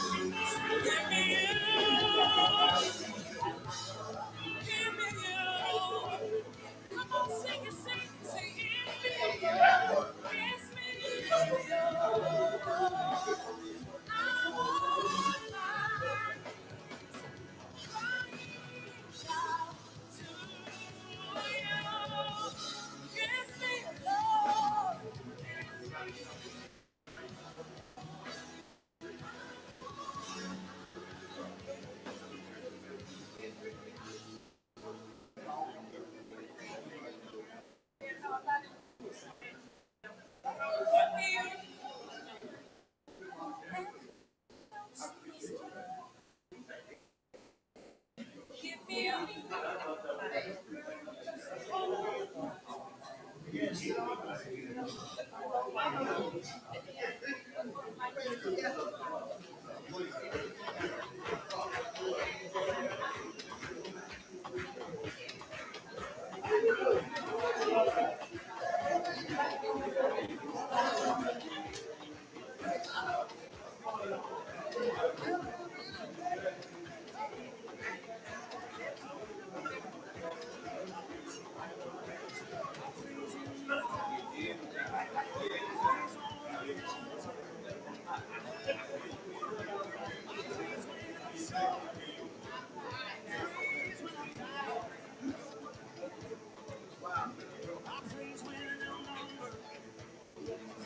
Give me you. Give me you. Come on, sing it, sing it, sing it. It's me, you. I want my shout to you. It's me, Lord. Give me you. Give me you.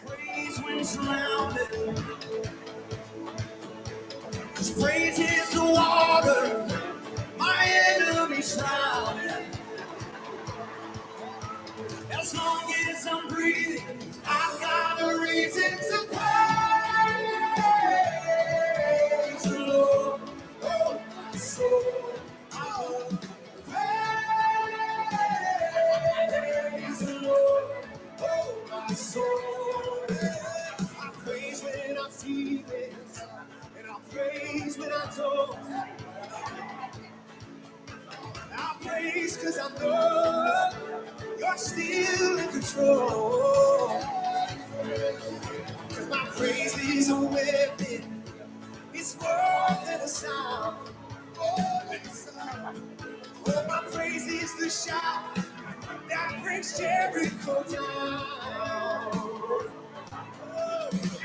Praise when surrounded, 'cause praise is the water my enemies drown. As long as I'm breathing, I've got a reason to praise the Lord. Oh, my soul, I will praise the Lord. Oh, my soul, I praise when I feel it, and I praise when I don't. I praise 'cause I know you're still in control. 'Cause my praise is a weapon. It's more than a sound. Oh, my praise is the shout that brings Jericho down.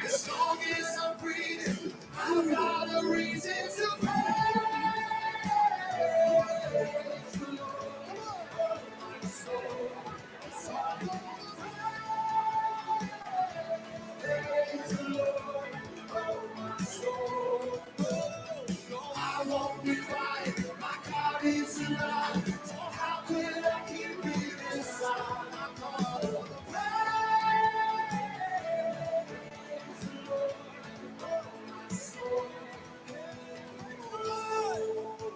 As long as I'm breathing, I've got a reason to praise the Lord. My soul, so I'm gonna praise the Lord. Oh, my soul. No, I won't be quiet. My God is alive. So how could I keep it inside? I'm gonna praise the Lord. Oh, my soul.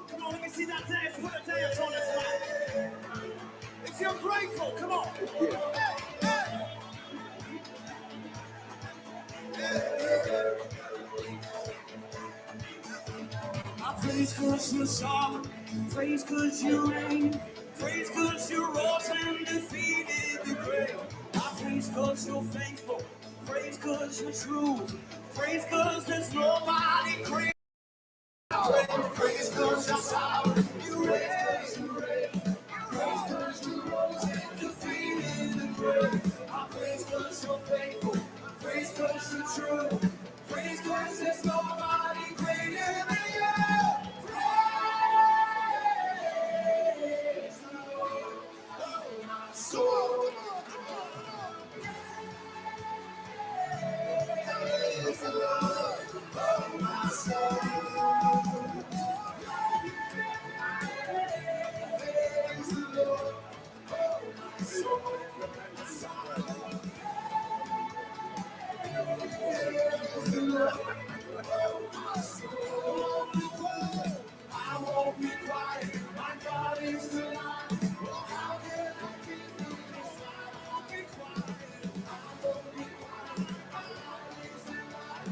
Come on, let me see that dance. Put a dance on this line. If you're grateful, come on. I praise 'cause you're sovereign. Praise 'cause you reign. Praise 'cause you rose and defeated the grave. I praise 'cause you're faithful. Praise 'cause you're true. Praise 'cause there's nobody great. Praise 'cause you're sovereign. You reign. Praise 'cause you rose and defeated the grave. I praise 'cause you're faithful. Praise 'cause you're true. Praise 'cause there's nobody greater than you. Praise the Lord, oh my soul. Praise the Lord, oh my soul. Praise the Lord, oh my soul. Praise the Lord, oh my soul. I won't be quiet. My God is alive. Oh, how can I keep this? I won't be quiet. I won't be quiet. My God is alive.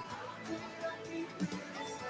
How can I keep this?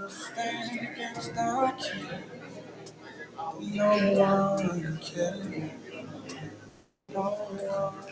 Stand against our King. No one can. No one.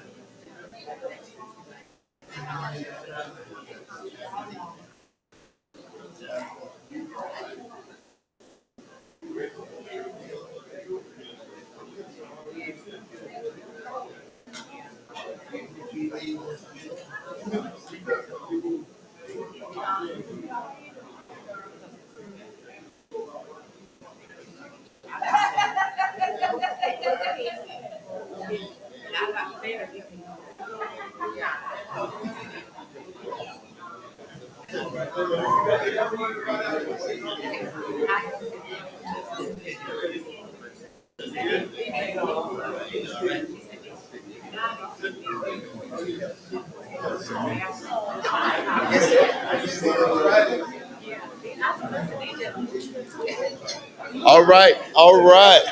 All right, all right.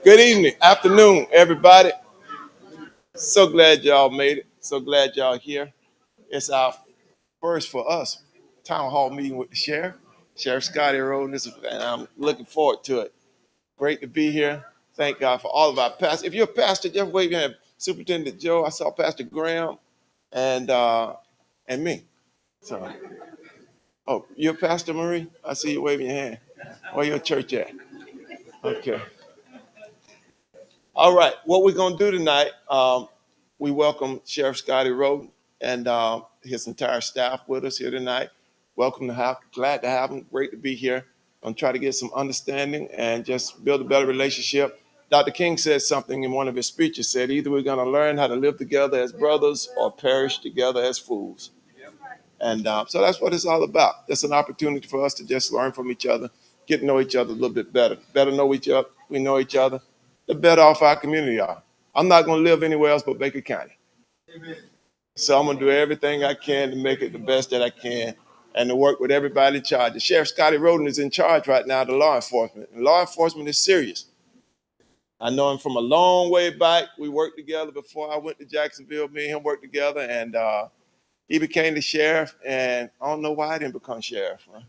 Good evening, afternoon, everybody. So glad y'all made it. So glad y'all here. It's our first for us town hall meeting with the sheriff, Sheriff Scotty Roden, and I'm looking forward to it. Great to be here. Thank God for all of our pastors. If you're a pastor, just wave your hand. Superintendent Joe, I saw Pastor Graham and me. So, oh, you're Pastor Marie? I see you waving your hand. Where your church at? Okay. All right. What we're gonna do tonight? We welcome Sheriff Scotty Roden and his entire staff with us here tonight. Welcome to have, glad to have him. Great to be here. I'm trying to get some understanding and just build a better relationship. Dr. King said something in one of his speeches. Said either we're going to learn how to live together as brothers or perish together as fools. And so that's what it's all about. It's an opportunity for us to just learn from each other, get to know each other a little bit better. Better know each other. We know each other. The better off our community are. I'm not going to live anywhere else but Baker County. So I'm going to do everything I can to make it the best that I can and to work with everybody in charge. The Sheriff Scotty Roden is in charge right now of the law enforcement. And law enforcement is serious. I know him from a long way back. We worked together before I went to Jacksonville. Me and him worked together, and he became the sheriff. And I don't know why I didn't become sheriff. Huh?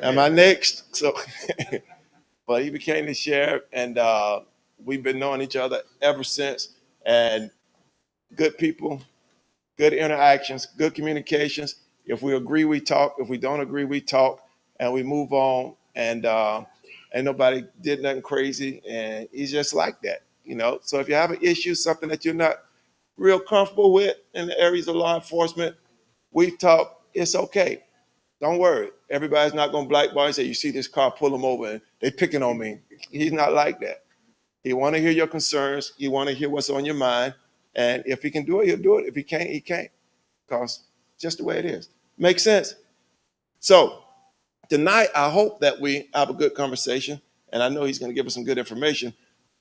Am I next? So, but he became the sheriff, and we've been knowing each other ever since. And good people, good interactions, good communications. If we agree, we talk. If we don't agree, we talk, and we move on. And ain't nobody did nothing crazy, and he's just like that, you know. So if you have an issue, something that you're not real comfortable with in the areas of law enforcement, we talk. It's okay. Don't worry. Everybody's not going to blackball and say, you see this car, pull them over, and they picking on me. He's not like that. He want to hear your concerns. He want to hear what's on your mind. And if he can do it, he'll do it. If he can't, he can't. Because just the way it is. Makes sense? So tonight, I hope that we have a good conversation. And I know he's going to give us some good information.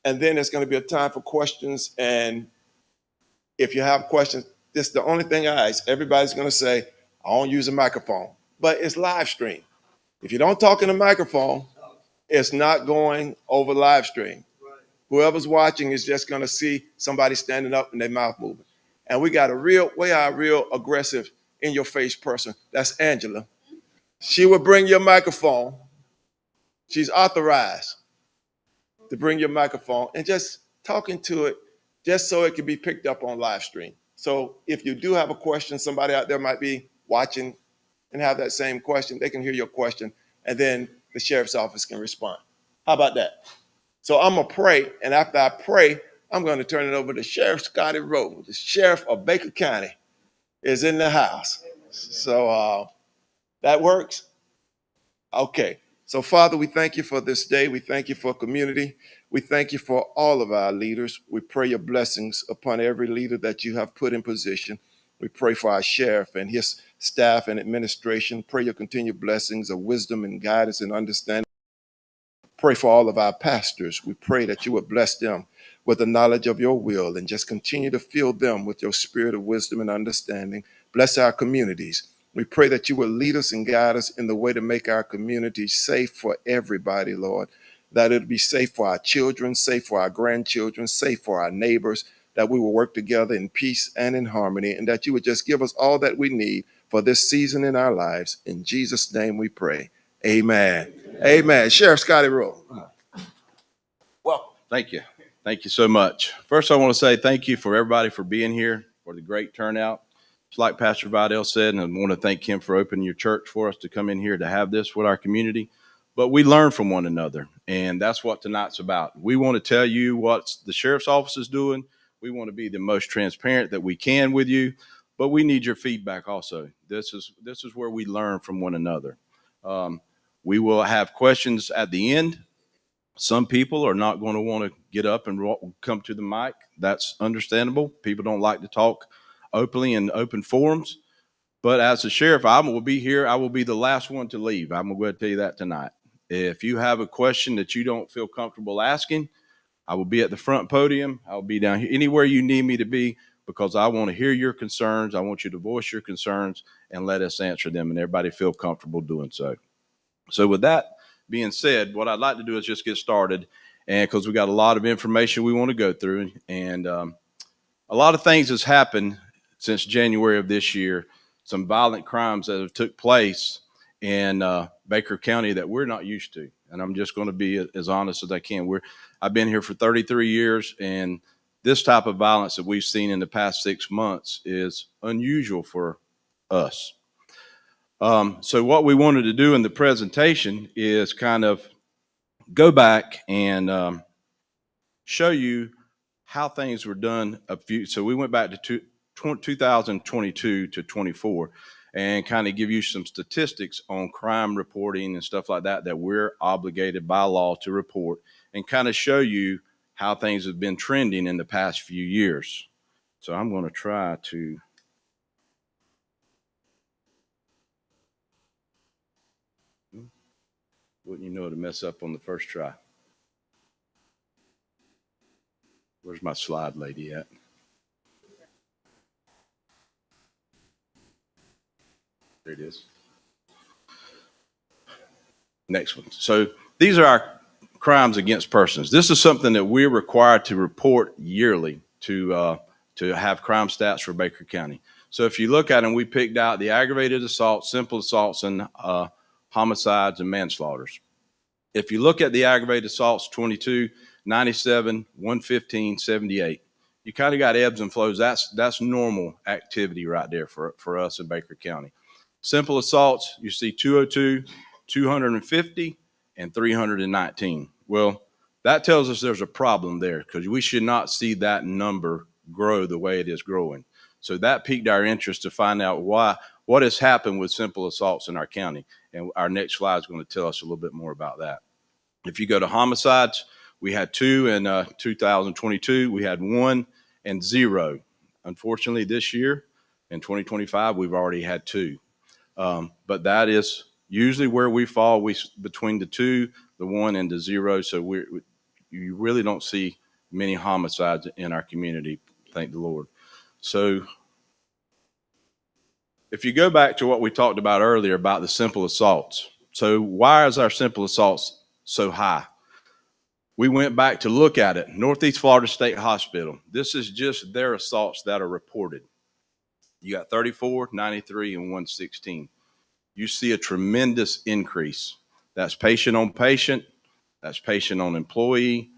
And then there's going to be a time for questions. And if you have questions, this is the only thing I ask. Everybody's going to say, I don't use a microphone. But it's live stream. If you don't talk in a microphone, it's not going over live stream. Whoever's watching is just going to see somebody standing up and their mouth moving. And we got a real aggressive, in your face person. That's Angela. She will bring your microphone. She's authorized to bring your microphone and just talk into it just so it can be picked up on live stream. So if you do have a question, somebody out there might be watching and have that same question, they can hear your question, and then the sheriff's office can respond. How about that? So I'm going to pray, and after I pray, I'm going to turn it over to Sheriff Scotty Roden. The sheriff of Baker County is in the house. So that works? Okay. So, Father, we thank you for this day. We thank you for community. We thank you for all of our leaders. We pray your blessings upon every leader that you have put in position. We pray for our sheriff and his staff and administration. Pray your continued blessings of wisdom and guidance and understanding. Pray for all of our pastors. We pray that you would bless them with the knowledge of your will and just continue to fill them with your spirit of wisdom and understanding. Bless our communities. We pray that you will lead us and guide us in the way to make our communities safe for everybody, Lord. That it'll be safe for our children, safe for our grandchildren, safe for our neighbors, that we will work together in peace and in harmony, and that you would just give us all that we need for this season in our lives. In Jesus' name we pray. Amen. Amen. Sheriff Scotty Rowe. Welcome. Thank you. Thank you so much. First, I want to say thank you for everybody for being here, for the great turnout. It's like Pastor Vidal said, and I want to thank him for opening your church for us to come in here to have this with our community. But we learn from one another, and that's what tonight's about. We want to tell you what the sheriff's office is doing. We want to be the most transparent that we can with you, but we need your feedback also. This is where we learn from one another. We will have questions at the end. Some people are not going to want to get up and come to the mic. That's understandable. People don't like to talk openly in open forums. But as a sheriff, I will be here. I will be the last one to leave. I'm going to go ahead and tell you that tonight. If you have a question that you don't feel comfortable asking, I will be at the front podium. I'll be down here, anywhere you need me to be, because I want to hear your concerns. I want you to voice your concerns and let us answer them, and everybody feel comfortable doing so. So with that being said, what I'd like to do is just get started, and because we got a lot of information we want to go through, and a lot of things has happened since January of this year. Some violent crimes that have took place in Baker County that we're not used to, and I'm just going to be as honest as I can. I've been here for 33 years, and this type of violence that we've seen in the past 6 months is unusual for us. So what we wanted to do in the presentation is kind of go back and show you how things were done so we went back to 2022 to 24 and kind of give you some statistics on crime reporting and stuff like that we're obligated by law to report, and kind of show you how things have been trending in the past few years. So I'm going to try to wouldn't you know to mess up on the first try. Where's my slide lady at? There it is. Next one. So these are our crimes against persons. This is something that we're required to report yearly to have crime stats for Baker County. So if you look at them, we picked out the aggravated assaults, simple assaults, and homicides and manslaughters. If you look at the aggravated assaults, 22, 97, 115, 78. You kind of got ebbs and flows. That's normal activity right there for us in Baker County. Simple assaults, you see 202, 250, and 319. Well, that tells us there's a problem there, because we should not see that number grow the way it is growing. So that piqued our interest to find out what has happened with simple assaults in our county. And our next slide is going to tell us a little bit more about that. If you go to homicides, we had 2 in 2022. We had 1 and 0. Unfortunately, this year in 2025, we've already had 2. But that is usually where we fall. Between the 2, the 1, and the 0. So you really don't see many homicides in our community. Thank the Lord. So if you go back to what we talked about earlier about the simple assaults. So why is our simple assaults so high? We went back to look at it. Northeast Florida State Hospital. This is just their assaults that are reported. You got 34, 93, and 116. You see a tremendous increase. That's patient on patient. That's patient on employee.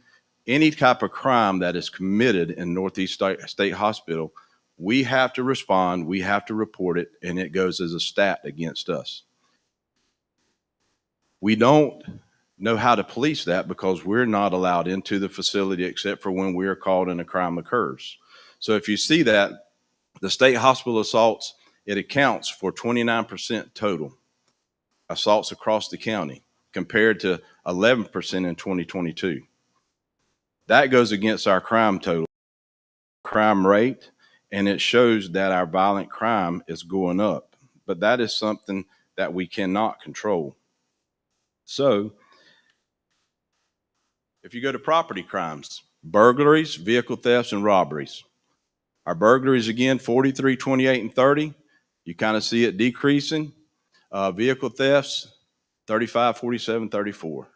Any type of crime that is committed in Northeast State Hospital, we have to respond. We have to report it, and it goes as a stat against us. We don't know how to police that because we're not allowed into the facility except for when we are called and a crime occurs. So if you see that, the state hospital assaults It accounts for 29% total assaults across the county compared to 11% in 2022. That goes against our crime total, crime rate, and it shows that our violent crime is going up. But that is something that we cannot control. So, if you go to property crimes, burglaries, vehicle thefts, and robberies, our burglaries again 43, 28, and 30. You kind of see it decreasing. Vehicle thefts 35, 47, 34.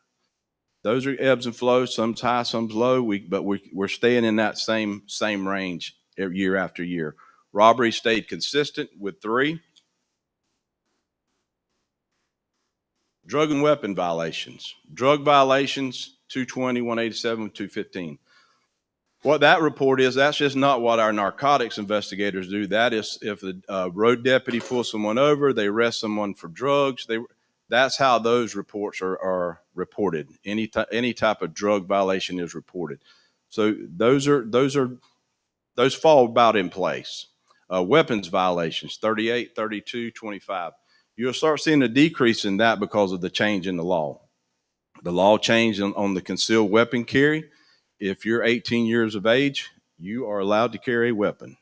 Those are ebbs and flows. Some's high, some's low. But we're staying in that same range year after year. Robbery stayed consistent with 3. Drug and weapon violations. Drug violations 220, 187, 215. What that report is, that's just not what our narcotics investigators do. That is if the road deputy pulls someone over, they arrest someone for drugs. That's how those reports are reported. Any type of drug violation is reported. So those fall about in place. Weapons violations 38, 32, 25. You'll start seeing a decrease in that because of the change in the law. The law changed on the concealed weapon carry. If you're 18 years of age, you are allowed to carry a weapon.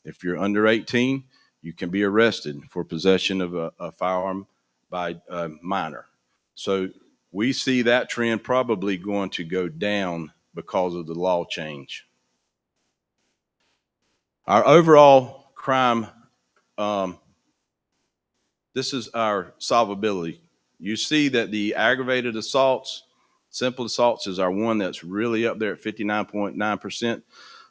If you're under 18, you can be arrested for possession of a firearm by a minor. So we see that trend probably going to go down because of the law change. Our overall crime, this is our solvability. You see that the aggravated assaults, simple assaults is our one that's really up there at 59.9%.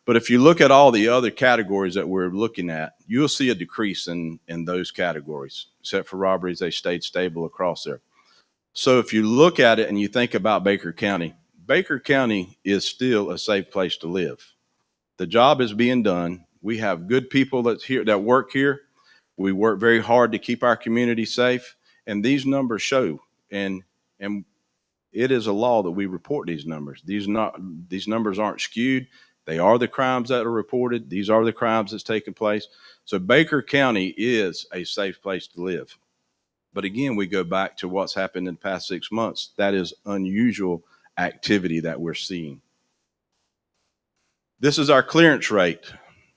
But if you look at all the other categories that we're looking at, you'll see a decrease in those categories. Except for robberies, they stayed stable across there. So if you look at it and you think about Baker County is still a safe place to live. The job is being done. We have good people that work here. We work very hard to keep our community safe, and these numbers show. And it is a law that we report these numbers. These numbers aren't skewed. They are the crimes that are reported. These are the crimes that's taking place. So Baker County is a safe place to live. But again, we go back to what's happened in the past 6 months. That is unusual activity that we're seeing. This is our clearance rate.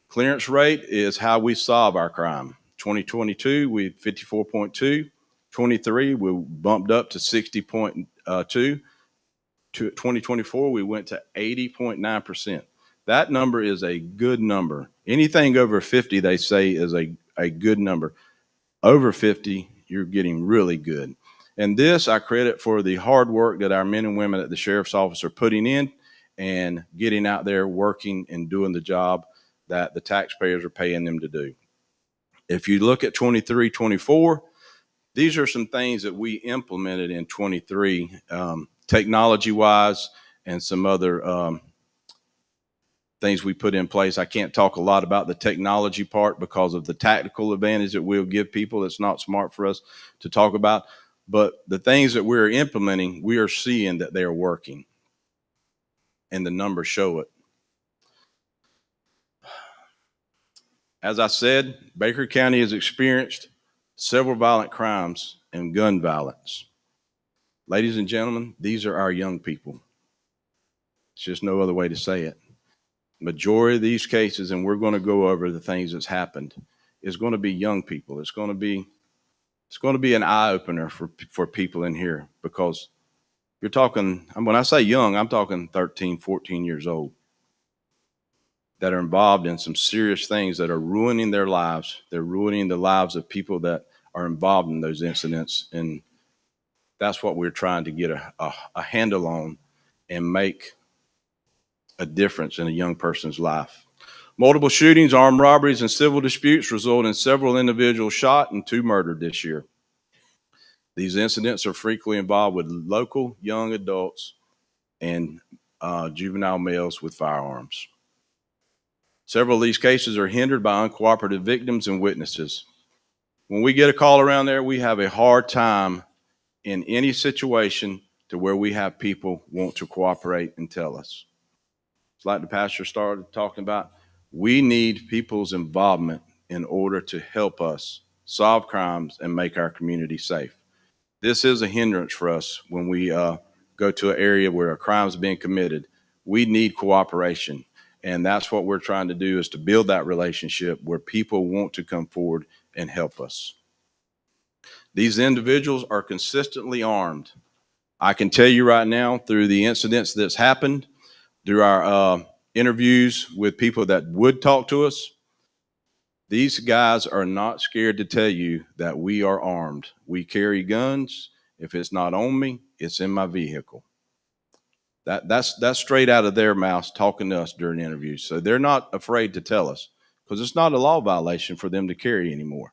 Clearance rate is how we solve our crime. 2022, we 54.2. 23, we bumped up to 60.2. To 2024, we went to 80.9%. That number is a good number. Anything over 50, they say, is a good number. Over 50, you're getting really good. And this I credit for the hard work that our men and women at the sheriff's office are putting in and getting out there working and doing the job that the taxpayers are paying them to do. If you look at 23, 24, these are some things that we implemented in 23, technology-wise, and some other things we put in place. I can't talk a lot about the technology part because of the tactical advantage that we'll give people. It's not smart for us to talk about. But the things that we're implementing, we are seeing that they are working. And the numbers show it. As I said, Baker County has experienced several violent crimes and gun violence. Ladies and gentlemen, these are our young people. It's just no other way to say it. Majority of these cases, and we're going to go over the things that's happened, is going to be young people. It's going to be an eye opener for people in here, because you're talking, when I say young, I'm talking 13, 14 years old that are involved in some serious things that are ruining their lives. They're ruining the lives of people that are involved in those incidents. And that's what we're trying to get a handle on and make a difference in a young person's life. Multiple shootings, armed robberies, and civil disputes result in several individuals shot and 2 murdered this year. These incidents are frequently involved with local young adults and juvenile males with firearms. Several of these cases are hindered by uncooperative victims and witnesses. When we get a call around there, we have a hard time in any situation to where we have people want to cooperate and tell us. It's like the pastor started talking about. We need people's involvement in order to help us solve crimes and make our community safe. This is a hindrance for us when we go to an area where a crime is being committed. We need cooperation. And that's what we're trying to do, is to build that relationship where people want to come forward and help us. These individuals are consistently armed. I can tell you right now, through the incidents that's happened, through our interviews with people that would talk to us, these guys are not scared to tell you that we are armed. We carry guns. If it's not on me, it's in my vehicle. That's straight out of their mouths talking to us during interviews. So they're not afraid to tell us, because it's not a law violation for them to carry anymore.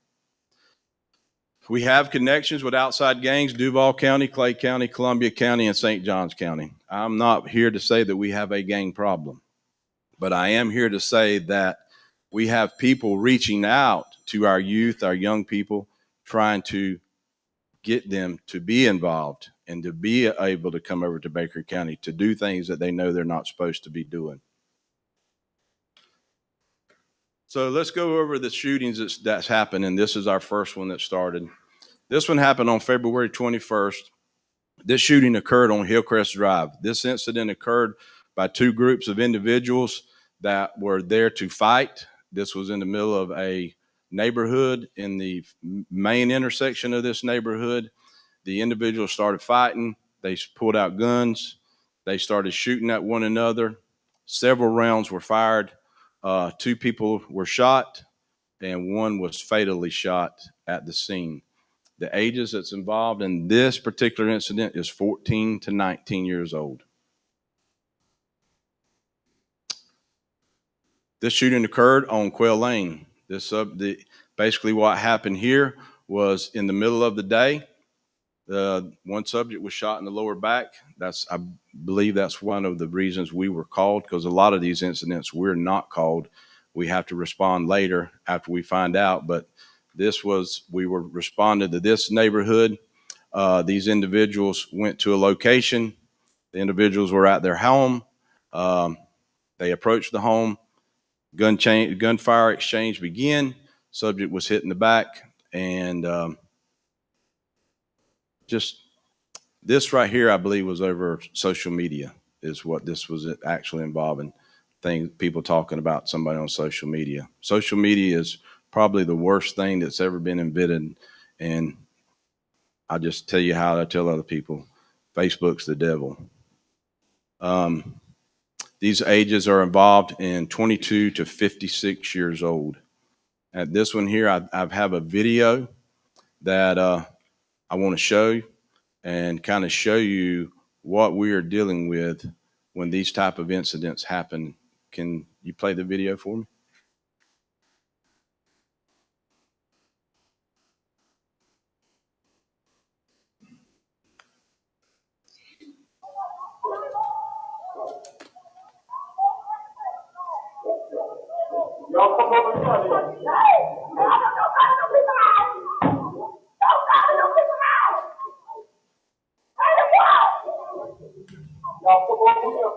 We have connections with outside gangs: Duval County, Clay County, Columbia County, and St. Johns County. I'm not here to say that we have a gang problem, but I am here to say that we have people reaching out to our youth, our young people, trying to get them to be involved and to be able to come over to Baker County to do things that they know they're not supposed to be doing. So let's go over the shootings that's happened, and this is our first one that started. This one happened on February 21st. This shooting occurred on Hillcrest Drive. This incident occurred by two groups of individuals that were there to fight. This was in the middle of a neighborhood, in the main intersection of this neighborhood. The individuals started fighting. They pulled out guns. They started shooting at one another. Several rounds were fired. Two people were shot, and one was fatally shot at the scene. The ages that's involved in this particular incident is 14 to 19 years old. This shooting occurred on Quail Lane. Basically what happened here was, in the middle of the day, one subject was shot in the lower back. I believe that's one of the reasons we were called, because a lot of these incidents we're not called. We have to respond later after we find out. But we were responded to this neighborhood. These individuals went to a location. The individuals were at their home. They approached the home. Gunfire exchange began. Subject was hit in the back, and just this right here, I believe, was over social media, is what this was actually involving. People talking about somebody on social media. Social media is probably the worst thing that's ever been invented, and I just tell you how I tell other people: Facebook's the devil. These ages are involved in 22 to 56 years old. At this one here, I have a video that I want to show you, and kind of show you what we are dealing with when these type of incidents happen. Can you play the video for me? Y'all come over here. Y'all come over here.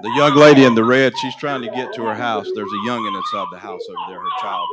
The young lady in the red, she's trying to get to her house. There's a youngin' inside the house over there, her child.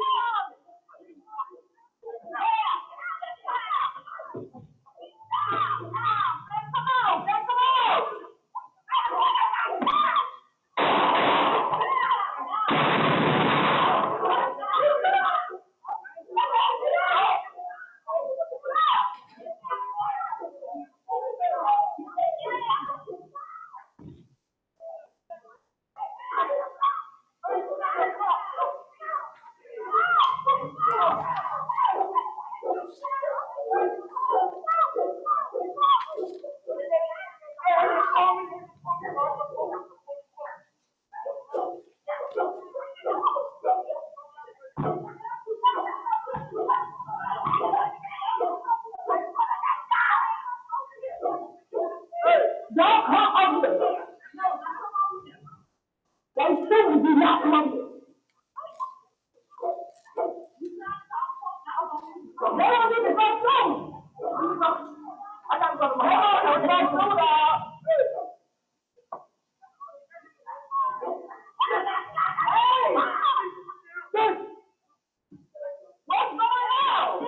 Don't come over here. They shouldn't be not come here. They don't even go through. I gotta go to my house. I gotta go through that. Hey! What's going on?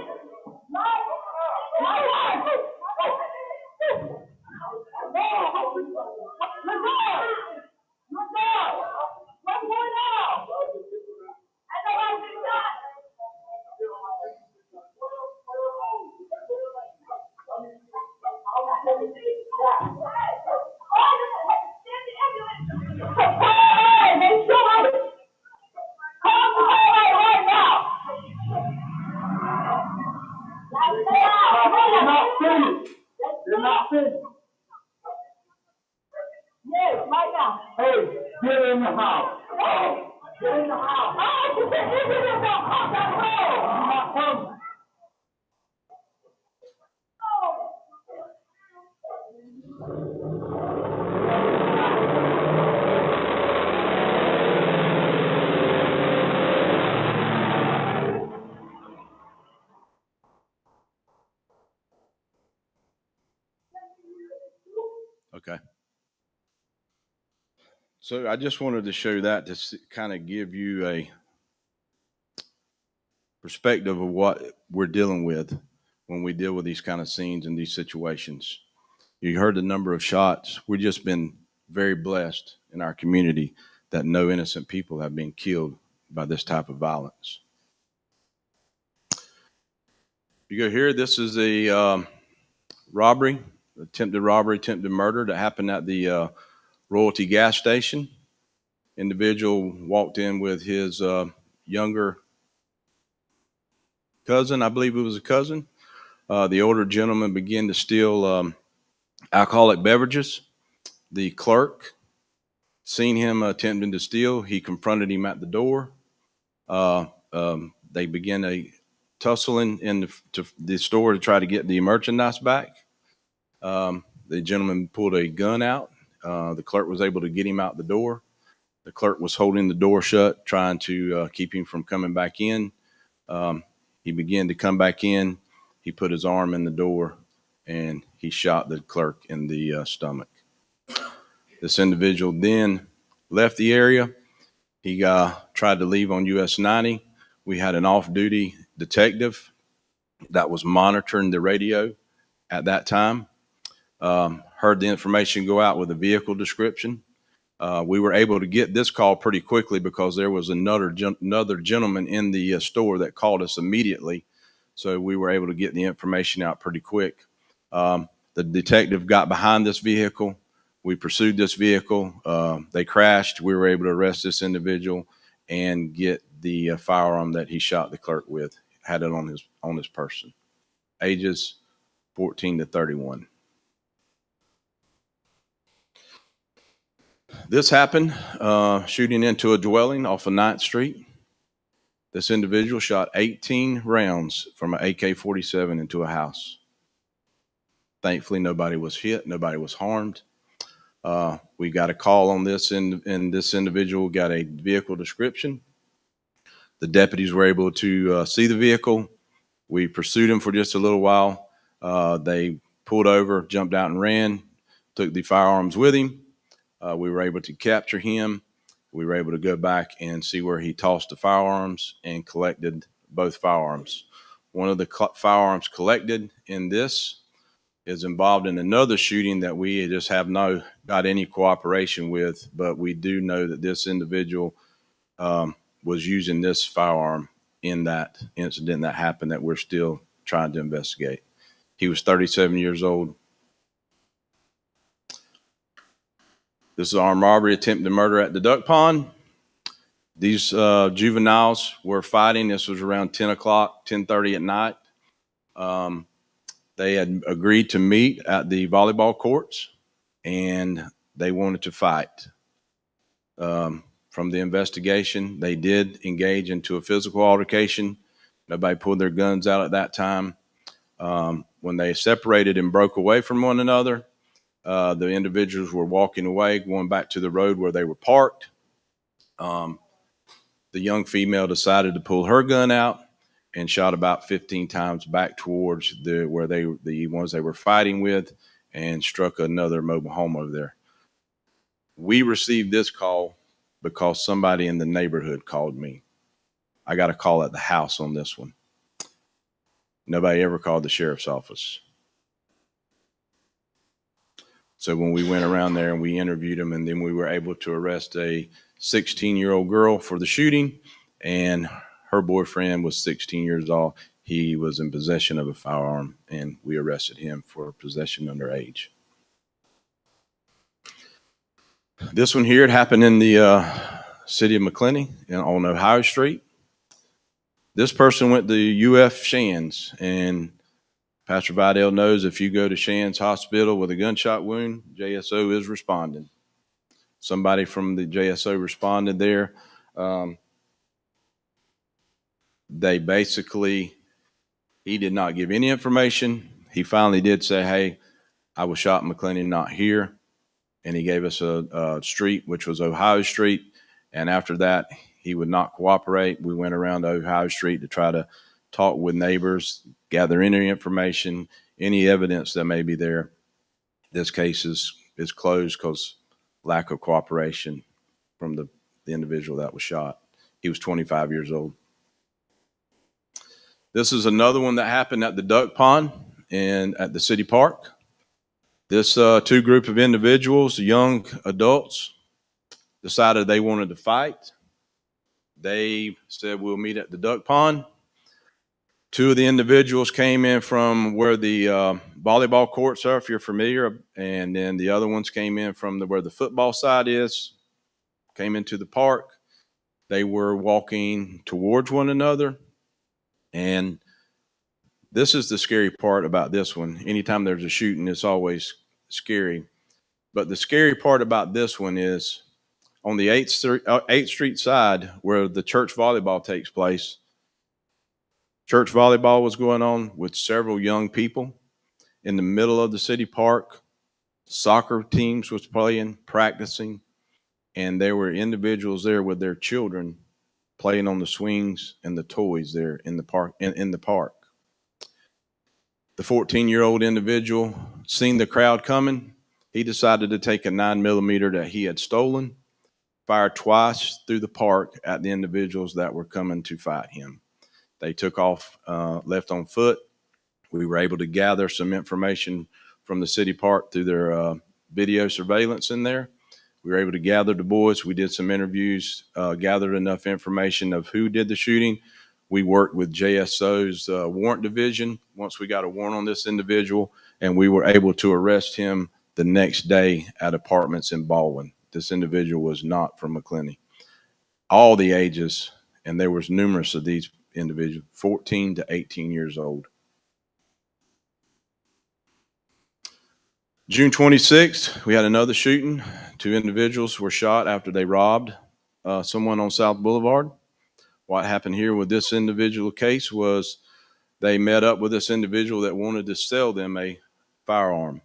They're not finished. Yes, right now. Hey, get in the house. Hey, get in the house. Oh, you said you didn't know how that hole. I'm not coming. Okay. So I just wanted to show that to kind of give you a perspective of what we're dealing with when we deal with these kind of scenes and these situations. You heard the number of shots. We've just been very blessed in our community that no innocent people have been killed by this type of violence. You go here. This is a robbery, attempted murder that happened at the Royalty gas station. Individual walked in with his younger cousin. I believe it was a cousin. The older gentleman began to steal alcoholic beverages. The clerk seen him attempting to steal. He confronted him at the door. They began a tussling in the store to try to get the merchandise back. The gentleman pulled a gun out. The clerk was able to get him out the door. The clerk was holding the door shut, trying to keep him from coming back in. He began to come back in. He put his arm in the door, and he shot the clerk in the stomach. This individual then left the area. He tried to leave on US 90. We had an off-duty detective that was monitoring the radio at that time. Heard the information go out with a vehicle description. We were able to get this call pretty quickly because there was another gentleman in the store that called us immediately. So we were able to get the information out pretty quick. The detective got behind this vehicle. We pursued this vehicle. They crashed. We were able to arrest this individual and get the firearm that he shot the clerk with. Had it on his person. Ages 14 to 31. This happened shooting into a dwelling off of 9th Street. This individual shot 18 rounds from an AK-47 into a house. Thankfully, nobody was hit. Nobody was harmed. We got a call on this, and this individual got a vehicle description. The deputies were able to see the vehicle. We pursued him for just a little while. They pulled over, jumped out and ran, took the firearms with him. We were able to capture him. We were able to go back and see where he tossed the firearms and collected both firearms. One of the firearms collected in this is involved in another shooting that we just have not got any cooperation with, but we do know that this individual was using this firearm in that incident that happened that we're still trying to investigate. He was 37 years old. This is armed robbery, attempted murder at the duck pond. These juveniles were fighting. This was around 10 o'clock, 10:30 at night. They had agreed to meet at the volleyball courts, and they wanted to fight. From the investigation, they did engage into a physical altercation. Nobody pulled their guns out at that time. When they separated and broke away from one another, The individuals were walking away, going back to the road where they were parked. The young female decided to pull her gun out and shot about 15 times back towards the ones they were fighting with, and struck another mobile home over there. We received this call because somebody in the neighborhood called me. I got a call at the house on this one. Nobody ever called the sheriff's office. So when we went around there and we interviewed them, and then we were able to arrest a 16-year-old girl for the shooting, and her boyfriend was 16 years old. He was in possession of a firearm, and we arrested him for possession underage. This one here, it happened in the city of McClenny on Ohio Street. This person went to UF Shands, and Pastor Vidal knows if you go to Shands Hospital with a gunshot wound, JSO is responding. Somebody from the JSO responded there. They basically, he did not give any information. He finally did say, hey, I was shot in McClenny, not here. And he gave us a street, which was Ohio Street. And after that, he would not cooperate. We went around to Ohio Street to try to talk with neighbors, gather any information, any evidence that may be there. This case is closed because lack of cooperation from the individual that was shot. He was 25 years old. This is another one that happened at the duck pond and at the city park. This two group of individuals, young adults, decided they wanted to fight. They said, we'll meet at the duck pond. Two of the individuals came in from where the volleyball courts are, if you're familiar, and then the other ones came in from where the football side is, came into the park. They were walking towards one another, and this is the scary part about this one. Anytime there's a shooting, it's always scary. But the scary part about this one is on the 8th Street side where the church volleyball takes place. Church volleyball was going on with several young people in the middle of the city park. Soccer teams was playing, practicing, and there were individuals there with their children playing on the swings and the toys there in the park. In the park. The 14-year-old individual seen the crowd coming. He decided to take a 9mm that he had stolen, fired twice through the park at the individuals that were coming to fight him. They took off, left on foot. We were able to gather some information from the city park through their video surveillance in there. We were able to gather the boys. We did some interviews, gathered enough information of who did the shooting. We worked with JSO's warrant division once we got a warrant on this individual, and we were able to arrest him the next day at apartments in Baldwin. This individual was not from McClenny. All the ages, and there was numerous of these individuals, 14 to 18 years old. June 26th, we had another shooting. Two individuals were shot after they robbed someone on South Boulevard. What happened here with this individual case was they met up with this individual that wanted to sell them a firearm,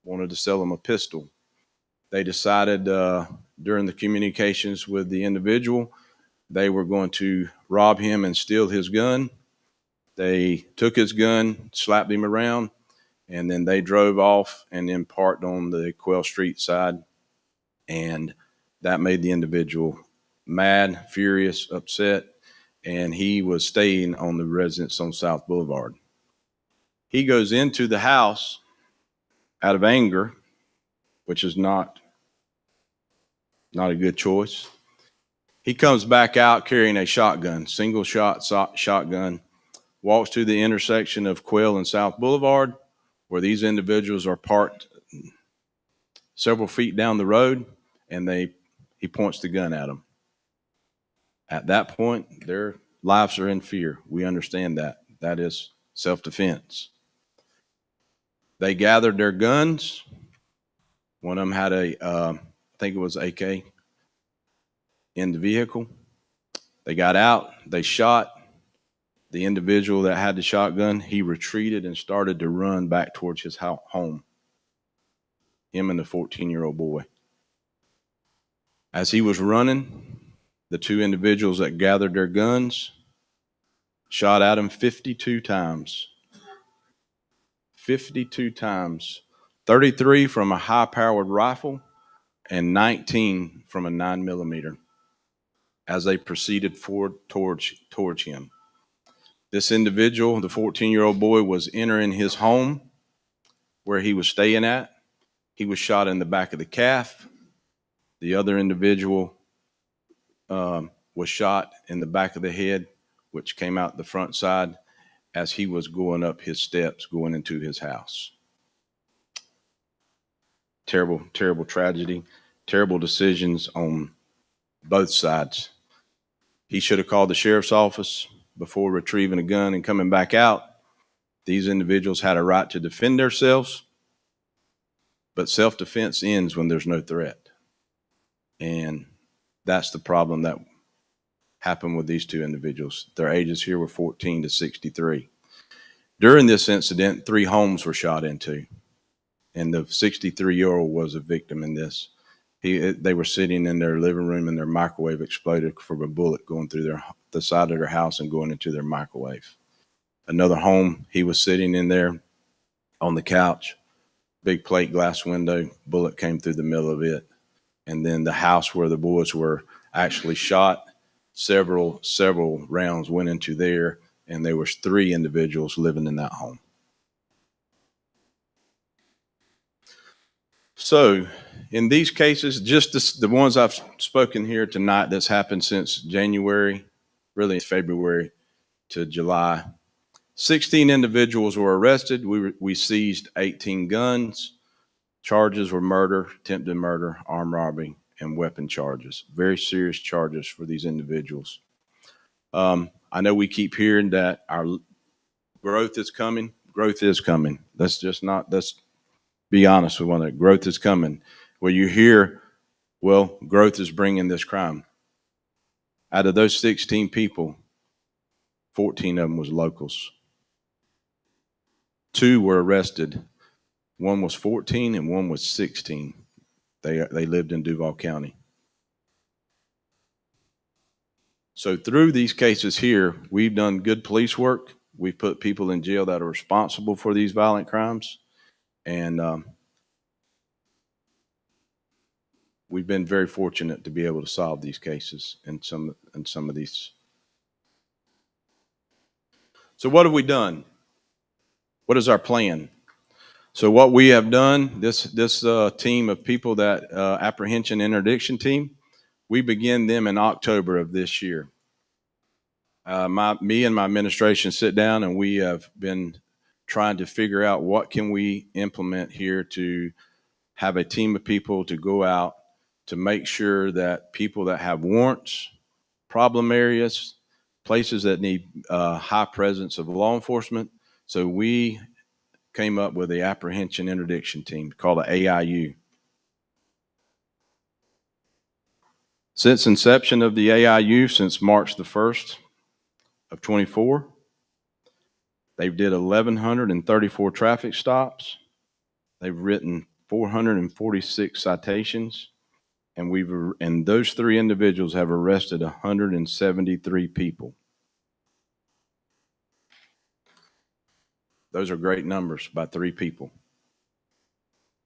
wanted to sell them a pistol. They decided during the communications with the individual, they were going to rob him and steal his gun. They took his gun, slapped him around, and then they drove off and then parked on the Quail Street side. And that made the individual mad, furious, upset, and he was staying on the residence on South Boulevard. He goes into the house out of anger, which is not a good choice. He comes back out carrying a shotgun, single shot shotgun, walks to the intersection of Quail and South Boulevard, where these individuals are parked several feet down the road, and he points the gun at them. At that point, their lives are in fear. We understand that. That is self-defense. They gathered their guns. One of them had I think it was AK in the vehicle. They got out. They shot the individual that had the shotgun. He retreated and started to run back towards his home. him and the 14-year-old boy. As he was running, the two individuals that gathered their guns shot at him 52 times. 52 times. 33 from a high-powered rifle and 19 from a 9mm as they proceeded forward towards him. This individual, the 14-year-old boy, was entering his home where he was staying at. He was shot in the back of the calf. The other individual was shot in the back of the head, which came out the front side as he was going up his steps, going into his house. Terrible, terrible tragedy, terrible decisions on both sides. He should have called the sheriff's office before retrieving a gun and coming back out. These individuals had a right to defend themselves, but self-defense ends when there's no threat. And that's the problem that happened with these two individuals. Their ages here were 14 to 63. During this incident, 3 homes were shot into, and the 63-year-old was a victim in this. They were sitting in their living room and their microwave exploded from a bullet going through the side of their house and going into their microwave. Another home, he was sitting in there on the couch, big plate glass window, bullet came through the middle of it. And then the house where the boys were actually shot, several rounds went into there, and there was 3 individuals living in that home. So in these cases, just the ones I've spoken here tonight that's happened since January, really February to July, 16 individuals were arrested. We seized 18 guns. Charges were murder, attempted murder, armed robbery, and weapon charges. Very serious charges for these individuals. I know we keep hearing that our growth is coming. Growth is coming. Let's be honest with one another. Growth is coming. Well, you hear, well, growth is bringing this crime. Out of those 16 people, 14 of them was locals. 2 were arrested. One was 14 and one was 16. They lived in Duval County. So through these cases here, we've done good police work. We've put people in jail that are responsible for these violent crimes. And we've been very fortunate to be able to solve these cases and some of these. So what have we done? What is our plan? So what we have done, this team of people, that apprehension interdiction team, we begin them in October of this year. Me and my administration sit down and we have been trying to figure out what can we implement here to have a team of people to go out to make sure that people that have warrants, problem areas, places that need high presence of law enforcement. So we came up with the apprehension interdiction team called the AIU. Since inception of the AIU, since March the 1st of 24, they did 1,134 traffic stops. They've written 446 citations, and those 3 individuals have arrested 173 people. Those are great numbers by 3 people.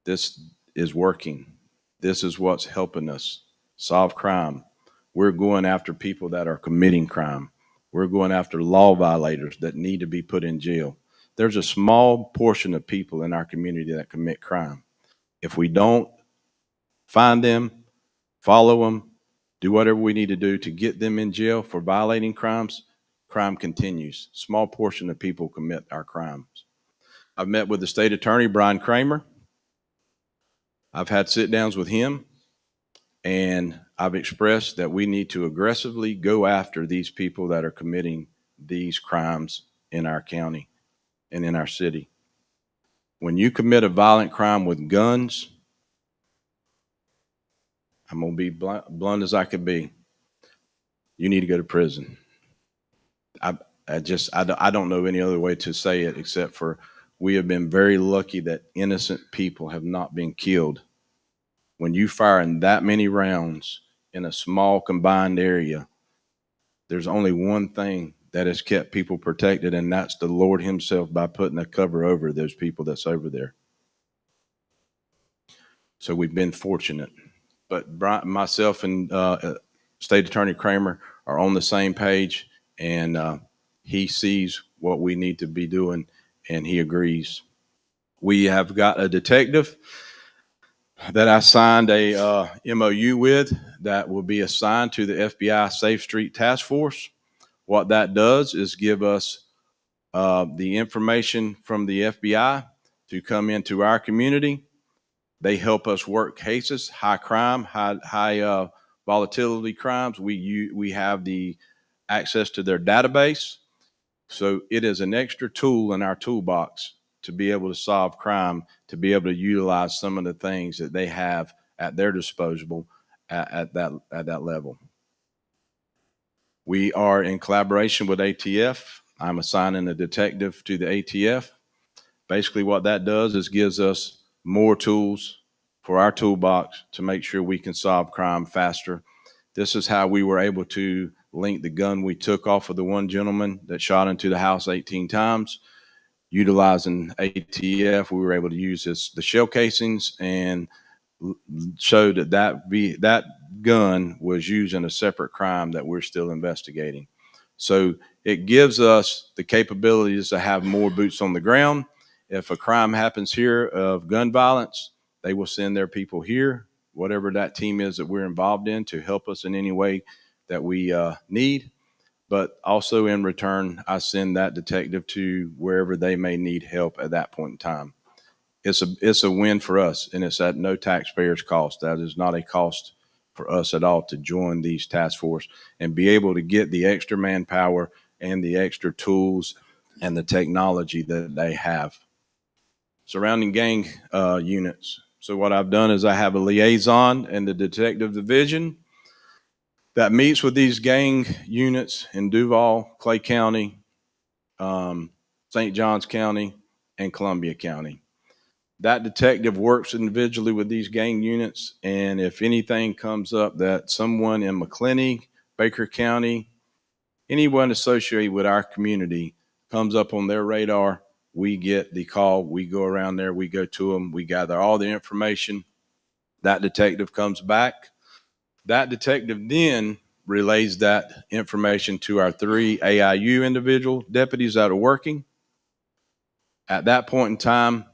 This is working. This is what's helping us solve crime. We're going after people that are committing crime. We're going after law violators that need to be put in jail. There's a small portion of people in our community that commit crime. If we don't find them, follow them, do whatever we need to do to get them in jail for violating crimes, crime continues. Small portion of people commit our crimes. I've met with the state attorney, Brian Kramer. I've had sit downs with him, and I've expressed that we need to aggressively go after these people that are committing these crimes in our county and in our city. When you commit a violent crime with guns, I'm going to be blunt as I could be. You need to go to prison. I don't know any other way to say it except for we have been very lucky that innocent people have not been killed. When you fire in that many rounds in a small combined area, there's only one thing that has kept people protected, and that's the Lord Himself by putting a cover over those people that's over there. So we've been fortunate. But Brian, myself and State Attorney Kramer are on the same page, and he sees what we need to be doing, and he agrees. We have got a detective that I signed a MOU with that will be assigned to the FBI Safe Street Task Force. What that does is give us the information from the FBI to come into our community. They help us work cases, high crime, high volatility crimes. We have the access to their database, so it is an extra tool in our toolbox to be able to solve crime, to be able to utilize some of the things that they have at their disposal at that level. We are in collaboration with ATF. I'm assigning a detective to the ATF. Basically, what that does is gives us more tools for our toolbox to make sure we can solve crime faster. This is how we were able to link the gun we took off of the one gentleman that shot into the house 18 times. Utilizing ATF, we were able to use the shell casings and show that gun was used in a separate crime that we're still investigating. So it gives us the capabilities to have more boots on the ground. If a crime happens here of gun violence, they will send their people here, whatever that team is that we're involved in, to help us in any way that we need. But also in return, I send that detective to wherever they may need help at that point in time. It's a win for us, and it's at no taxpayer's cost. That is not a cost for us at all to join these task force and be able to get the extra manpower and the extra tools and the technology that they have. Surrounding gang units. So what I've done is I have a liaison in the detective division that meets with these gang units in Duval, Clay County, St. Johns County, and Columbia County. That detective works individually with these gang units, and if anything comes up that someone in McClenny, Baker County, anyone associated with our community comes up on their radar, we get the call, we go around there, we go to them, we gather all the information. That detective comes back. That detective then relays that information to our 3 AIU individual deputies that are working. At that point in time,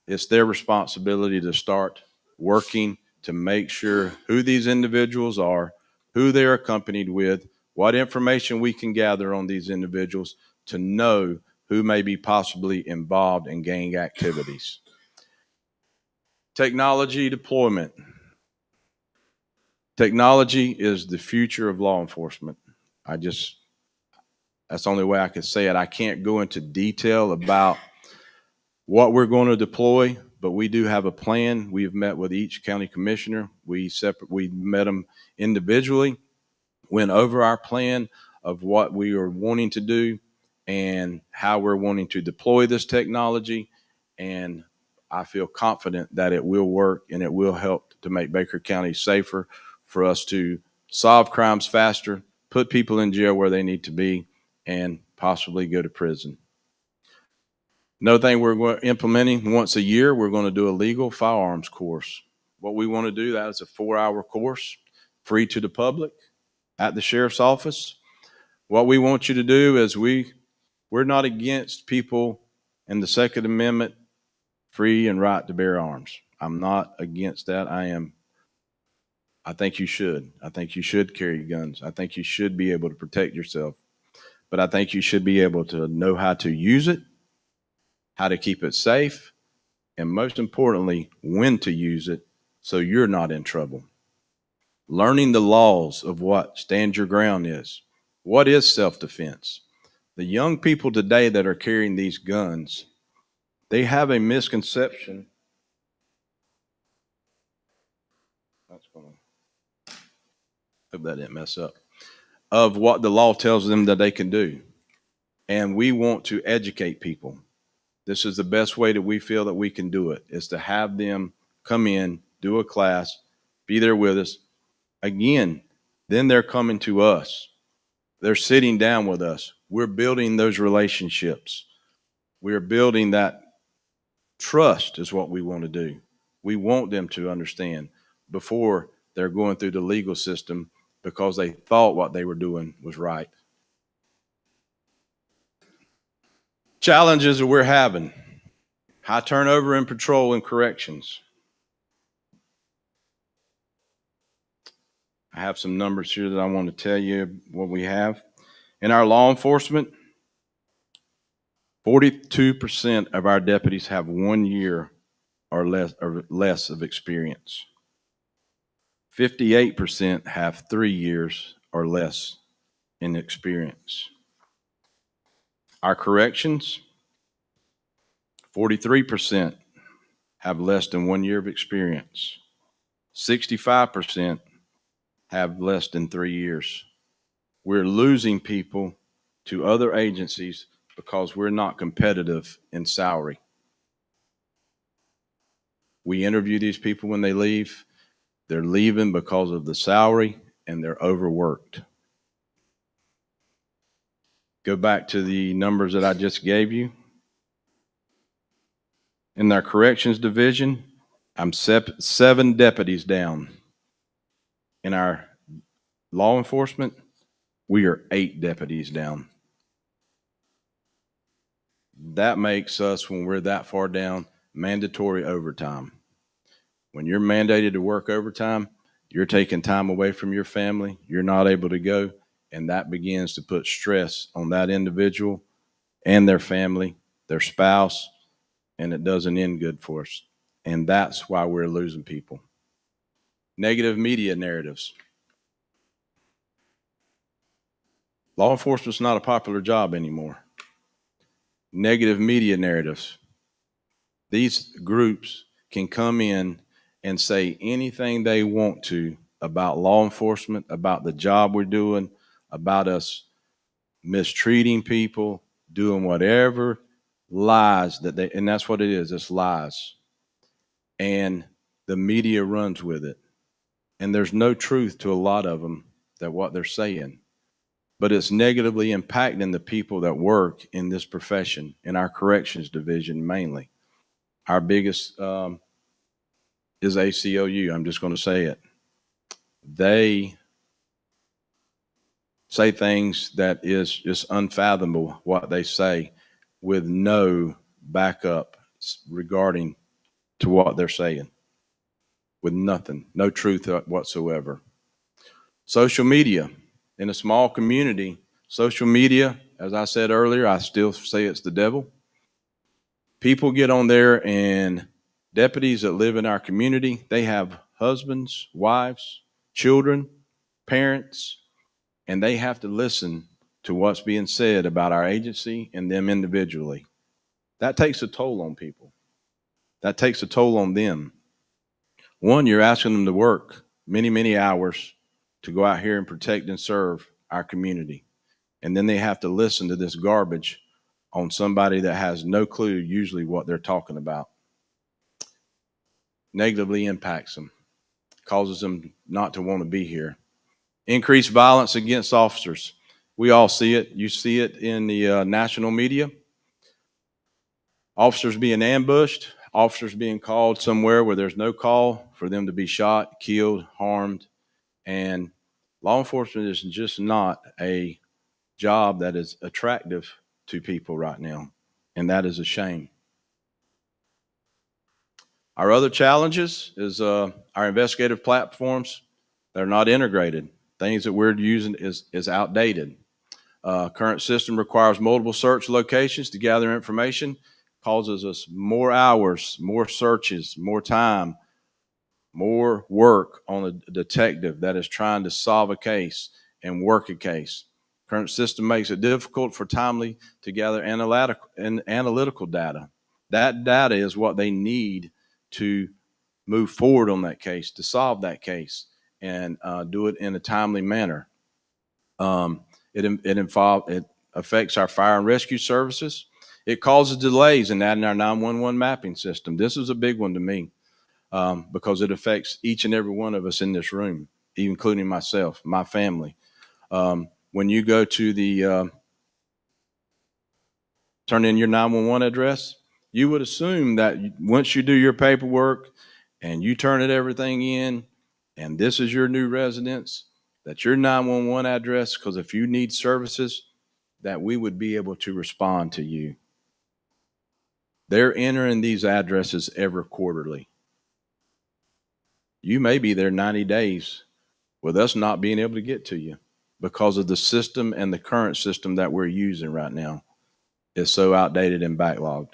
it's their responsibility to start working to make sure who these individuals are, who they're accompanied with, what information we can gather on these individuals to know who may be possibly involved in gang activities. Technology deployment. Technology is the future of law enforcement. That's the only way I could say it. I can't go into detail about what we're going to deploy, but we do have a plan. We've met with each county commissioner. We met them individually, went over our plan of what we are wanting to do and how we're wanting to deploy this technology. And I feel confident that it will work and it will help to make Baker County safer for us to solve crimes faster, put people in jail where they need to be, and possibly go to prison. Another thing we're implementing once a year, we're going to do a legal firearms course. What we want to do, that is a 4-hour course, free to the public at the sheriff's office. What we want you to do is we're not against people in the Second Amendment, free and right to bear arms. I'm not against that. I think you should. I think you should carry guns. I think you should be able to protect yourself. But I think you should be able to know how to use it, how to keep it safe, and most importantly, when to use it so you're not in trouble. Learning the laws of what stand your ground is. What is self-defense? The young people today that are carrying these guns, they have a misconception. That's going to, hope that didn't mess up. Of what the law tells them that they can do. And we want to educate people. This is the best way that we feel that we can do it, is to have them come in, do a class, be there with us. Again, then they're coming to us. They're sitting down with us. We're building those relationships. We're building that trust is what we want to do. We want them to understand before they're going through the legal system because they thought what they were doing was right. Challenges that we're having: high turnover in patrol and corrections. I have some numbers here that I want to tell you what we have. In our law enforcement, 42% of our deputies have 1 year or less of experience. 58% have 3 years or less in experience. Our corrections, 43% have less than 1 year of experience. 65% have less than 3 years. We're losing people to other agencies because we're not competitive in salary. We interview these people when they leave. They're leaving because of the salary and they're overworked. Go back to the numbers that I just gave you. In our corrections division, I'm 7 deputies down. In our law enforcement, we are 8 deputies down. That makes us, when we're that far down, mandatory overtime. When you're mandated to work overtime, you're taking time away from your family. You're not able to go, and that begins to put stress on that individual and their family, their spouse, and it doesn't end good for us. And that's why we're losing people. Negative media narratives. Law enforcement's not a popular job anymore. Negative media narratives. These groups can come in and say anything they want to about law enforcement, about the job we're doing, about us mistreating people, doing whatever lies that they, and that's what it is, it's lies. And the media runs with it. And there's no truth to a lot of them that what they're saying. But it's negatively impacting the people that work in this profession, in our corrections division mainly. Our biggest is ACLU. I'm just going to say it. They say things that is just unfathomable what they say with no backup regarding to what they're saying, with nothing, no truth whatsoever. Social media. In a small community, social media, as I said earlier, I still say it's the devil. People get on there, and deputies that live in our community, they have husbands, wives, children, parents, and they have to listen to what's being said about our agency and them individually. That takes a toll on people. That takes a toll on them. One, you're asking them to work many, many hours to go out here and protect and serve our community. And then they have to listen to this garbage on somebody that has no clue usually what they're talking about. Negatively impacts them, causes them not to want to be here. Increased violence against officers. We all see it. You see it in the national media. Officers being ambushed, officers being called somewhere where there's no call for them to be shot, killed, harmed. And law enforcement is just not a job that is attractive to people right now. And that is a shame. Our other challenges is our investigative platforms. They're not integrated. Things that we're using is outdated. Current system requires multiple search locations to gather information, causes us more hours, more searches, more time, more work on a detective that is trying to solve a case and work a case. Current system makes it difficult for timely to gather analytical data. That data is what they need to move forward on that case, to solve that case, and do it in a timely manner. It affects our fire and rescue services. It causes delays in adding our 911 mapping system. This is a big one to me, because it affects each and every one of us in this room, including myself, my family. When you go to the turn in your 911 address, you would assume that once you do your paperwork and you turn it everything in, and this is your new residence, that your 911 address, because if you need services, that we would be able to respond to you. They're entering these addresses every quarterly. You may be there 90 days with us not being able to get to you because of the system, and the current system that we're using right now is so outdated and backlogged.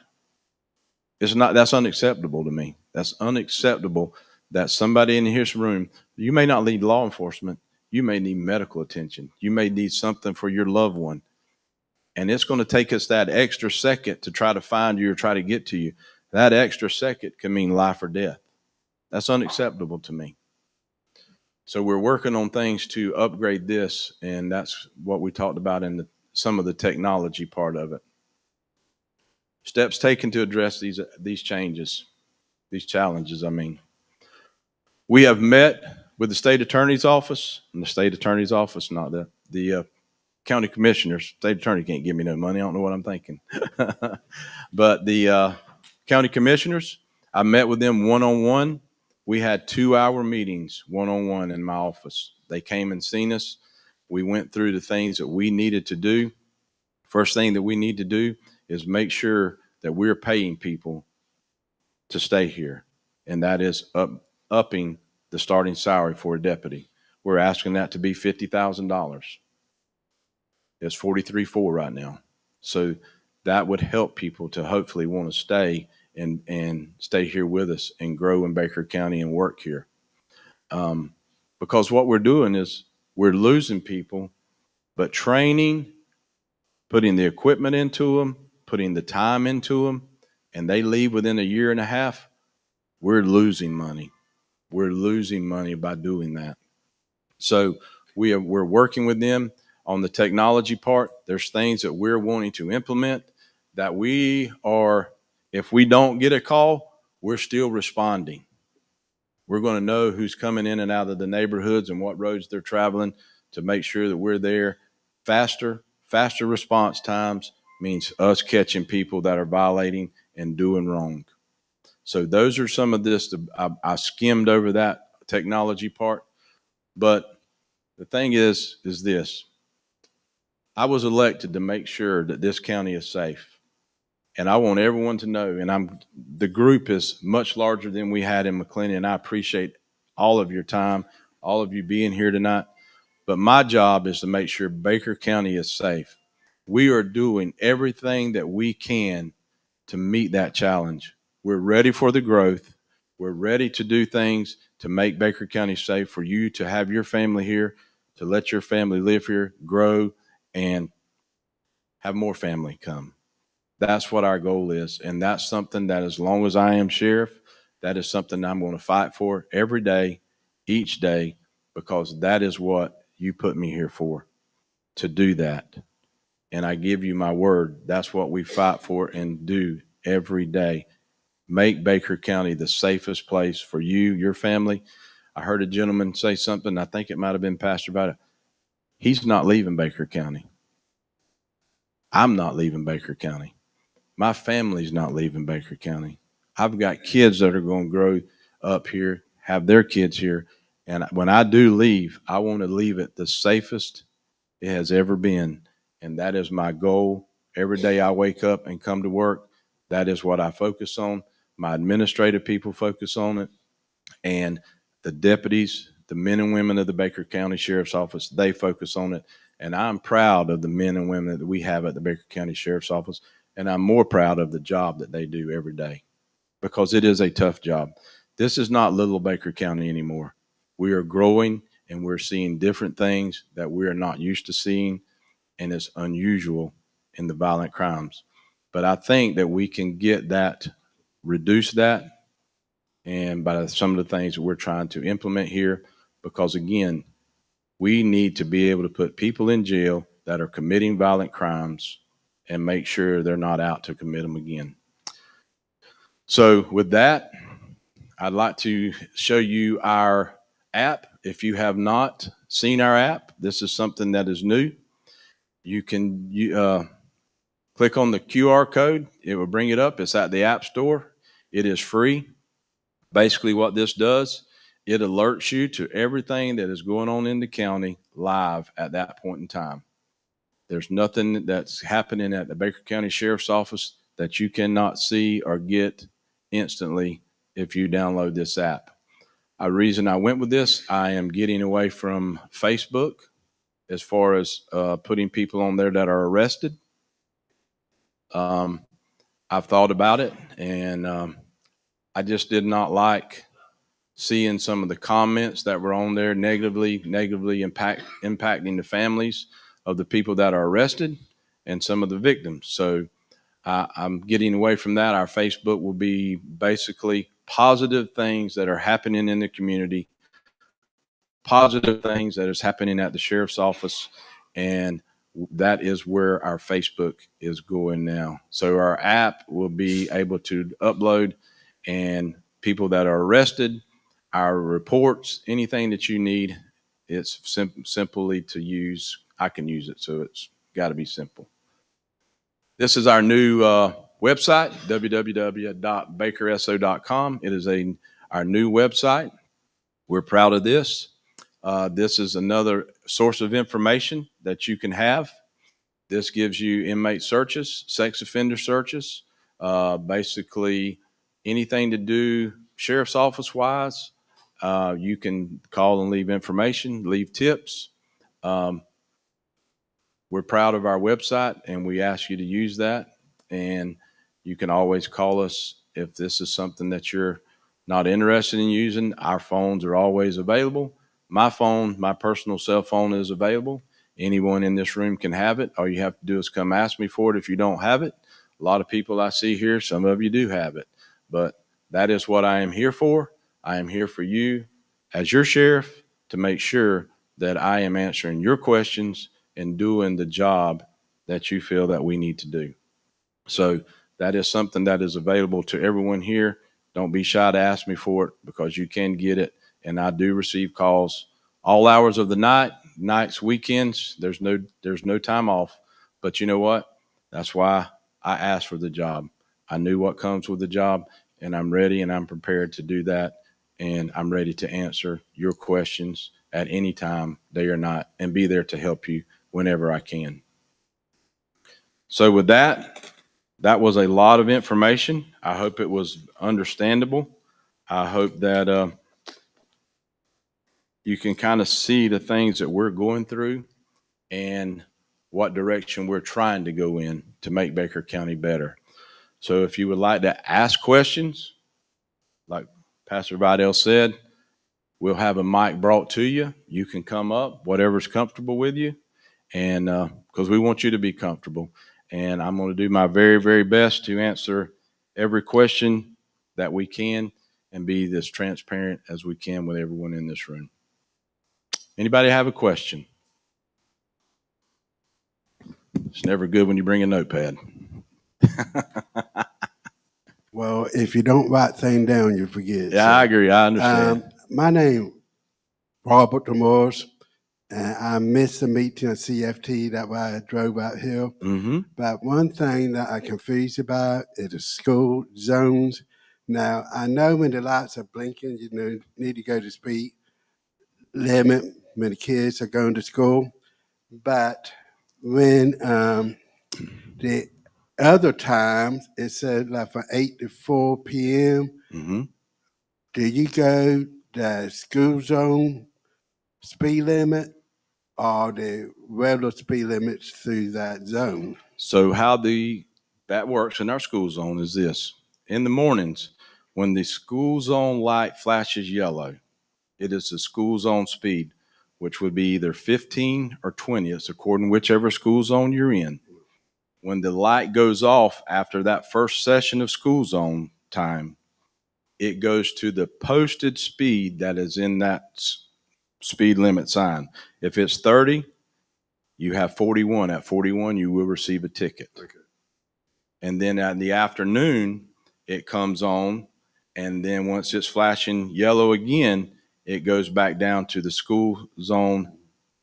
That's unacceptable to me. That's unacceptable that somebody in this room, you may not need law enforcement, you may need medical attention, you may need something for your loved one. And it's going to take us that extra second to try to find you or try to get to you. That extra second can mean life or death. That's unacceptable to me. So we're working on things to upgrade this, and that's what we talked about in some of the technology part of it. Steps taken to address these changes, these challenges. I mean, we have met with the state attorney's office, and the state attorney's office, not the county commissioners. State attorney can't give me no money. I don't know what I'm thinking. But the county commissioners, I met with them one-on-one. We had 2-hour meetings one-on-one in my office. They came and seen us. We went through the things that we needed to do. First thing that we need to do is make sure that we're paying people to stay here, and that is upping the starting salary for a deputy. We're asking that to be $50,000. It's $43,400 right now. So that would help people to hopefully want to stay and stay here with us and grow in Baker County and work here. Because what we're doing is we're losing people, but training, putting the equipment into them, putting the time into them, and they leave within a year and a half, we're losing money. We're losing money by doing that. So we're working with them on the technology part. There's things that we're wanting to implement that we are, if we don't get a call, we're still responding. We're going to know who's coming in and out of the neighborhoods and what roads they're traveling to make sure that we're there. Faster response times means us catching people that are violating and doing wrong. So those are some of this. I skimmed over that technology part, but the thing is this. I was elected to make sure that this county is safe. And I want everyone to know, and the group is much larger than we had in McLennan, and I appreciate all of your time, all of you being here tonight. But my job is to make sure Baker County is safe. We are doing everything that we can to meet that challenge. We're ready for the growth. We're ready to do things to make Baker County safe for you to have your family here, to let your family live here, grow, and have more family come. That's what our goal is. And that's something that, as long as I am sheriff, that is something I'm going to fight for every day, each day, because that is what you put me here for, to do that. And I give you my word. That's what we fight for and do every day. Make Baker County the safest place for you, your family. I heard a gentleman say something. I think it might have been Pastor about it. He's not leaving Baker County. I'm not leaving Baker County. My family's not leaving Baker County. I've got kids that are going to grow up here, have their kids here. And when I do leave, I want to leave it the safest it has ever been. And that is my goal. Every day I wake up and come to work, that is what I focus on. My administrative people focus on it. And the deputies, the men and women of the Baker County Sheriff's Office, they focus on it. And I'm proud of the men and women that we have at the Baker County Sheriff's Office. And I'm more proud of the job that they do every day, because it is a tough job. This is not little Baker County anymore. We are growing and we're seeing different things that we are not used to seeing, and it's unusual in the violent crimes. But I think that we can get that, reduce that, and by some of the things that we're trying to implement here, because again, we need to be able to put people in jail that are committing violent crimes and make sure they're not out to commit them again. So with that, I'd like to show you our app. If you have not seen our app, this is something that is new. You can click on the QR code. It will bring it up. It's at the App Store. It is free. Basically, what this does, it alerts you to everything that is going on in the county live at that point in time. There's nothing that's happening at the Baker County Sheriff's Office that you cannot see or get instantly if you download this app. A reason I went with this, I am getting away from Facebook as far as putting people on there that are arrested. I've thought about it, and I just did not like seeing some of the comments that were on there negatively impacting the families of the people that are arrested and some of the victims. So I'm getting away from that. Our Facebook will be basically positive things that are happening in the community, positive things that is happening at the sheriff's office, and that is where our Facebook is going now. So our app will be able to upload, and people that are arrested, our reports, anything that you need, it's simply to use. I can use it, so it's got to be simple. This is our new website, www.bakerso.com. It is our new website. We're proud of this. This is another source of information that you can have. This gives you inmate searches, sex offender searches, basically anything to do sheriff's office wise. You can call and leave information, leave tips. We're proud of our website, and we ask you to use that. And you can always call us if this is something that you're not interested in using. Our phones are always available. My phone, my personal cell phone, is available. Anyone in this room can have it. All you have to do is come ask me for it if you don't have it. A lot of people I see here, some of you do have it. But that is what I am here for. I am here for you as your sheriff to make sure that I am answering your questions and doing the job that you feel that we need to do. So that is something that is available to everyone here. Don't be shy to ask me for it, because you can get it. And I do receive calls all hours of the night, nights, weekends. There's no time off. But you know what? That's why I asked for the job. I knew what comes with the job, and I'm ready and I'm prepared to do that. And I'm ready to answer your questions at any time, day or night, and be there to help you whenever I can. So with that was a lot of information. I hope it was understandable. I hope that you can kind of see the things that we're going through and what direction we're trying to go in to make Baker County better. So if you would like to ask questions, like Pastor Vidal said, we'll have a mic brought to you. You can come up, whatever's comfortable with you, and because we want you to be comfortable. And I'm going to do my very, very best to answer every question that we can and be as transparent as we can with everyone in this room. Anybody have a question? It's never good when you bring a notepad. Well, if you don't write things down, you forget. Yeah, so, I agree. I understand. My name, Robert Demores, and I missed the meeting at CFT. That's why I drove out here. Mm-hmm. But one thing that I'm confused about is the school zones. Now, I know when the lights are blinking, you need to go to speed limit when the kids are going to school. But when the other times, it said like from 8 to 4 p.m., Mm-hmm. do you go the school zone speed limit or the regular speed limits through that zone? So how that works in our school zone is this. In the mornings, when the school zone light flashes yellow, it is the school zone speed, which would be either 15 or 20. It's according to whichever school zone you're in. When the light goes off after that first session of school zone time, it goes to the posted speed that is in that speed limit sign. If it's 30, You have 41. At 41, you will receive a ticket. Okay. And then in the afternoon, it comes on. And then once it's flashing yellow again, it goes back down to the school zone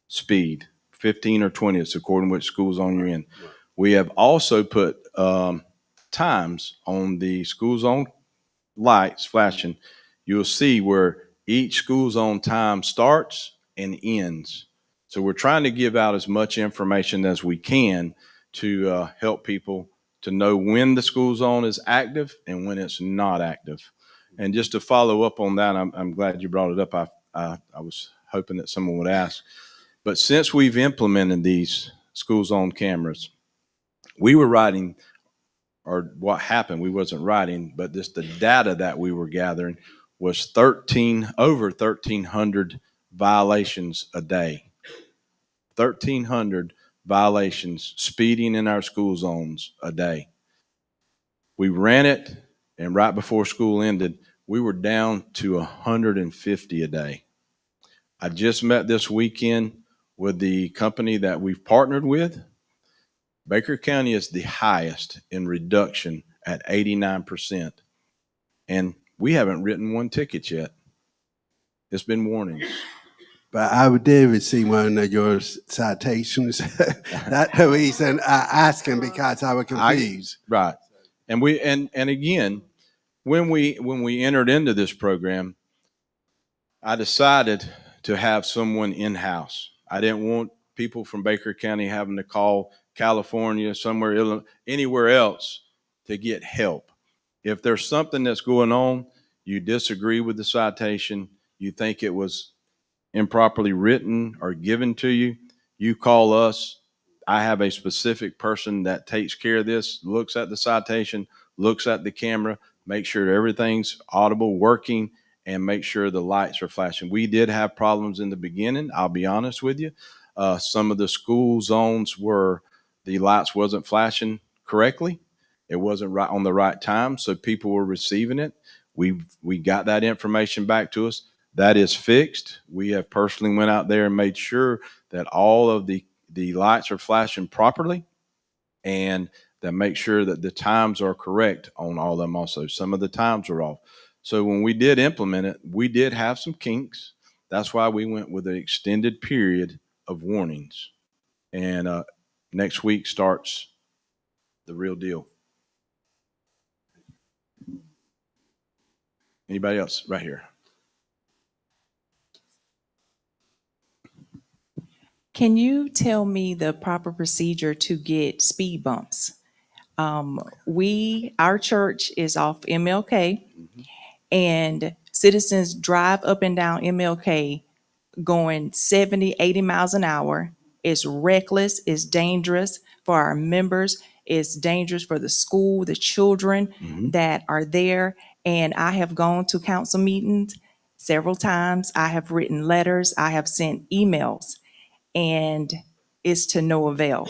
speed, 15 or 20. It's according to which school zone you're in. Right. We have also put times on the school zone lights flashing. You'll see where each school zone time starts and ends. So we're trying to give out as much information as we can to help people to know when the school zone is active and when it's not active. And just to follow up on that, I'm glad you brought it up. I was hoping that someone would ask. But since we've implemented these school zone cameras, we were writing, or what happened, we wasn't writing, but just the data that we were gathering was over 1,300 violations a day. 1,300 violations, speeding in our school zones a day. We ran it, and right before school ended, we were down to 150 a day. I just met this weekend with the company that we've partnered with. Baker County is the highest in reduction at 89%. And we haven't written one ticket yet. It's been warnings. But I did receive one of your citations. That's the reason I asked him, because I was confused. Right. And again, when we entered into this program, I decided to have someone in-house. I didn't want people from Baker County having to call California, anywhere else to get help. If there's something that's going on, you disagree with the citation, you think it was improperly written or given to you, you call us. I have a specific person that takes care of this, looks at the citation, looks at the camera, make sure everything's audible, working, and make sure the lights are flashing. We did have problems in the beginning, I'll be honest with you. Some of the school zones where the lights wasn't flashing correctly. It wasn't right on the right time, so people were receiving it. We got that information back to us. That is fixed. We have personally went out there and made sure that all of the lights are flashing properly, and that make sure that the times are correct on all of them also. Some of the times are off. So when we did implement it, we did have some kinks. That's why we went with an extended period of warnings. And next week starts the real deal. Anybody else? Right here. Can you tell me the proper procedure to get speed bumps? Our church is off MLK, and citizens drive up and down MLK going 70, 80 miles an hour. It's reckless, it's dangerous for our members, it's dangerous for the school, the children that are there. And I have gone to council meetings several times. I have written letters, I have sent emails, and it's to no avail.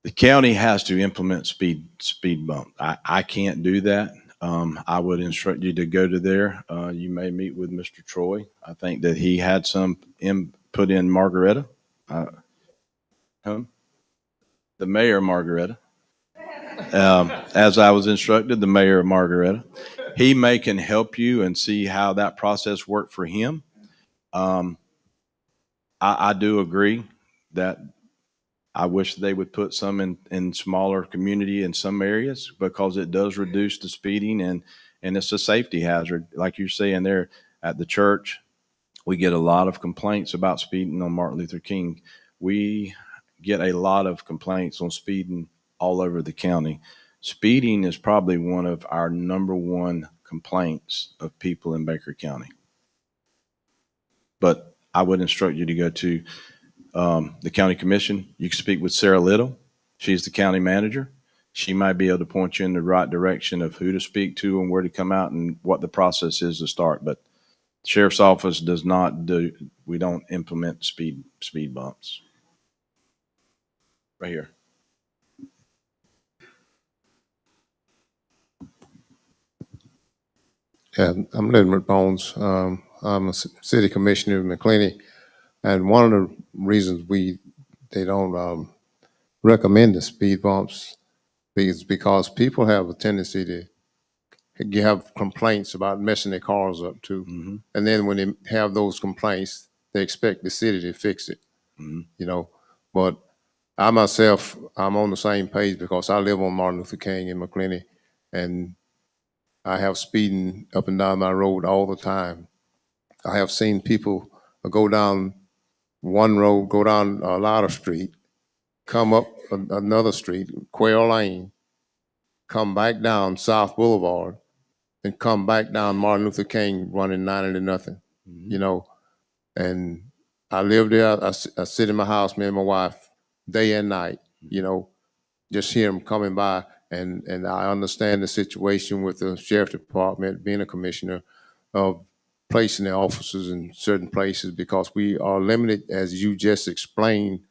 The county has to implement speed bump. I can't do that. I would instruct you to go to there. You may meet with Mr. Troy. I think that he had some input in Margaretta. The mayor of Margaretta. As I was instructed, the mayor of Margaretta. He can help you and see how that process worked for him. I do agree that I wish they would put some in smaller community in some areas, because it does reduce the speeding, and it's a safety hazard. Like you're saying there at the church, we get a lot of complaints about speeding on Martin Luther King. We get a lot of complaints on speeding all over the county. Speeding is probably one of our number one complaints of people in Baker County. But I would instruct you to go to the county commission. You can speak with Sarah Little. She's the county manager. She might be able to point you in the right direction of who to speak to and where to come out and what the process is to start. But the sheriff's office we don't implement speed bumps. Right here. Yeah, I'm Leonard Bones. I'm a city commissioner in McClenny. And one of the reasons they don't recommend the speed bumps is because people have a tendency to you have complaints about messing their cars up too. Mhm. And then when they have those complaints, they expect the city to fix it, Mhm. you know. But I myself, I'm on the same page because I live on Martin Luther King in McClenny, and I have speeding up and down my road all the time. I have seen people go down one road, go down Lauder Street, come up another street, Quail Lane, come back down South Boulevard, and come back down Martin Luther King running 90 to nothing, you Mhm. know. And I live there. I sit in my house, me and my wife, day and night, you know, just hear them coming by. And I understand the situation with the sheriff department being a commissioner of placing the officers in certain places because we are limited, as you just explained,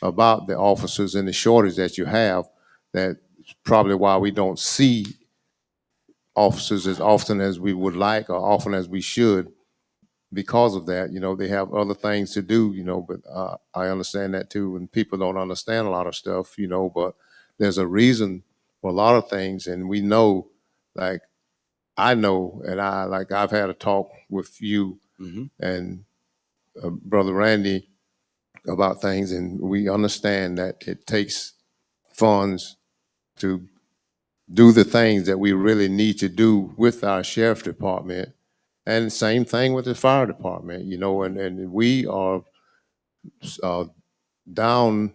about the officers and the shortage that you have. That's probably why we don't see officers as often as we would like or often as we should because of that. You know, they have other things to do, you know, but I understand that too. And people don't understand a lot of stuff, you know, but there's a reason for a lot of things. And we know, like, I know, and I've had a talk with you Mhm. and Brother Randy about things, and we understand that it takes funds to do the things that we really need to do with our sheriff department. And same thing with the fire department, you know, and we are uh, down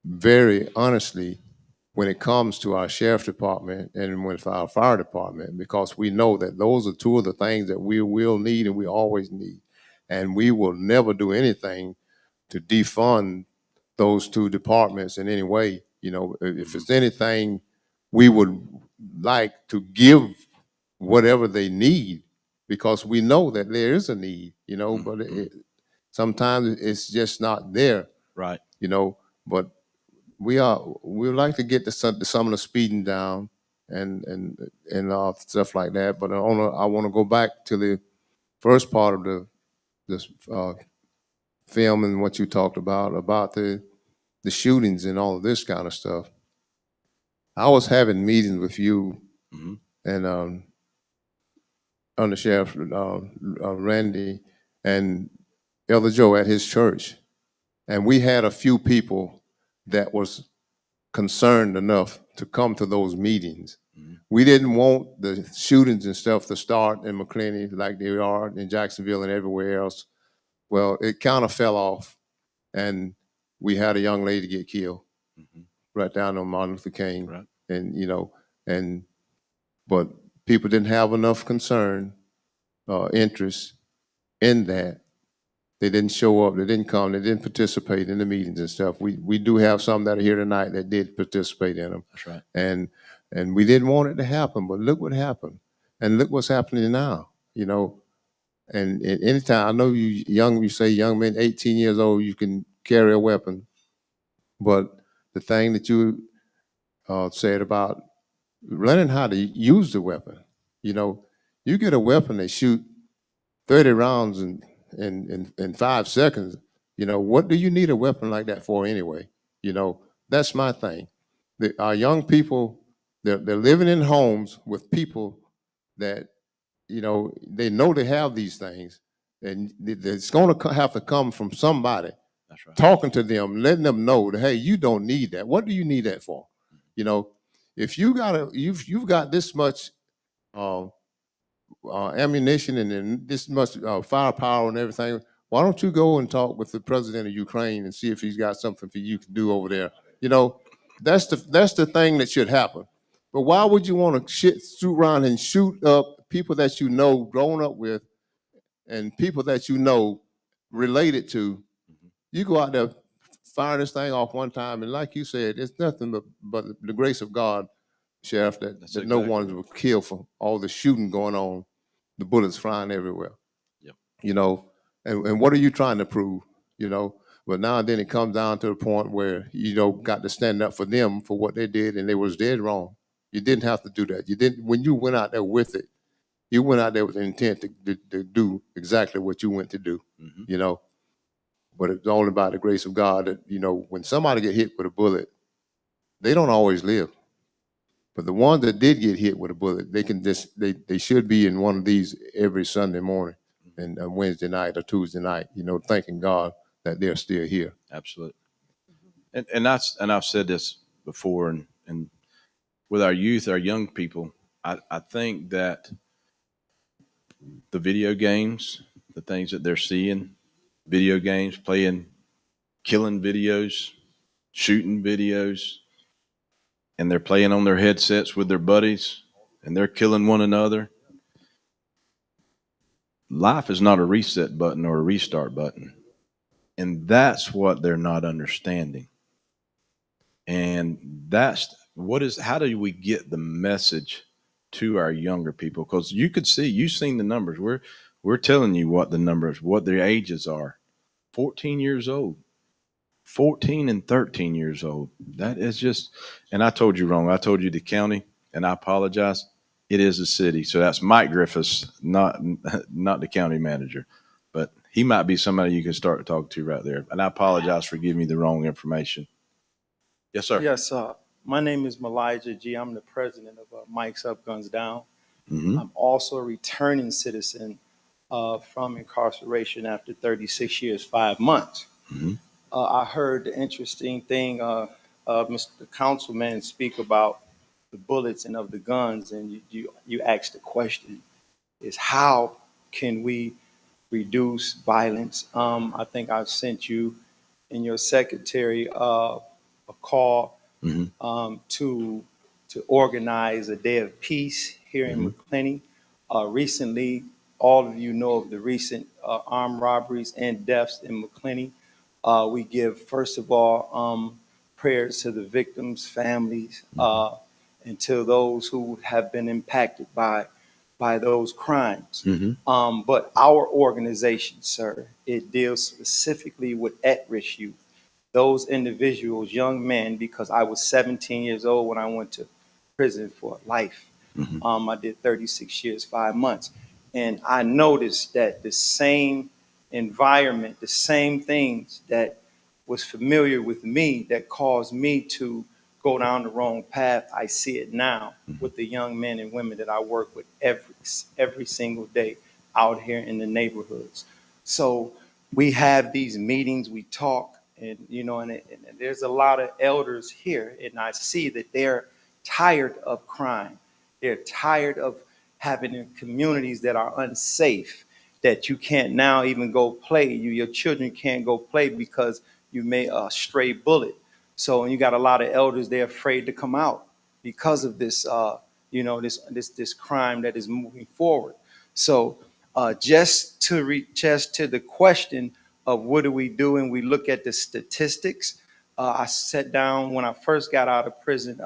very honestly when it comes to our sheriff department and with our fire department, because we know that those are two of the things that we will need and we always need. And we will never do anything to defund those two departments in any way. You know, if it's anything, we would like to give whatever they need because we know that there is a need, you know, but sometimes it's just not there, Right. you know. But we would like to get some of the speeding down and stuff like that. But I want to go back to the first part of this film and what you talked about the shootings and all of this kind of stuff. I was having meetings with you Mhm. and Under Sheriff Randy and Elder Joe at his church, and we had a few people that was concerned enough to come to those meetings. Mhm. We didn't want the shootings and stuff to start in McClenny like they are in Jacksonville and everywhere else. Well, it kind of fell off, and we had a young lady get killed Mhm. right down on Martin Luther King, Right. and you know, and but people didn't have enough concern, interest in that. They didn't show up. They didn't come. They didn't participate in the meetings and stuff. We do have some that are here tonight that did participate in them, That's right. and we didn't want it to happen. But look what happened, and look what's happening now. You know, and anytime I know you young, you say young men, 18 years old, you can carry a weapon, but the thing that you said about learning how to use the weapon, you know, you get a weapon that shoot 30 rounds in 5 seconds, you know, what do you need a weapon like that for anyway? You know, that's my thing. Our young people, they're living in homes with people that, you know they have these things, and it's going to have to come from somebody That's right. talking to them, letting them know that, hey, you don't need that. What do you need that for? You know, if you've got this much uh, ammunition and then this much firepower and everything, why don't you go and talk with the president of Ukraine and see if he's got something for you to do over there? You know, that's the thing that should happen. But why would you want to shoot around and shoot up people that you know, grown up with, and people that you know related to? Mhm. You go out there, fire this thing off one time, and like you said, it's nothing but the grace of God, Sheriff, That's that no exactly one right. was killed for all the shooting going on, the bullets flying everywhere. Yep. You know, and what are you trying to prove? You know, but now and then it comes down to the point where you know got to stand up for them for what they did, and they was dead wrong. You didn't have to do that. You didn't when you went out there with it. You went out there with the intent to do exactly what you went to do. Mhm. You know, but it's only by the grace of God that, when somebody get hit with a bullet, they don't always live. But the ones that did get hit with a bullet, they should be in one of these every Sunday morning and Wednesday night or Tuesday night, thanking God that they're still here. Absolutely. And I've said this before, and with our youth, our young people, I think that the video games, the things that they're seeing, video games, playing, killing videos, shooting videos, and they're playing on their headsets with their buddies, and they're killing one another. Life is not a reset button or a restart button. And that's what they're not understanding. And how do we get the message to our younger people? Because you've seen the numbers. We're telling you what the numbers, what their ages are. 14 years old, 14 and 13 years old. That is just, and I told you wrong. I told you the county, and I apologize. It is a city. So that's Mike Griffiths, not the county manager. But he might be somebody you can start to talk to right there. And I apologize for giving you the wrong information. Yes, sir. Yes, my name is Malijah G. I'm the president of Mike's Up Guns Down. Mm-hmm. I'm also a returning citizen from incarceration after 36 years, 5 months. Mm-hmm. I heard the interesting thing, Mr. Councilman speak about the bullets and of the guns, and you asked the question is how can we reduce violence? I think I sent you and your secretary a call Mm-hmm. to organize a day of peace here in McClenny. Recently, all of you know of the recent armed robberies and deaths in McClenny. We give, first of all, prayers to the victims' families and to those who have been impacted by those crimes. Mm-hmm. But our organization, sir, it deals specifically with at-risk youth, those individuals, young men, because I was 17 years old when I went to prison for life. Mm-hmm. I did 36 years, 5 months. And I noticed that the same environment, the same things that was familiar with me that caused me to go down the wrong path, I see it now with the young men and women that I work with every single day out here in the neighborhoods. So we have these meetings, we talk, and there's a lot of elders here, and I see that they're tired of crime. They're tired of having communities that are unsafe, that you can't now even go play. Your children can't go play because you made a stray bullet. So, and you got a lot of elders, they're afraid to come out because of this, this crime that is moving forward. So, just to the question of what do we do, and we look at the statistics. I sat down when I first got out of prison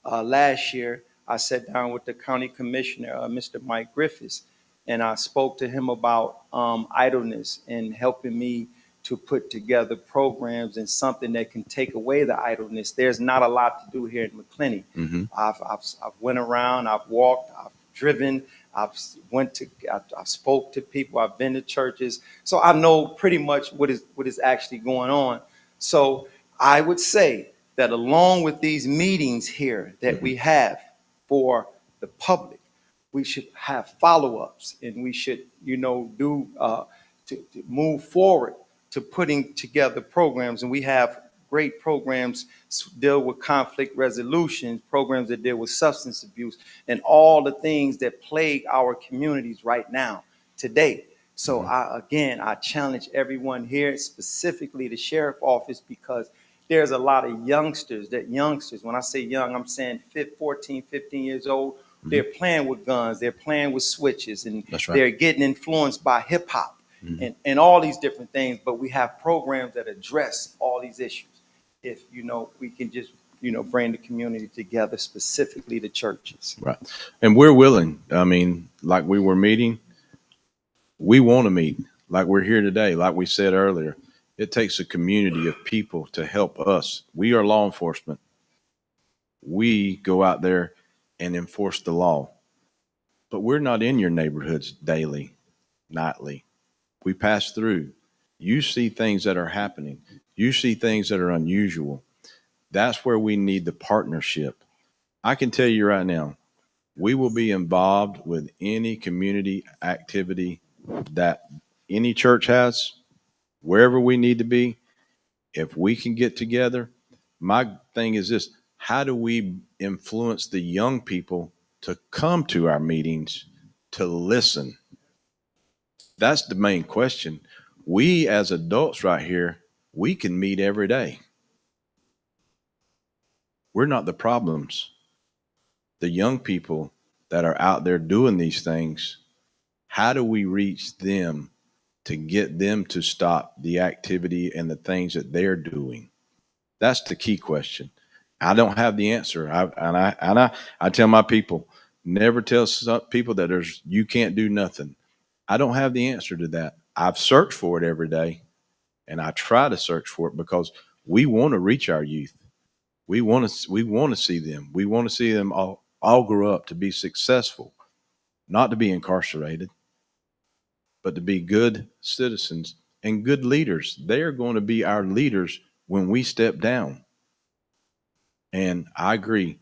last year. I sat down with the county commissioner, Mr. Mike Griffiths, and I spoke to him about idleness and helping me to put together programs and something that can take away the idleness. There's not a lot to do here in McClenny. Mm-hmm. I've went around, I've walked, I've driven, I've spoke to people, I've been to churches, so I know pretty much what is actually going on. So I would say that along with these meetings here that we have for the public, we should have follow-ups, and we should, do to move forward to putting together programs. And we have great programs deal with conflict resolution, programs that deal with substance abuse, and all the things that plague our communities right now, today. So I challenge everyone here, specifically the sheriff office, because there's a lot of youngsters, when I say young, I'm saying 14, 15 years old, they're playing with guns, they're playing with switches, and That's right. they're getting influenced by hip hop and all these different things. But we have programs that address all these issues. If, we can just, bring the community together, specifically the churches. Right. And we're willing. I mean, like we were meeting, we want to meet. Like we're here today, like we said earlier. It takes a community of people to help us. We are law enforcement. We go out there and enforce the law. But we're not in your neighborhoods daily, nightly. We pass through. You see things that are happening. You see things that are unusual. That's where we need the partnership. I can tell you right now, we will be involved with any community activity that any church has, wherever we need to be. If we can get together, my thing is this: how do we influence the young people to come to our meetings to listen? That's the main question. We as adults right here, we can meet every day. We're not the problems. The young people that are out there doing these things, how do we reach them to get them to stop the activity and the things that they're doing? That's the key question. I don't have the answer. I tell my people, never tell some people that you can't do nothing. I don't have the answer to that. I've searched for it every day, and I try to search for it because we want to reach our youth. We want to see them. We want to see them all grow up to be successful, not to be incarcerated, but to be good citizens and good leaders. They are going to be our leaders when we step down. And I agree.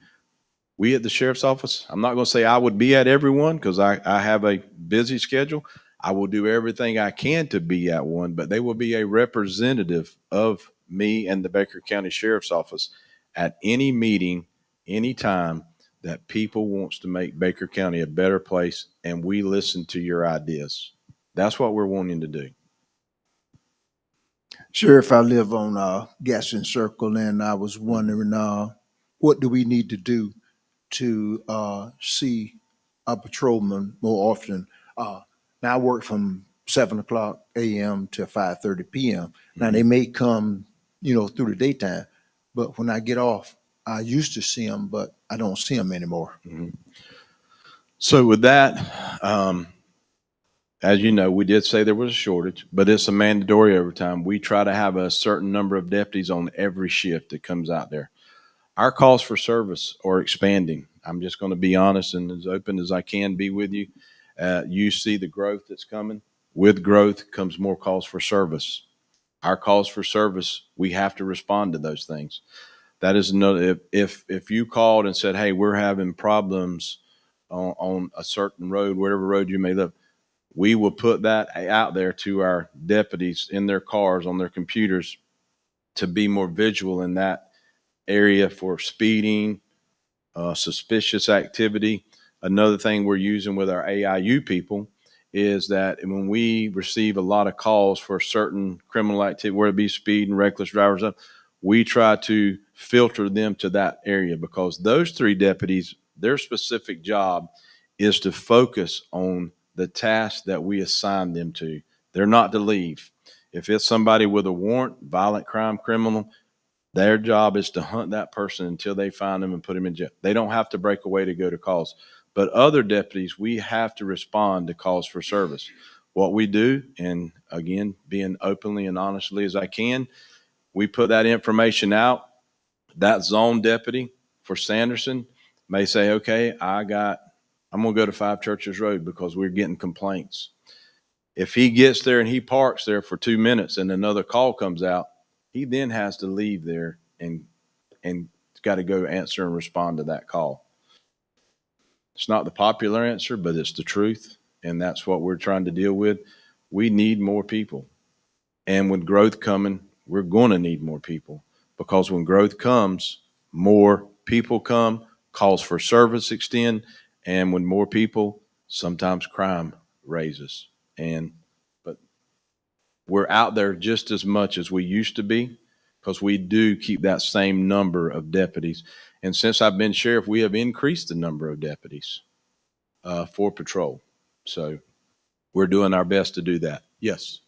We at the sheriff's office, I'm not going to say I would be at everyone because I have a busy schedule. I will do everything I can to be at one, but they will be a representative of me and the Baker County Sheriff's Office at any meeting, anytime that people wants to make Baker County a better place, and we listen to your ideas. That's what we're wanting to do. Sheriff, I live on Gaston Circle, and I was wondering, what do we need to do to see a patrolman more often? Now I work from 7 o'clock a.m. to 5:30 p.m. Now they may come, through the daytime, but when I get off, I used to see them, but I don't see them anymore. So with that, as you know, we did say there was a shortage, but it's a mandatory overtime. We try to have a certain number of deputies on every shift that comes out there. Our calls for service are expanding. I'm just going to be honest and as open as I can be with you. You see the growth that's coming. With growth comes more calls for service. Our calls for service, we have to respond to those things. That is another. If you called and said, "Hey, we're having problems on a certain road, whatever road you may live," we will put that out there to our deputies in their cars on their computers to be more visual in that area for speeding, suspicious activity. Another thing we're using with our AIU people is that when we receive a lot of calls for certain criminal activity, whether it be speed and reckless drivers, we try to filter them to that area because those three deputies, their specific job is to focus on the task that we assign them to. They're not to leave. If it's somebody with a warrant, violent crime, criminal, their job is to hunt that person until they find them and put them in jail. They don't have to break away to go to calls. But other deputies, we have to respond to calls for service. What we do, and again, being openly and honestly as I can, we put that information out. That zone deputy for Sanderson may say, okay, I'm going to go to 5 Churches Road because we're getting complaints. If he gets there and he parks there for 2 minutes and another call comes out, he then has to leave there and got to go answer and respond to that call. It's not the popular answer, but it's the truth. And that's what we're trying to deal with. We need more people. And with growth coming, we're going to need more people because when growth comes, more people come, calls for service extend. And when more people, sometimes crime raises. But we're out there just as much as we used to be because we do keep that same number of deputies. And since I've been sheriff, we have increased the number of deputies for patrol. So we're doing our best to do that. Yes.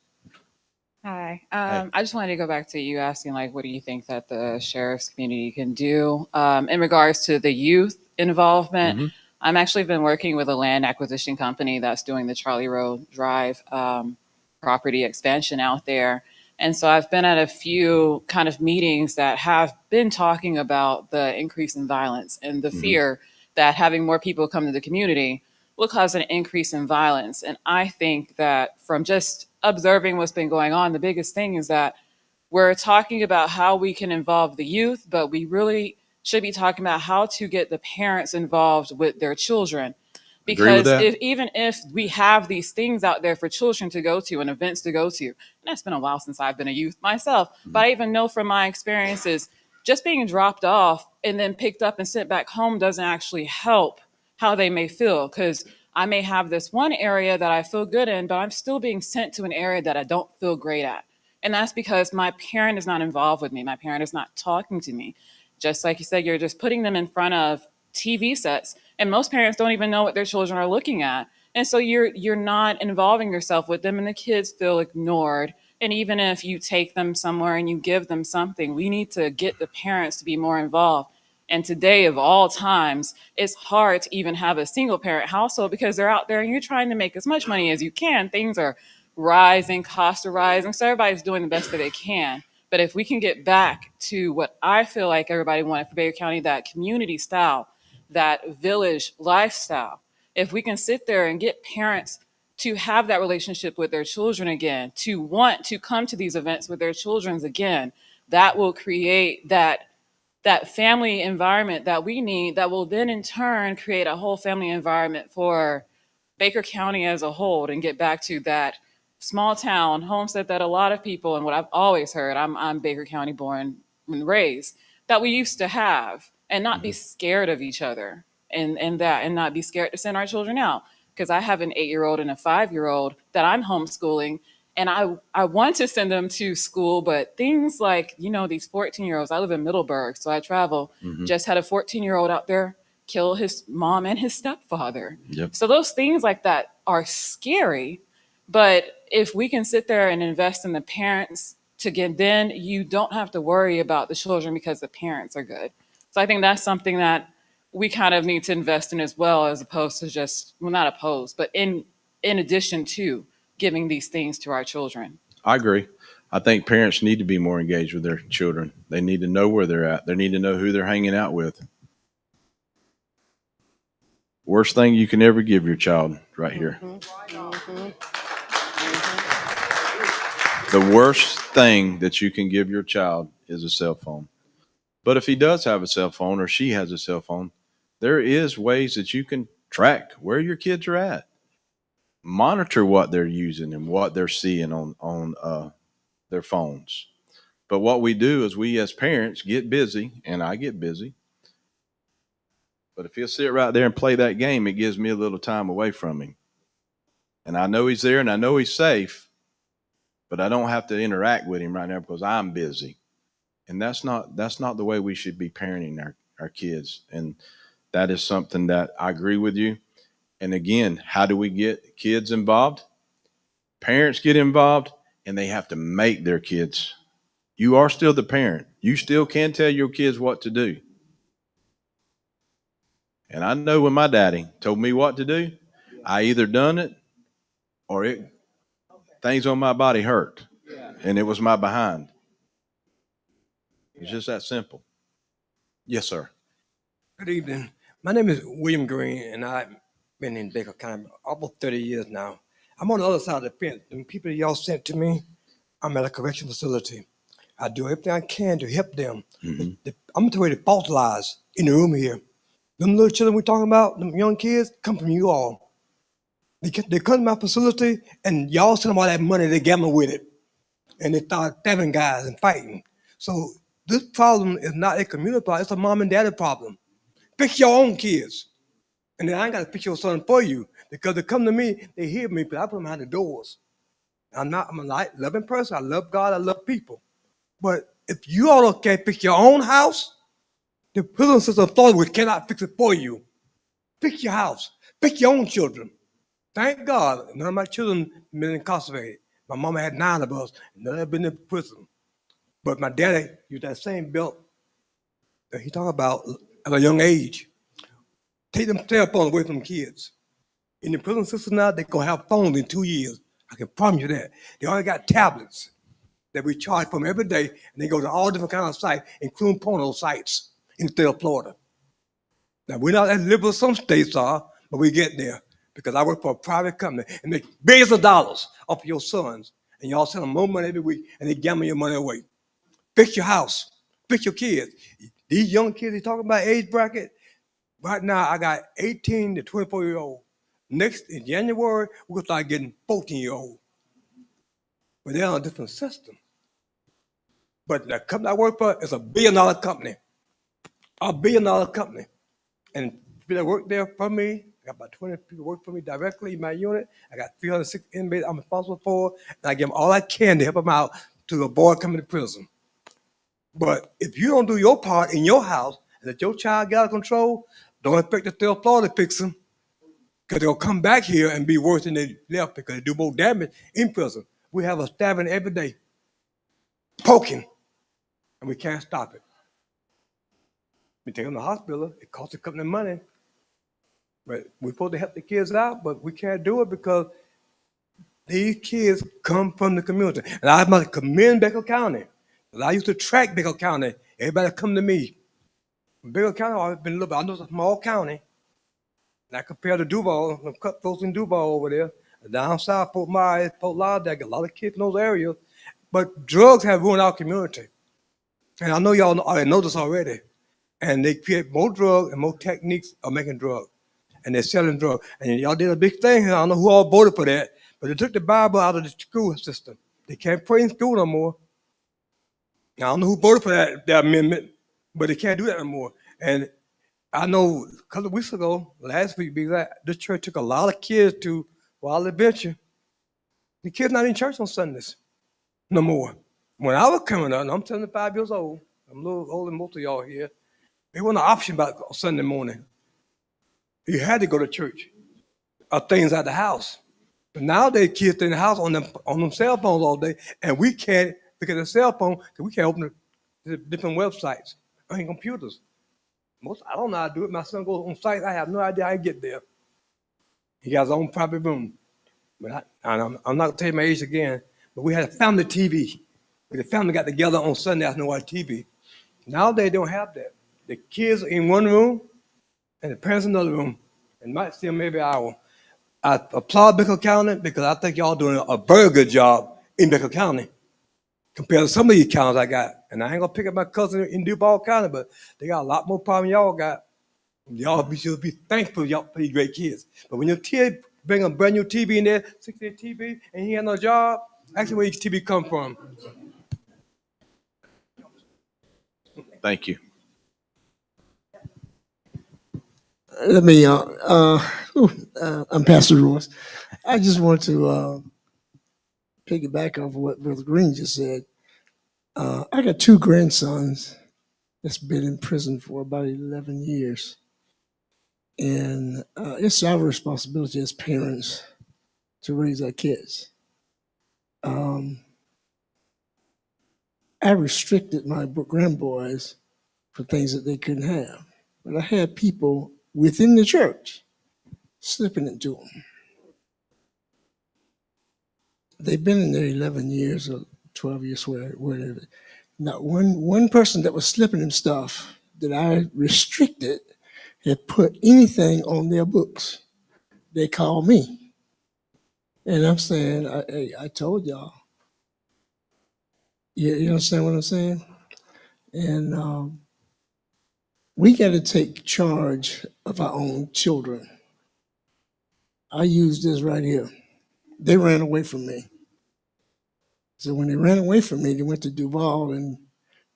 Hi. I just wanted to go back to you asking, like, what do you think that the sheriff's community can do in regards to the youth involvement? Mm-hmm. I'm actually been working with a land acquisition company that's doing the Charlie Road Drive property expansion out there. And so I've been at a few kind of meetings that have been talking about the increase in violence and the fear that having more people come to the community will cause an increase in violence. And I think that from just observing what's been going on, the biggest thing is that we're talking about how we can involve the youth, but we really should be talking about how to get the parents involved with their children. Agree with Because that? even if we have these things out there for children to go to and events to go to, and it's been a while since I've been a youth myself, but I even know from my experiences, just being dropped off and then picked up and sent back home doesn't actually help how they may feel. Because I may have this one area that I feel good in, but I'm still being sent to an area that I don't feel great at. And that's because my parent is not involved with me. My parent is not talking to me. Just like you said, you're just putting them in front of TV sets, and most parents don't even know what their children are looking at. And so you're not involving yourself with them, and the kids feel ignored. And even if you take them somewhere and you give them something, we need to get the parents to be more involved. And today, of all times, it's hard to even have a single parent household because they're out there and you're trying to make as much money as you can. Things are rising, costs are rising, so everybody's doing the best that they can. But if we can get back to what I feel like everybody wanted for Baker County, that community style, that village lifestyle, if we can sit there and get parents to have that relationship with their children again, to want to come to these events with their children again, that will create that family environment that we need, that will then in turn create a whole family environment for Baker County as a whole, and get back to that small town homestead that a lot of people, and what I've always heard, I'm Baker County born and raised, that we used to have, and not be scared of each other, and not be scared to send our children out. Because I have an 8-year-old and a 5-year-old that I'm homeschooling, and I want to send them to school, but things like, these 14-year-olds, I live in Middleburg, so I travel, just had a 14-year-old out there kill his mom and his stepfather. Yep. So those things like that are scary. But if we can sit there and invest in the parents to get, then you don't have to worry about the children because the parents are good. So I think that's something that we kind of need to invest in as well, as opposed to just, well, not opposed, but in addition to giving these things to our children. I agree. I think parents need to be more engaged with their children. They need to know where they're at. They need to know who they're hanging out with. Worst thing you can ever give your child right here. The worst thing that you can give your child is a cell phone. But if he does have a cell phone or she has a cell phone, there is ways that you can track where your kids are at. Monitor what they're using and what they're seeing on their phones. But what we do is we as parents get busy, and I get busy. But if he'll sit right there and play that game, it gives me a little time away from him. And I know he's there and I know he's safe, but I don't have to interact with him right now because I'm busy. And that's not the way we should be parenting our kids. And that is something that I agree with you. And again, how do we get kids involved? Parents get involved, and they have to make their kids. You are still the parent. You still can tell your kids what to do. And I know when my daddy told me what to do, I either done it or things on my body hurt. And it was my behind. It's just that simple. Yes, sir. Good evening. My name is William Green, and I've been in Baker County almost 30 years now. I'm on the other side of the fence. The people y'all sent to me, I'm at a correction facility. I do everything I can to help them. I'm going to tell you the false lies in the room here. Them little children we're talking about, them young kids, come from you all. They come to my facility, and y'all send them all that money, they gamble with it. And they start stabbing guys and fighting. So this problem is not a community problem, it's a mom and daddy problem. Fix your own kids. And then I ain't got to fix your son for you, because they come to me, they hear me, but I put them behind the doors. I'm a loving person. I love God, I love people. But if you all can't fix your own house, the prison system Florida cannot fix it for you. Fix your house. Fix your own children. Thank God, none of my children been incarcerated. My mama had 9 of us, and none of them been in prison. But my daddy used that same belt that he talked about at a young age. Take them cell phones away from kids. In the prison system now, they're going to have phones in 2 years. I can promise you that. They already got tablets that we charge from every day, and they go to all different kinds of sites, including porno sites in the state of Florida. Now, we're not as liberal as some states are, but we get there. because I work for a private company and make billions of dollars off of your sons, and y'all send them more money every week, and they gamble your money away. Fix your house, fix your kids. These young kids, they talking about age bracket. Right now, I got 18 to 24-year-old. Next, in January, we're gonna start getting 14-year-old. But they're on a different system. But the company I work for is $1 billion company. A $1 billion company. And people that work there for me, I got about 20 people work for me directly in my unit. I got 306 inmates I'm responsible for, and I give them all I can to help them out to avoid coming to prison. But if you don't do your part in your house and let your child get out of control, don't expect the third floor to fix them, because they'll come back here and be worse than they left because they do more damage in prison. We have a stabbing every day, poking, and we can't stop it. We take them to the hospital. It costs the company money. But we're supposed to help the kids out, but we can't do it because these kids come from the community. And I must commend Baker County. 'Cause I used to track Baker County. Everybody come to me. Baker County, I've been a little bit, I know it's a small county. And I compare to Duval, the cutthroats in Duval over there. Down south, Fort Myers, Fort Lauderdale, got a lot of kids in those areas. But drugs have ruined our community. And I know y'all already know this already. And they create more drugs and more techniques of making drugs. And they're selling drugs. And y'all did a big thing here. I don't know who all voted for that, but they took the Bible out of the school system. They can't pray in school no more. Now, I don't know who voted for that amendment, but they can't do that no more. And I know a couple of weeks ago, last week, this church took a lot of kids to Wild Adventure. The kids not in church on Sundays no more. When I was coming up, and I'm 75 years old, I'm a little older than most of y'all here, there wasn't an option about Sunday morning. You had to go to church or things at the house. But nowadays, kids stay in the house on them cell phones all day, and we can't look at the cell phone because we can't open the different websites on computers. I don't know how to do it. My son goes on sites. I have no idea how to get there. He got his own private room. But I'm not going to tell you my age again, but we had a family TV. The family got together on Sunday afternoon watch TV. Nowadays, they don't have that. The kids are in one room, and the parents in another room, and might see them every hour. I applaud Baker County because I think y'all doing a very good job in Baker County compared to some of these counties I got. And I ain't gonna pick up my cousin in Duval County, but they got a lot more problem y'all got. Y'all should be thankful y'all for these great kids. But when your kid bring a brand new TV in there, 60-inch TV, and he had no job, actually where his TV come from? Thank you. Let me, I'm Pastor Royce. I just want to piggyback off what Brother Green just said. I got two grandsons that's been in prison for about 11 years. And it's our responsibility as parents to raise our kids. I restricted my grandboys for things that they couldn't have. But I had people within the church slipping into them. They've been in there 11 years or 12 years, whatever. Not one person that was slipping them stuff that I restricted had put anything on their books. They called me. And I'm saying, I told y'all. You understand what I'm saying? And we got to take charge of our own children. I use this right here. They ran away from me. So when they ran away from me, they went to Duval, and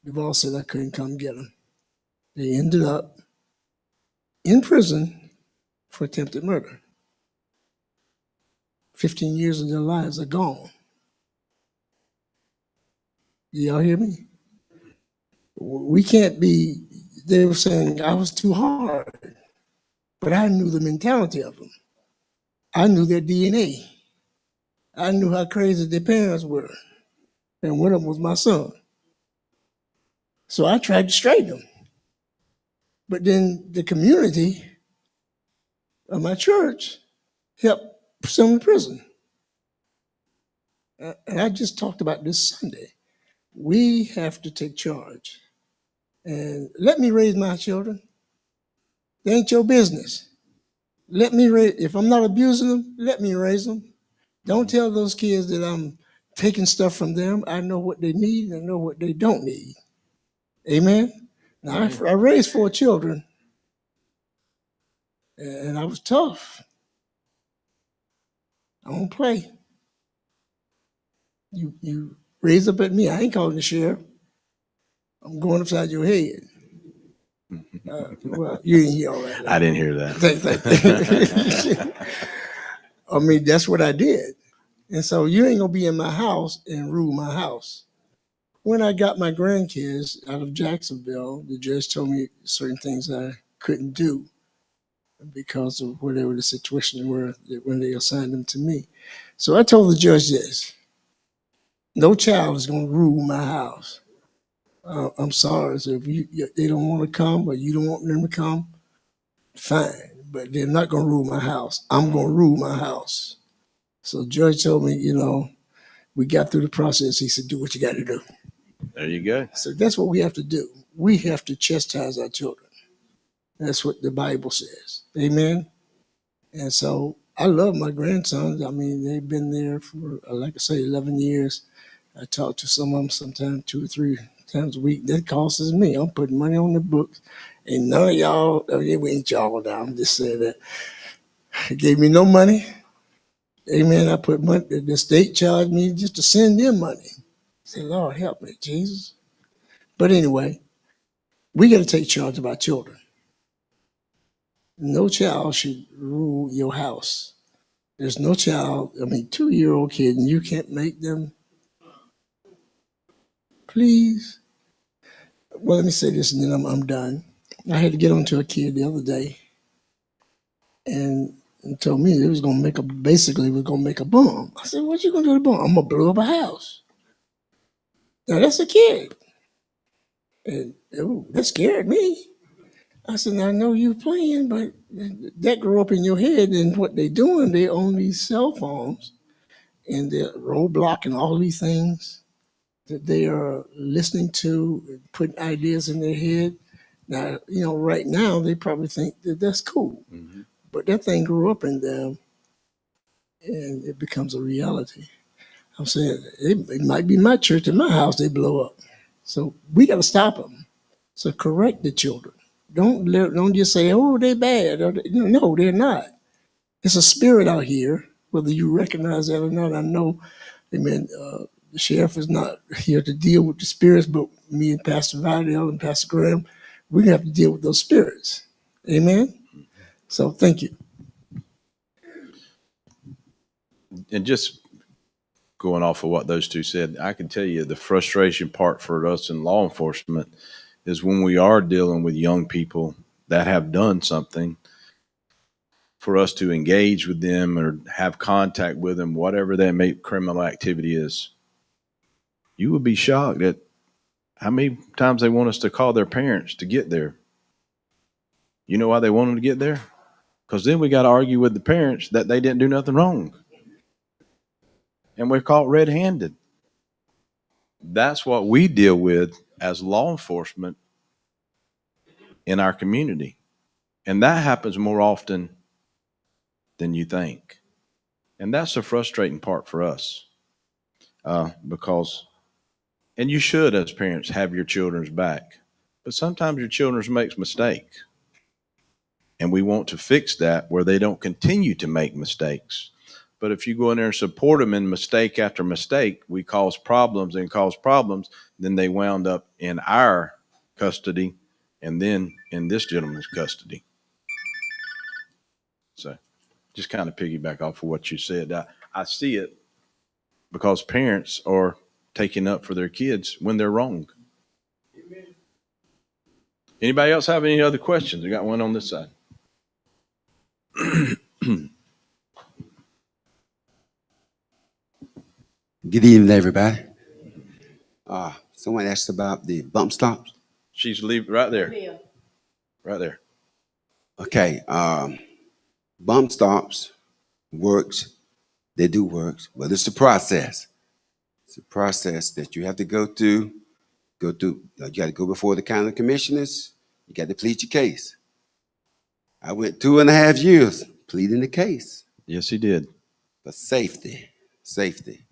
Duval said I couldn't come get them. They ended up in prison for attempted murder. 15 years of their lives are gone. Y'all hear me? We can't be, they were saying I was too hard, but I knew the mentality of them. I knew their DNA. I knew how crazy their parents were, and one of them was my son. So I tried to straighten them. But then the community of my church helped send them to prison. And I just talked about this Sunday. We have to take charge. And let me raise my children. They ain't your business. Let me raise. If I'm not abusing them, let me raise them. Don't tell those kids that I'm taking stuff from them. I know what they need and I know what they don't need. Amen. Now I raised 4 children, and I was tough. I don't play. You raise up at me. I ain't calling the sheriff. I'm going upside your head. Well, you didn't hear all that. I didn't hear that. I mean, that's what I did. And so you ain't gonna be in my house and rule my house. When I got my grandkids out of Jacksonville, the judge told me certain things I couldn't do because of whatever the situation were when they assigned them to me. So I told the judge this: no child is gonna rule my house. I'm sorry. So if they don't want to come or you don't want them to come, fine. But they're not gonna rule my house. I'm gonna rule my house. So the judge told me, we got through the process. He said, do what you got to do. There you go. So that's what we have to do. We have to chastise our children. That's what the Bible says. Amen. And so I love my grandsons. I mean, they've been there for, like I say, 11 years. I talk to some of them sometimes 2 or 3 times a week. That costs me. I'm putting money on the books. And none of y'all, we ain't y'all down. I'm just saying that. It gave me no money. Amen. I put money, the state charged me just to send them money. I said, Lord, help me, Jesus. But anyway, we got to take charge of our children. No child should rule your house. There's no child, 2-year-old kid, and you can't make them, please. Well, let me say this and then I'm done. I had to get onto a kid the other day and told me it was going to make a bomb. I said, what you going to do with a bomb? I'm going to blow up a house. Now, that's a kid. And that scared me. I said, I know you playing, but that grew up in your head, and what they're doing, they own these cell phones and they're roadblock and all these things that they are listening to, putting ideas in their head. Now, right now they probably think that that's cool, but that thing grew up in them and it becomes a reality. I'm saying it might be my church and my house they blow up. So we got to stop them. So correct the children. Don't just say, oh, they're bad. No, they're not. It's a spirit out here, whether you recognize that or not. I know, amen, the sheriff is not here to deal with the spirits, but me and Pastor Vidal and Pastor Graham, we have to deal with those spirits. Amen? So thank you. And just going off of what those two said, I can tell you the frustration part for us in law enforcement is when we are dealing with young people that have done something, for us to engage with them or have contact with them, whatever that criminal activity is. You would be shocked at how many times they want us to call their parents to get there. You know why they want them to get there? Because then we got to argue with the parents that they didn't do nothing wrong. And we're caught red-handed. That's what we deal with as law enforcement in our community. And that happens more often than you think. And that's the frustrating part for us. Because, and you should, as parents, have your children's back. But sometimes your children makes mistakes. And we want to fix that where they don't continue to make mistakes. But if you go in there and support them in mistake after mistake, we cause problems, then they wound up in our custody and then in this gentleman's custody. So just kind of piggyback off of what you said. I see it because parents are taking up for their kids when they're wrong. Anybody else have any other questions? I got one on this side. Good evening, everybody. Someone asked about the bump stops. She's leaving right there. Right there. Okay, bump stops works. They do works, but it's a process. It's a process that you have to go through. You got to go before the county commissioners. You got to plead your case. I went 2.5 years pleading the case Yes, he did. for safety, safety.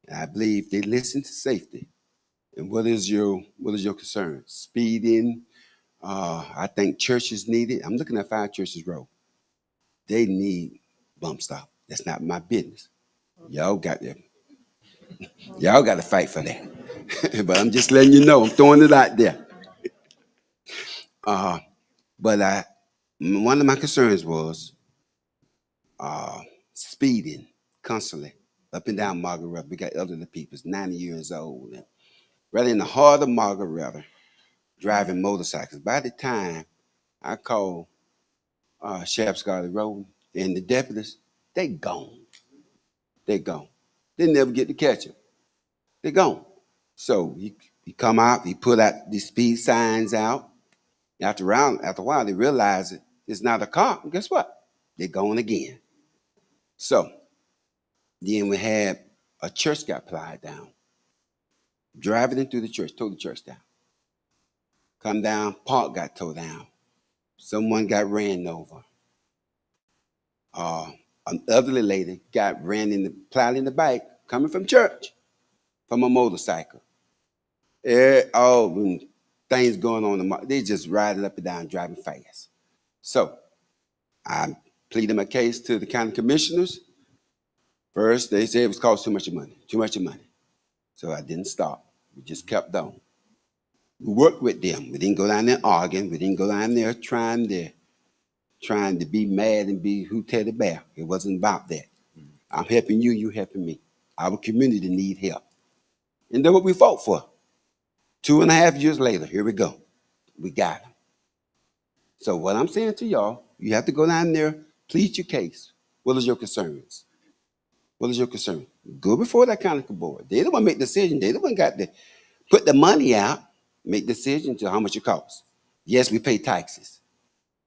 And I believe they listen to safety. And what is your concern? Speeding. I think churches need it. I'm looking at 5 Churches Road. They need bump stop. That's not my business. Y'all got to, y'all got to fight for that. But I'm just letting you know. I'm throwing it out there. But one of my concerns was speeding constantly up and down Margaret. We got elderly people, 90 years old, and right in the heart of Margaret, driving motorcycles. By the time I called Sheriff's Garden Road and the deputies, they gone. They gone. They never get to catch them. They gone. So he come out, he put out the speed signs out. After a while, they realize it's not a car. And guess what? They're gone again. So then we had a church got plied down. Driving into the church, tore the church down. Come down, park got towed down. Someone got ran over. An elderly lady got plowed in the back coming from church from a motorcycle. Things going on. They just riding up and down, driving fast. So I pleaded my case to the county commissioners. First, they said it was cost too much money. So I didn't stop. We just kept on. We worked with them. We didn't go down there arguing. We didn't go down there trying to be mad and be who teddy bear. It wasn't about that. I'm helping you, you helping me. Our community need help. And that's what we fought for. 2.5 years later, here we go. We got them. So what I'm saying to y'all, you have to go down there, plead your case. What is your concerns? What is your concern? Go before that county board. They the one make the decision. They the one got to put the money out, make decision to how much it costs. Yes, we pay taxes,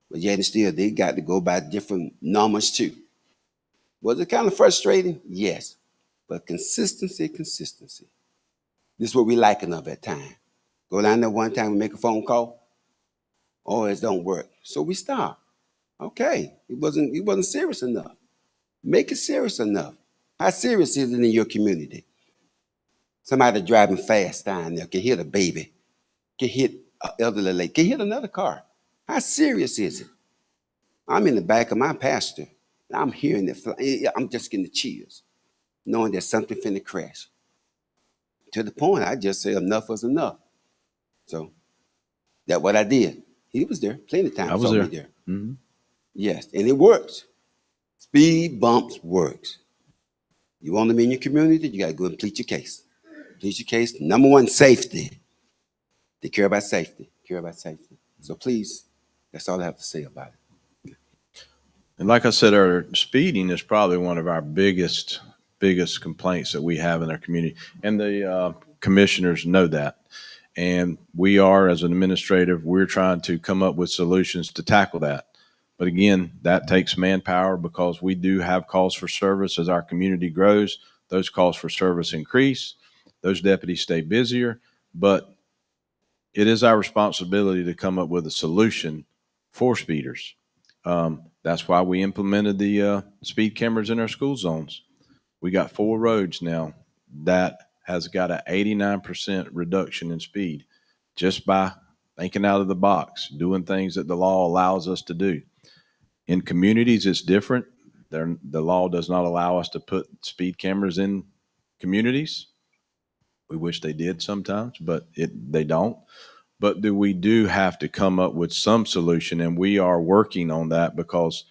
but yet and still they got to go by different numbers too. Was it kind of frustrating? Yes, but consistency. This is what we liking of at time. Go down there one time and make a phone call. Oh, it don't work. So we stop. Okay, it wasn't serious enough. Make it serious enough. How serious is it in your community? Somebody driving fast down there can hit a baby, can hit an elderly lady, can hit another car. How serious is it? I'm in the back of my pastor. I'm hearing it. I'm just getting the chills, knowing that something finna crash. To the point, I just said enough was enough. So that's what I did. He was there plenty of times. I was saw there. me there. Mm-hmm. Yes, and it works. Speed bumps works. You want them in your community, you got to go and plead your case. Plead your case. Number one, safety. They care about safety. So please, that's all I have to say about it. And like I said earlier, speeding is probably one of our biggest complaints that we have in our community. And the commissioners know that. And we are, as an administrative, we're trying to come up with solutions to tackle that. But again, that takes manpower because we do have calls for service. As our community grows, those calls for service increase. Those deputies stay busier. But it is our responsibility to come up with a solution for speeders. That's why we implemented the speed cameras in our school zones. We got 4 roads now that has got an 89% reduction in speed just by thinking out of the box, doing things that the law allows us to do. In communities, it's different. The law does not allow us to put speed cameras in communities. We wish they did sometimes, but they don't. But we do have to come up with some solution, and we are working on that because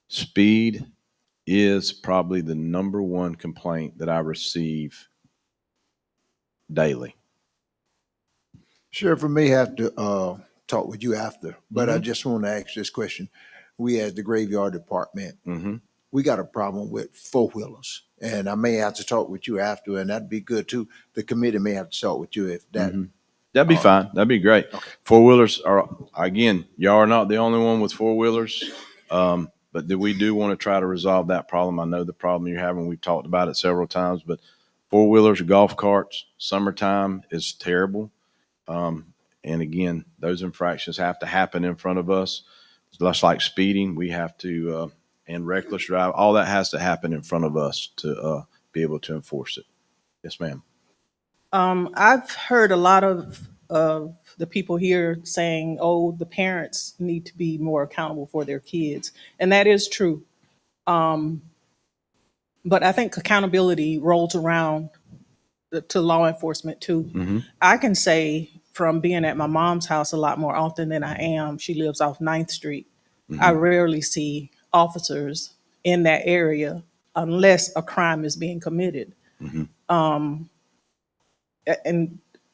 speed is probably the number one complaint that I receive daily. Sheriff, I may have to talk with you after, but I just want to ask this question. We as the graveyard department, we got a problem with 4-wheelers, and I may have to talk with you after, and that'd be good too. The committee may have to talk with you if that. That'd be fine. That'd be great. Okay. 4-wheelers are, again, y'all are not the only one with 4-wheelers, but we do want to try to resolve that problem. I know the problem you're having. We've talked about it several times, but 4-wheelers, golf carts, summertime is terrible. And again, those infractions have to happen in front of us. Just like speeding, we have to and reckless drive. All that has to happen in front of us to be able to enforce it. Yes, ma'am. I've heard a lot of the people here saying, "Oh, the parents need to be more accountable for their kids," and that is true. But I think accountability rolls around to law enforcement too. I can say from being at my mom's house a lot more often than I am. She lives off Ninth Street. I rarely see officers in that area unless a crime is being committed. And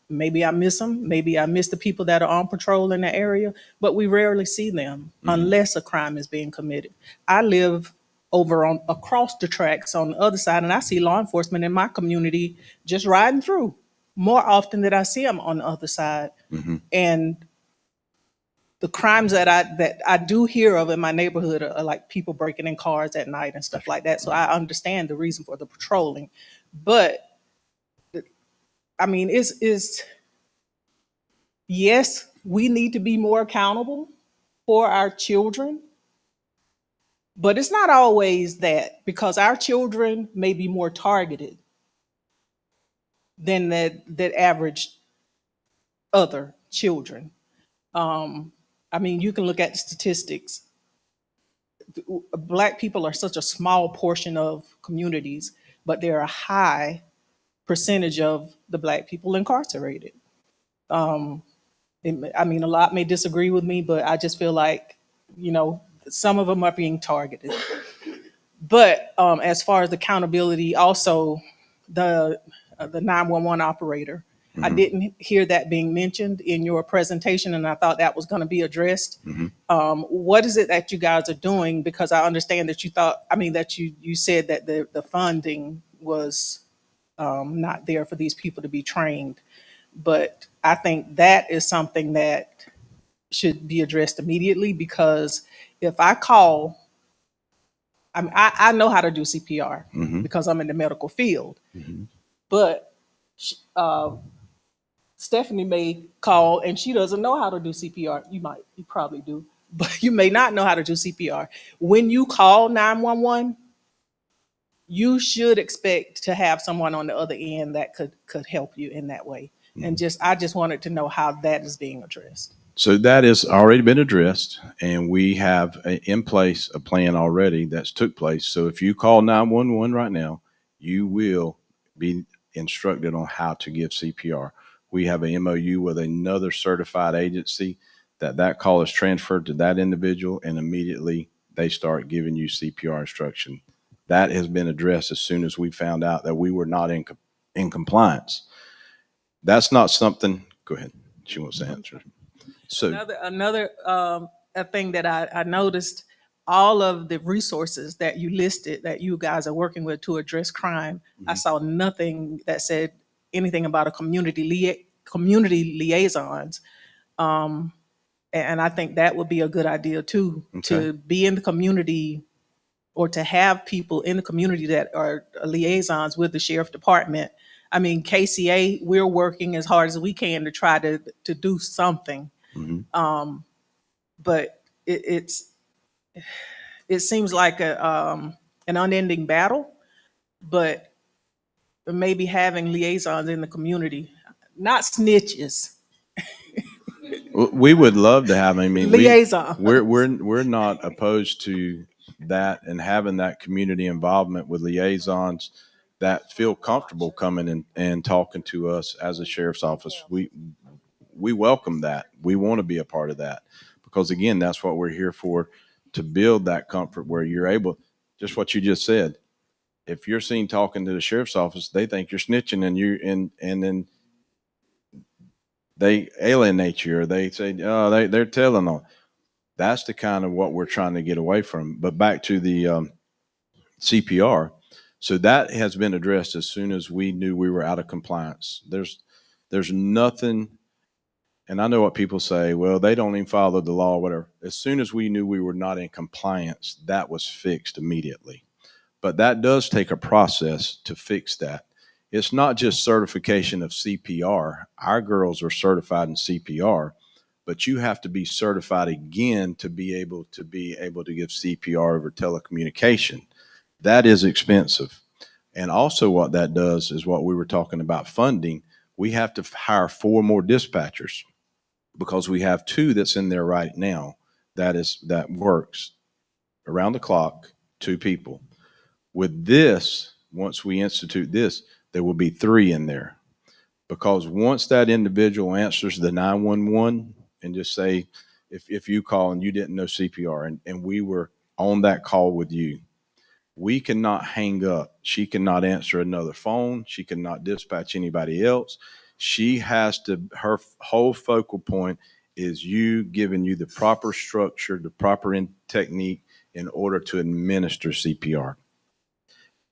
maybe I miss them. Maybe I miss the people that are on patrol in the area, but we rarely see them unless a crime is being committed. I live over on across the tracks on the other side, and I see law enforcement in my community just riding through more often than I see them on the other side. And the crimes that I do hear of in my neighborhood are like people breaking in cars at night and stuff like that. So I understand the reason for the patrolling, but I mean, is yes, we need to be more accountable for our children, but it's not always that because our children may be more targeted than that average other children. I mean, you can look at the statistics. Black people are such a small portion of communities, but they're a high percentage of the Black people incarcerated. I mean, a lot may disagree with me, but I just feel like, some of them are being targeted. But as far as accountability, also the 911 operator, I didn't hear that being mentioned in your presentation, and I thought that was going to be addressed. What is it that you guys are doing? Because I understand that you said that the funding was not there for these people to be trained. But I think that is something that should be addressed immediately because if I call, I know how to do CPR because I'm in the medical field. But Stephanie may call and she doesn't know how to do CPR. You probably do, but you may not know how to do CPR. When you call 911, you should expect to have someone on the other end that could help you in that way. And I just wanted to know how that is being addressed. So that has already been addressed, and we have in place a plan already that's took place. So if you call 911 right now, you will be instructed on how to give CPR. We have a MOU with another certified agency that call is transferred to that individual, and immediately they start giving you CPR instruction. That has been addressed as soon as we found out that we were not in compliance. That's not something. Go ahead. She wants to answer. So Another a thing that I noticed, all of the resources that you listed that you guys are working with to address crime, I saw nothing that said anything about a community liaisons. And I think that would be a good idea too, to be in the community or to have people in the community that are liaisons with the sheriff department. I mean, KCA, we're working as hard as we can to try to do something. But it seems like an unending battle, but maybe having liaisons in the community, not snitches. we would love to have. I mean, Liaison. we're not opposed to that and having that community involvement with liaisons that feel comfortable coming and talking to us as a sheriff's office. We welcome that. We want to be a part of that because again, that's what we're here for, to build that comfort where you're able, just what you just said. If you're seen talking to the sheriff's office, they think you're snitching and then they alienate you or they say, oh, they're telling on. That's the kind of what we're trying to get away from. But back to the CPR. So that has been addressed as soon as we knew we were out of compliance. There's nothing, and I know what people say, well, they don't even follow the law or whatever. As soon as we knew we were not in compliance, that was fixed immediately. But that does take a process to fix that. It's not just certification of CPR. Our girls are certified in CPR, but you have to be certified again to be able to give CPR over telecommunication. That is expensive. And also what that does is what we were talking about funding. We have to hire 4 more dispatchers because we have 2 that's in there right now that works around the clock, 2 people. With this, once we institute this, there will be 3 in there. Because once that individual answers the 911 and just say, if you call and you didn't know CPR and we were on that call with you, we cannot hang up. She cannot answer another phone. She cannot dispatch anybody else. She has to, her whole focal point is you giving you the proper structure, the proper technique in order to administer CPR.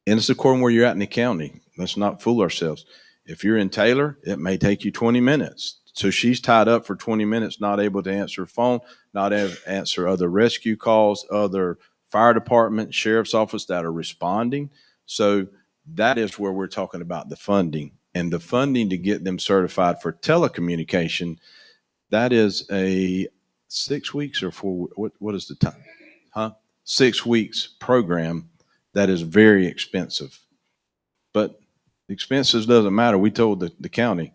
And it's according where you're at in the county. Let's not fool ourselves. If you're in Taylor, it may take you 20 minutes. So she's tied up for 20 minutes, not able to answer her phone, not able to answer other rescue calls, other fire department, sheriff's office that are responding. So that is where we're talking about the funding. And the funding to get them certified for telecommunication, that is a 6 weeks or 4, what is the time? 6 weeks program that is very expensive. But expenses doesn't matter. We told the county,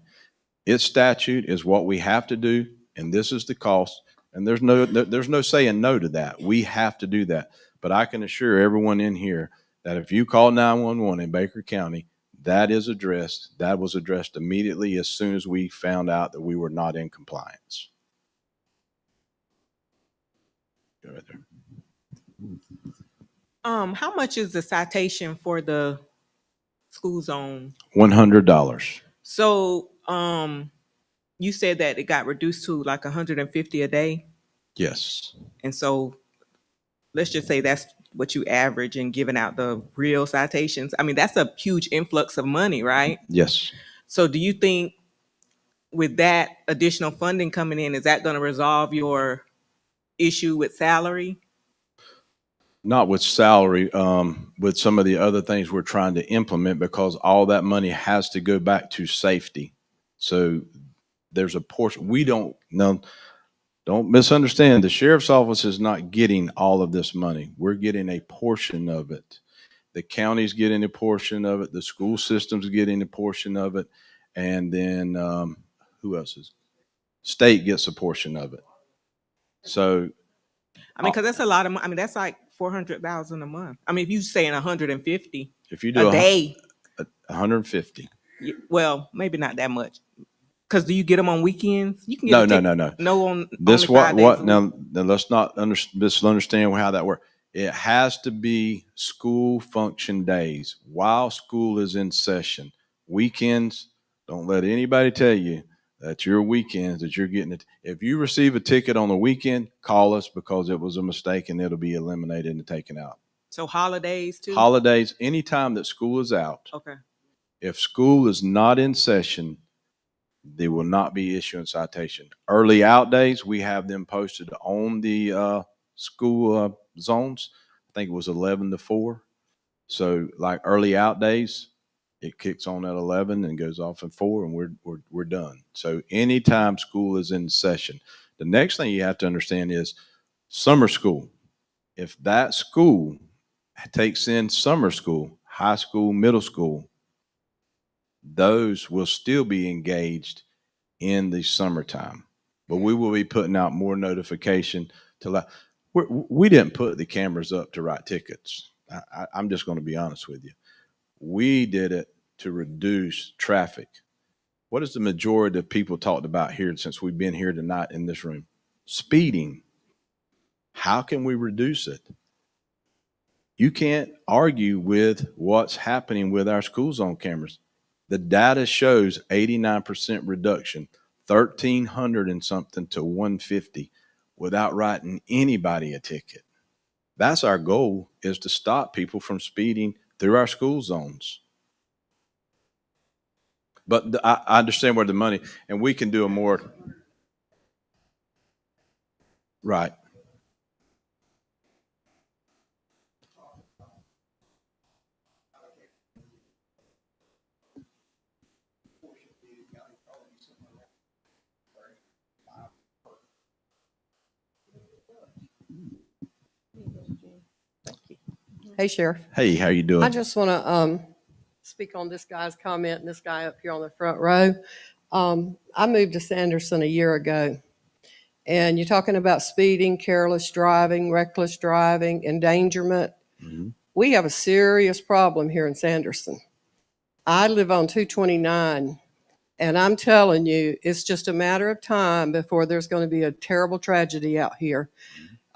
its statute is what we have to do, and this is the cost. And there's no saying no to that. We have to do that. But I can assure everyone in here that if you call 911 in Baker County, that is addressed. That was addressed immediately as soon as we found out that we were not in compliance. Go right there. How much is the citation for the school zone? $100. So, you said that it got reduced to like 150 a day. Yes. And so let's just say that's what you average in giving out the real citations. I mean, that's a huge influx of money, right? Yes. So do you think with that additional funding coming in, is that going to resolve your issue with salary? Not with salary, with some of the other things we're trying to implement, because all that money has to go back to safety. So there's a portion we don't misunderstand. The sheriff's office is not getting all of this money. We're getting a portion of it. The county's getting a portion of it. The school system's getting a portion of it. And then who else is? State gets a portion of it. So I mean, because that's a lot of money. I mean, that's like 400,000 a month. I mean, if you're saying 150 if you do a day, 150. well, maybe not that much. Because do you get them on weekends? You can get No. No, on This only 5 days a week. now let's not misunderstand how that works. It has to be school function days while school is in session. Weekends, don't let anybody tell you that your weekends that you're getting it. If you receive a ticket on the weekend, call us because it was a mistake and it'll be eliminated and taken out. So holidays too? Holidays, anytime that school is out. Okay. If school is not in session, they will not be issuing citation. Early out days, we have them posted on the school zones. I think it was 11 to 4. So like early out days, it kicks on at 11 and goes off at 4, and we're done. So anytime school is in session. The next thing you have to understand is summer school. If that school takes in summer school, high school, middle school, those will still be engaged in the summertime. But we will be putting out more notification to we didn't put the cameras up to write tickets. I'm just going to be honest with you. We did it to reduce traffic. What is the majority of people talked about here since we've been here tonight in this room? Speeding. How can we reduce it? You can't argue with what's happening with our school zone cameras. The data shows 89% reduction, 1,300 and something to 150 without writing anybody a ticket. That's our goal, is to stop people from speeding through our school zones. But I understand where the money, and we can do a more, right. Hey, Sheriff. Hey, how you doing? I just want to speak on this guy's comment and this guy up here on the front row. I moved to Sanderson a year ago, and you're talking about speeding, careless driving, reckless driving, endangerment. Mhm. We have a serious problem here in Sanderson. I live on 229, and I'm telling you, it's just a matter of time before there's going to be a terrible tragedy out here.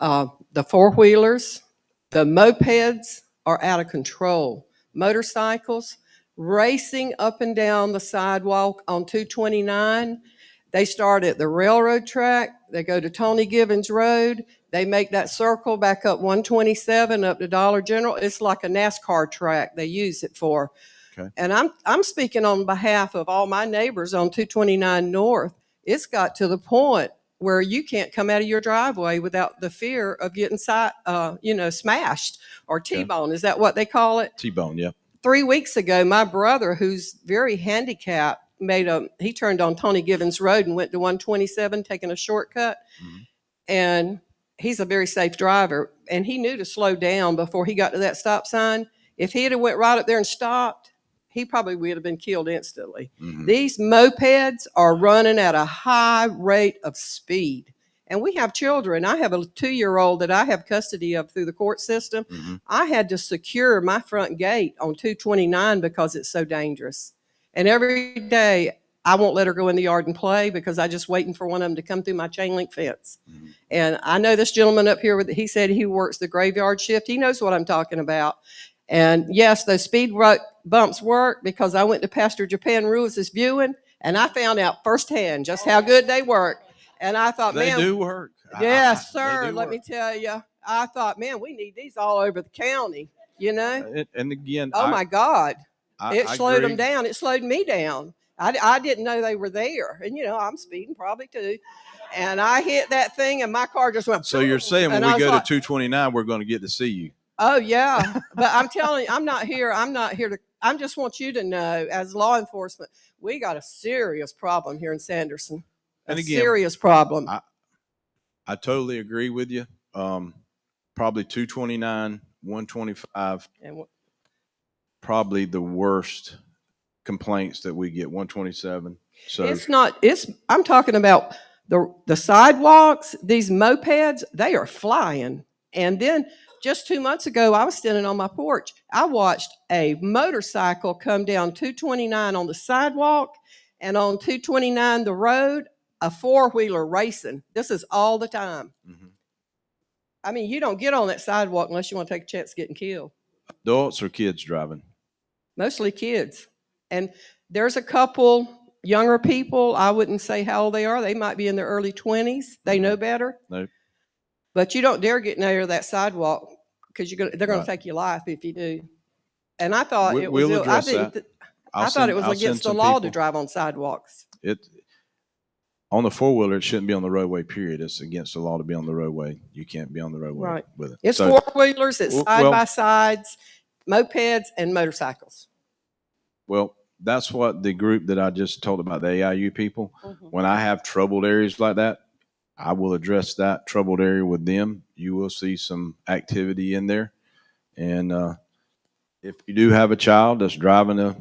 The four-wheelers, the mopeds are out of control. Motorcycles racing up and down the sidewalk on 229. They start at the railroad track. They go to Tony Givens Road. They make that circle back up 127 up to Dollar General. It's like a NASCAR track they use it for. Okay. And I'm speaking on behalf of all my neighbors on 229 North. It's got to the point where you can't come out of your driveway without the fear of getting smashed or T-bone. Is that what they call it? T-bone, yeah. 3 weeks ago, my brother, who's very handicapped, he turned on Tony Givens Road and went to 127, taking a shortcut. Mhm. And he's a very safe driver, and he knew to slow down before he got to that stop sign. If he had went right up there and stopped, he probably would have been killed instantly. Mhm. These mopeds are running at a high rate of speed. And we have children. I have a 2-year-old that I have custody of through the court system. Mhm. I had to secure my front gate on 229 because it's so dangerous. And every day I won't let her go in the yard and play because I'm just waiting for one of them to come through my chain link fence. Mhm. And I know this gentleman up here, he said he works the graveyard shift. He knows what I'm talking about. And yes, those speed bumps work because I went to Pastor Japan Ruiz's viewing and I found out firsthand just how good they work. And I thought, They man, do work. yes, They sir. do Let work. me tell you, I thought, man, we need these all over the county, you know? And again, Oh my God. It I slowed them agree. down. It slowed me down. I didn't know they were there. And, I'm speeding probably too. And I hit that thing and my car just went. So you're saying when and we I was go like, to 229, we're going to get to see you. oh, yeah. But I'm telling you, I'm not here to, I just want you to know, as law enforcement, we got a serious problem here in Sanderson. And A again, serious problem. I totally agree with you. Probably 229, 125, And probably the worst complaints that we get, 127. So I'm talking about the sidewalks, these mopeds, they are flying. And then just 2 months ago, I was standing on my porch. I watched a motorcycle come down 229 on the sidewalk and on 229 the road, a four-wheeler racing. This is all the time. Mhm. I mean, you don't get on that sidewalk unless you want to take a chance of getting killed. Adults or kids driving? Mostly kids. And there's a couple younger people. I wouldn't say how old they are. They might be in their early 20s. They know better. No. But you don't dare get near that sidewalk because they're going Right. to take your life if you do. And I thought it was. We'll address that. I thought it was I'll against send the some law people. to drive on sidewalks. On the four-wheeler, it shouldn't be on the roadway, period. It's against the law to be on the roadway. You can't be on the roadway Right. with it. It's So, four-wheelers, it's well- side-by-sides, mopeds, and motorcycles. well, that's what the group that I just told about, the AIU people, Mhm. when I have troubled areas like that, I will address that troubled area with them. You will see some activity in there. And if you do have a child that's driving a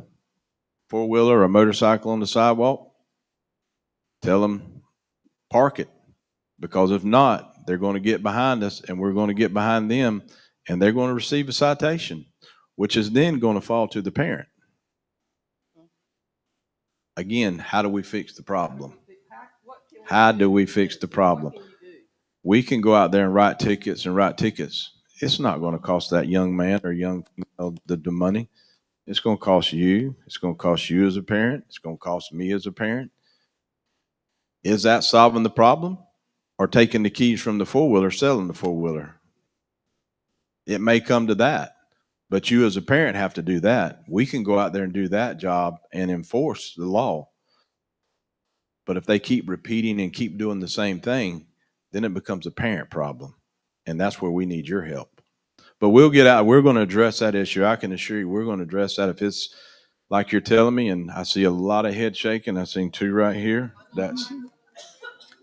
four-wheeler or a motorcycle on the sidewalk, tell them park it. Because if not, they're going to get behind us and we're going to get behind them and they're going to receive a citation, which is then going to fall to the parent. Again, how do we fix the problem? How do we fix the problem? We can go out there and write tickets. It's not going to cost that young man or young female the money. It's going to cost you. It's going to cost you as a parent. It's going to cost me as a parent. Is that solving the problem? Or taking the keys from the four-wheeler, selling the four-wheeler? It may come to that. But you as a parent have to do that. We can go out there and do that job and enforce the law. But if they keep repeating and keep doing the same thing, then it becomes a parent problem. And that's where we need your help. But we'll get out. We're going to address that issue. I can assure you we're going to address that if it's like you're telling me. And I see a lot of head shaking. I've seen two right here. That's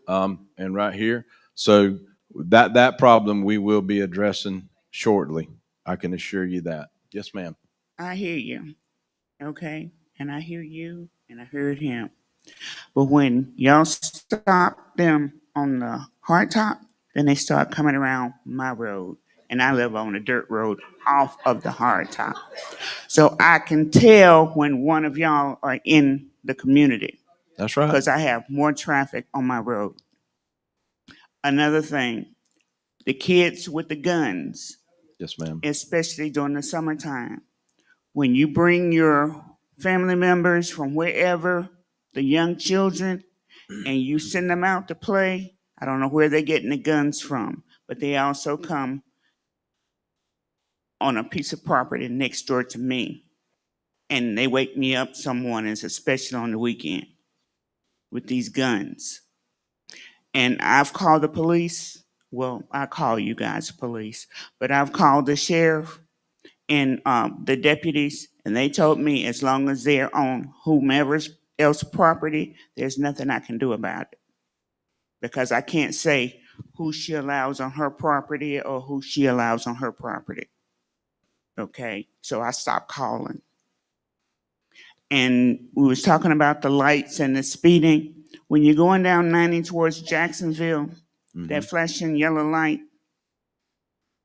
and right here. So that problem we will be addressing shortly. I can assure you that. Yes, ma'am. I hear you, okay? And I hear you, and I heard him. But when y'all stop them on the hard top, then they start coming around my road. And I live on a dirt road off of the hard top. So I can tell when one of y'all are in the community That's right. because I have more traffic on my road. Another thing, the kids with the guns, Yes, ma'am. especially during the summertime. When you bring your family members from wherever, the young children, and you send them out to play, I don't know where they're getting the guns from, but they also come on a piece of property next door to me. And they wake me up some mornings, especially on the weekend, with these guns. And I've called the police. Well, I call you guys police, but I've called the sheriff and the deputies, and they told me as long as they're on whomever's else property, there's nothing I can do about it. Because I can't say who she allows on her property or who she allows on her property. Okay, so I stopped calling. And we was talking about the lights and the speeding. When you're going down 90 towards Jacksonville, that flashing yellow light,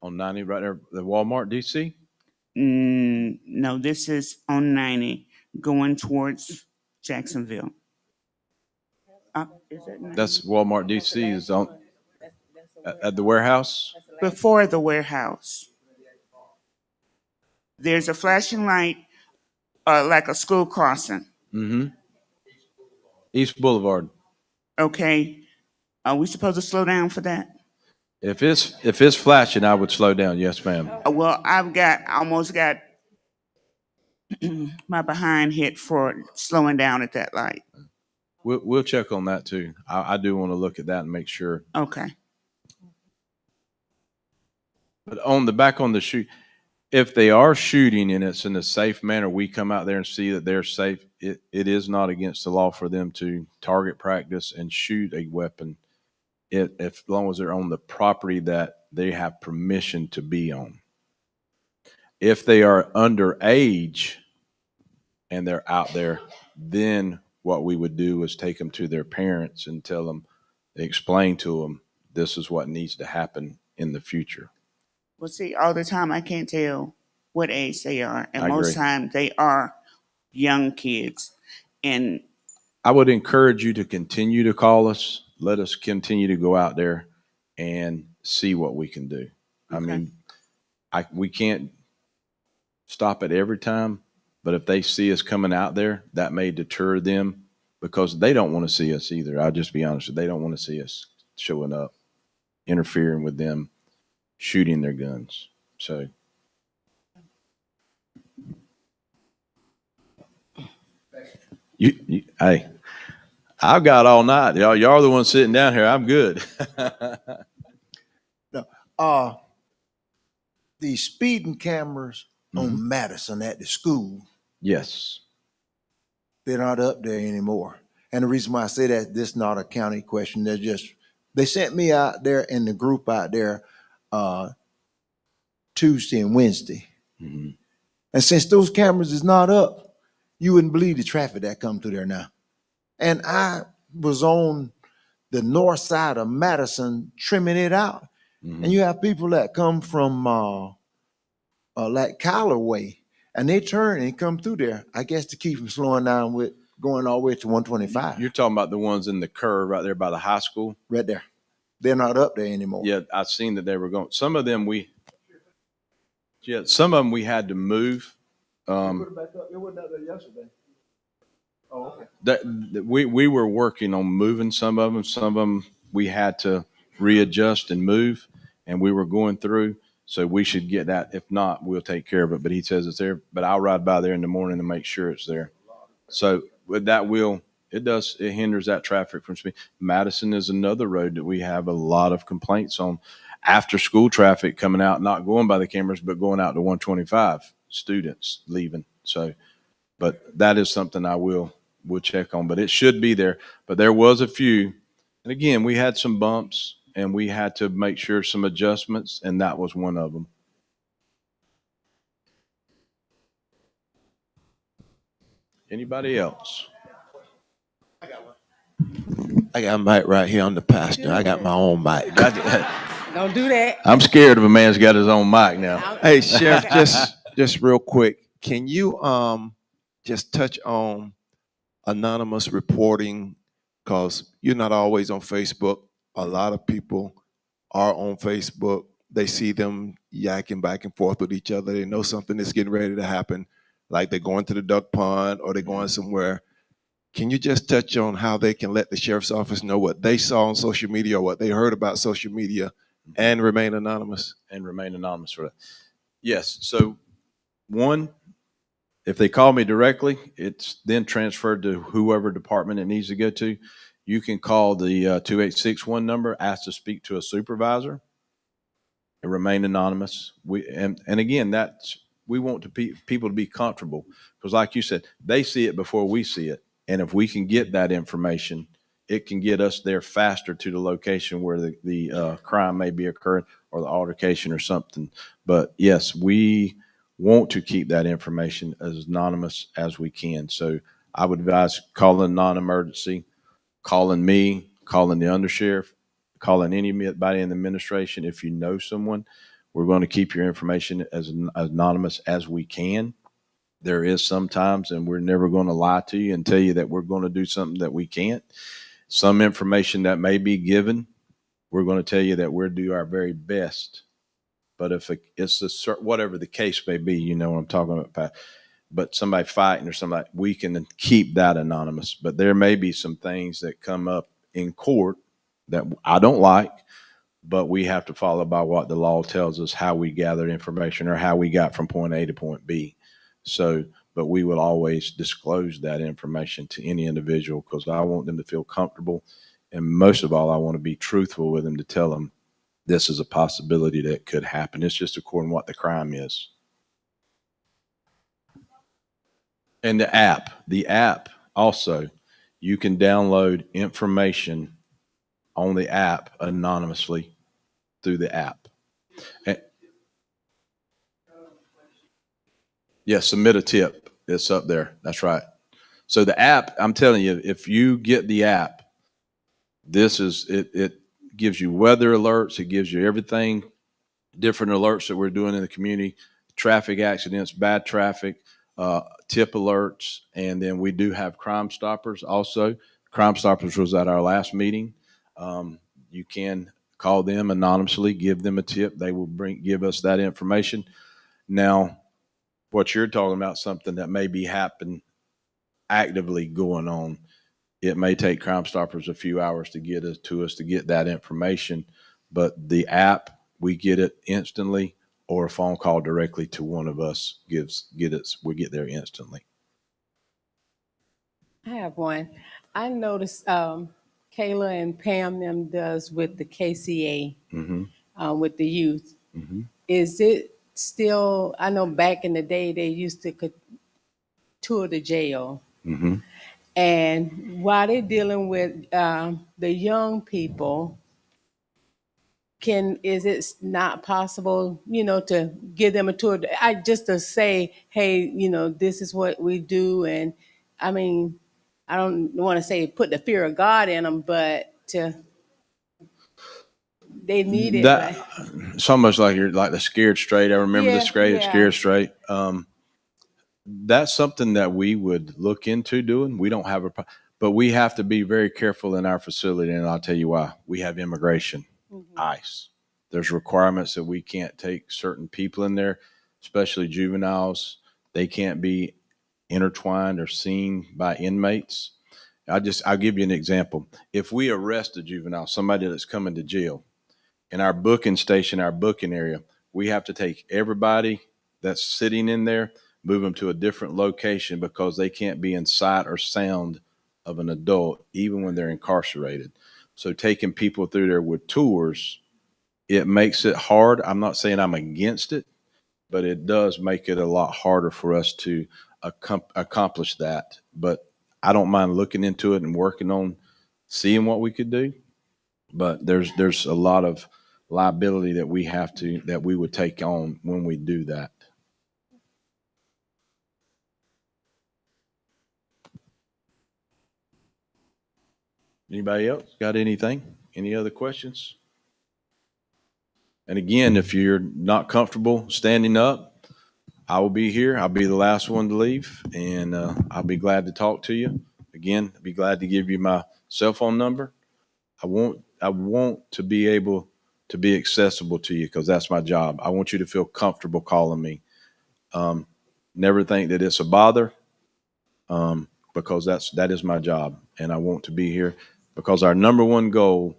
On 90 right there, the Walmart DC. no, this is on 90 going towards Jacksonville. Is that 90? That's Walmart DC is on at the warehouse. Before the warehouse. There's a flashing light, like a school crossing. Mm-hmm. East Boulevard. Okay, are we supposed to slow down for that? If it's flashing, I would slow down. Yes, ma'am. Well, almost got my behind hit for slowing down at that light. We'll check on that too. I do want to look at that and make sure. Okay. But on the shoot, if they are shooting and it's in a safe manner, we come out there and see that they're safe. It is not against the law for them to target practice and shoot a weapon, as long as they're on the property that they have permission to be on. If they are underage and they're out there, then what we would do is take them to their parents and tell them, explain to them, this is what needs to happen in the future. Well, see, all the time I can't tell what age they are, and I most agree. times they are young kids. And I would encourage you to continue to call us. Let us continue to go out there and see what we can do. I mean, we can't stop it every time, but if they see us coming out there, that may deter them because they don't want to see us either. I'll just be honest. They don't want to see us showing up, interfering with them, shooting their guns. So. Hey, I've got all night. Y'all are the ones sitting down here. I'm good. The speeding cameras on Madison at the school, Yes. they're not up there anymore. And the reason why I say that, this is not a county question. They sent me out there in the group out there Tuesday and Wednesday. Mhm. And since those cameras is not up, you wouldn't believe the traffic that come through there now. And I was on the north side of Madison trimming it out. Mhm. And you have people that come from like Callaway, and they turn and come through there, I guess to keep from slowing down with going all the way to 125. You're talking about the ones in the curve right there by the high school? Right there. They're not up there anymore. Yeah, I've seen that they were going. Some of them we had to move. Put it back up. It wasn't up there yesterday. Oh, okay. That we were working on moving some of them. Some of them we had to readjust and move, and we were going through. So we should get that. If not, we'll take care of it. But he says it's there. But I'll ride by there in the morning to make sure it's there. So with that, it hinders that traffic from speed. Madison is another road that we have a lot of complaints on. After school traffic coming out, not going by the cameras, but going out to 125 students leaving. So, but that is something we'll check on. But it should be there. But there was a few, and again, we had some bumps. And we had to make sure some adjustments, and that was one of them. Anybody else? I got a mic right here. I'm the pastor. I got my own mic. Don't do that. I'm scared of a man's got his own mic now. Hey, Sheriff, just real quick, can you just touch on anonymous reporting? Because you're not always on Facebook. A lot of people are on Facebook. They see them yakking back and forth with each other. They know something is getting ready to happen, like they're going to the duck pond or they're going somewhere. Can you just touch on how they can let the sheriff's office know what they saw on social media or what they heard about social media and remain anonymous? And remain anonymous for that. Yes. So one, if they call me directly, it's then transferred to whoever department it needs to go to. You can call the 2861 number, ask to speak to a supervisor, and remain anonymous. And again, we want people to be comfortable because, like you said, they see it before we see it, and if we can get that information, it can get us there faster to the location where the crime may be occurring or the altercation or something. But yes, we want to keep that information as anonymous as we can. So I would advise calling non-emergency, calling me, calling the undersheriff, calling anybody in the administration. If you know someone, we're going to keep your information as anonymous as we can. There is sometimes, and we're never going to lie to you and tell you that we're going to do something that we can't. Some information that may be given, we're going to tell you that we'll do our very best. But if it's whatever the case may be, you know what I'm talking about, but somebody fighting or somebody, we can keep that anonymous. But there may be some things that come up in court that I don't like, but we have to follow by what the law tells us, how we gathered information or how we got from point A to point B. So, but we will always disclose that information to any individual because I want them to feel comfortable. And most of all, I want to be truthful with them to tell them this is a possibility that could happen. It's just according to what the crime is. And the app also, you can download information on the app anonymously through the app. And, yeah, submit a tip. It's up there. That's right. So the app, I'm telling you, if you get the app, it gives you weather alerts. It gives you everything, different alerts that we're doing in the community, traffic accidents, bad traffic, tip alerts. And then we do have Crime Stoppers also. Crime Stoppers was at our last meeting. You can call them anonymously, give them a tip. They will give us that information. Now, what you're talking about, something that may be happening actively going on, it may take Crime Stoppers a few hours to get us to get that information, but the app, we get it instantly, or a phone call directly to one of us we get there instantly. I have one. I noticed Kayla and Pam them does with the KCA with the youth. Mm-hmm. Is it still? I know back in the day they used to tour the jail, Mm-hmm. and while they're dealing with the young people, is it not possible, to give them a tour? I just to say, hey, this is what we do, and I mean, I don't want to say put the fear of God in them, but they need it. That it's almost like you're like the Scared Straight. I remember the Yeah. Scared Straight. That's something that we would look into doing. We don't have but we have to be very careful in our facility, and I'll tell you why. We have immigration, ICE. There's requirements that we can't take certain people in there, especially juveniles. They can't be intertwined or seen by inmates. I'll give you an example. If we arrest a juvenile, somebody that's coming to jail, in our booking station, our booking area, we have to take everybody that's sitting in there, move them to a different location because they can't be in sight or sound of an adult, even when they're incarcerated. So taking people through there with tours, it makes it hard. I'm not saying I'm against it, but it does make it a lot harder for us to accomplish that. But I don't mind looking into it and working on seeing what we could do. But there's a lot of liability that we would take on when we do that. Anybody else got anything? Any other questions? And again, if you're not comfortable standing up, I will be here. I'll be the last one to leave, and I'll be glad to talk to you. Again, I'll be glad to give you my cell phone number. I want to be able to be accessible to you because that's my job. I want you to feel comfortable calling me. Never think that it's a bother, because that is my job, and I want to be here because our number one goal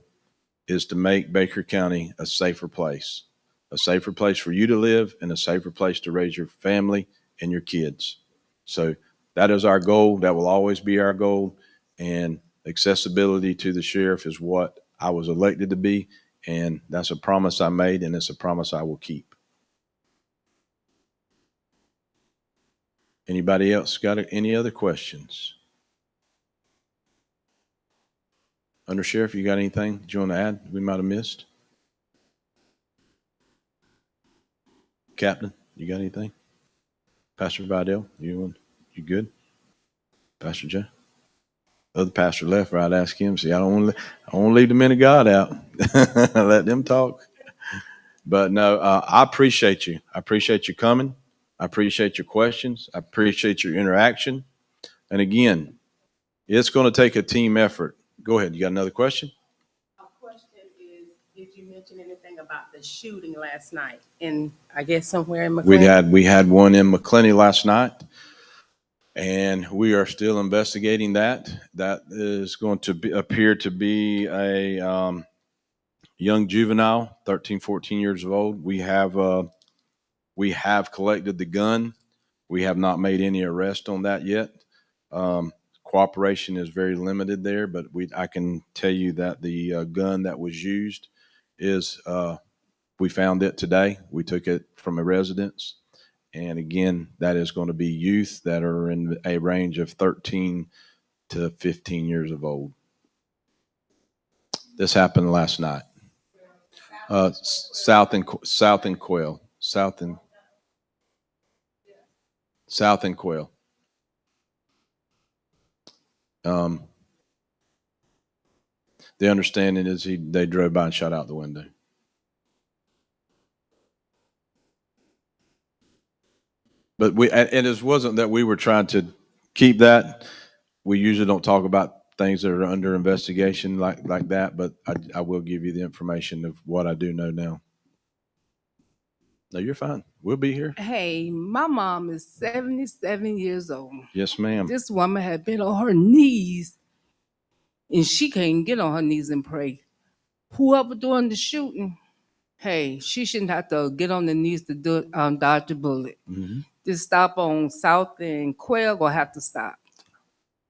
is to make Baker County a safer place for you to live and a safer place to raise your family and your kids. So that is our goal. That will always be our goal. And accessibility to the sheriff is what I was elected to be. And that's a promise I made, and it's a promise I will keep. Anybody else got any other questions? Under Sheriff, you got anything you want to add we might have missed? Captain, you got anything? Pastor Vidal, you good? Pastor Joe? Other pastor left, right? Ask him. See, I don't want to leave the men of God out. Let them talk. But no, I appreciate you. I appreciate you coming. I appreciate your questions. I appreciate your interaction. And again, it's going to take a team effort. Go ahead. You got another question? A question is, did you mention anything about the shooting last night? And I guess somewhere in McLean? We had one in McClenny last night, and we are still investigating that. That is going to appear to be a young juvenile, 13, 14 years old. We have collected the gun. We have not made any arrest on that yet. Cooperation is very limited there, but I can tell you that the gun that was used is, we found it today. We took it from a residence. And again, that is going to be youth that are in a range of 13 to 15 years of old. This happened last night. South and Quail. South and Quail. The understanding is they drove by and shot out the window. But it wasn't that we were trying to keep that. We usually don't talk about things that are under investigation like that, but I will give you the information of what I do know now. No, you're fine. We'll be here. Hey, my mom is 77 years old. Yes, ma'am. This woman had been on her knees, and she can't get on her knees and pray. Whoever doing the shooting, hey, she shouldn't have to get on the knees to dodge a bullet. Mm-hmm. This stop on South and Quail will have to stop.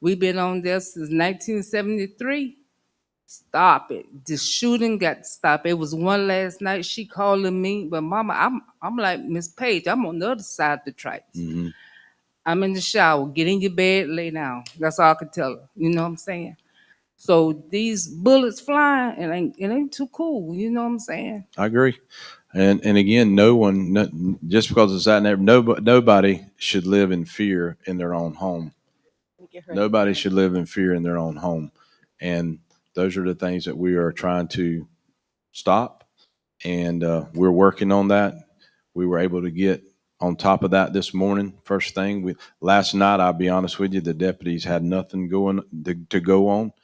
We've been on there since 1973. Stop it. The shooting got to stop. It was one last night. She calling me, but Mama, I'm like Miss Page. I'm on the other side of the tracks. Mm-hmm. I'm in the shower. Get in your bed, lay down. That's all I could tell her. You know what I'm saying? So these bullets flying, it ain't too cool. You know what I'm saying? I agree. And again, just because it's out there, nobody should live in fear in their own home. Nobody should live in fear in their own home. And those are the things that we are trying to stop. And we're working on that. We were able to get on top of that this morning. First thing, last night, I'll be honest with you, the deputies had nothing to go on.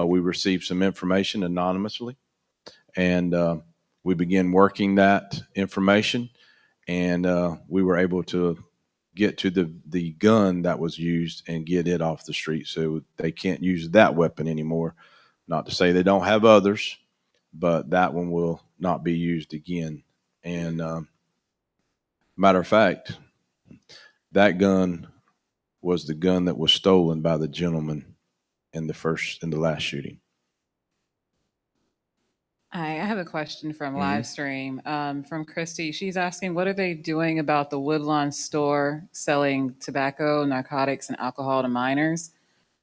We received some information anonymously, and we began working that information, and we were able to get to the gun that was used and get it off the street, so they can't use that weapon anymore. Not to say they don't have others, but that one will not be used again. And matter of fact, that gun was the gun that was stolen by the gentleman in the last shooting. Hi, I have a question from live stream from Christy. She's asking, what are they doing about the Woodlawn store selling tobacco, narcotics, and alcohol to minors?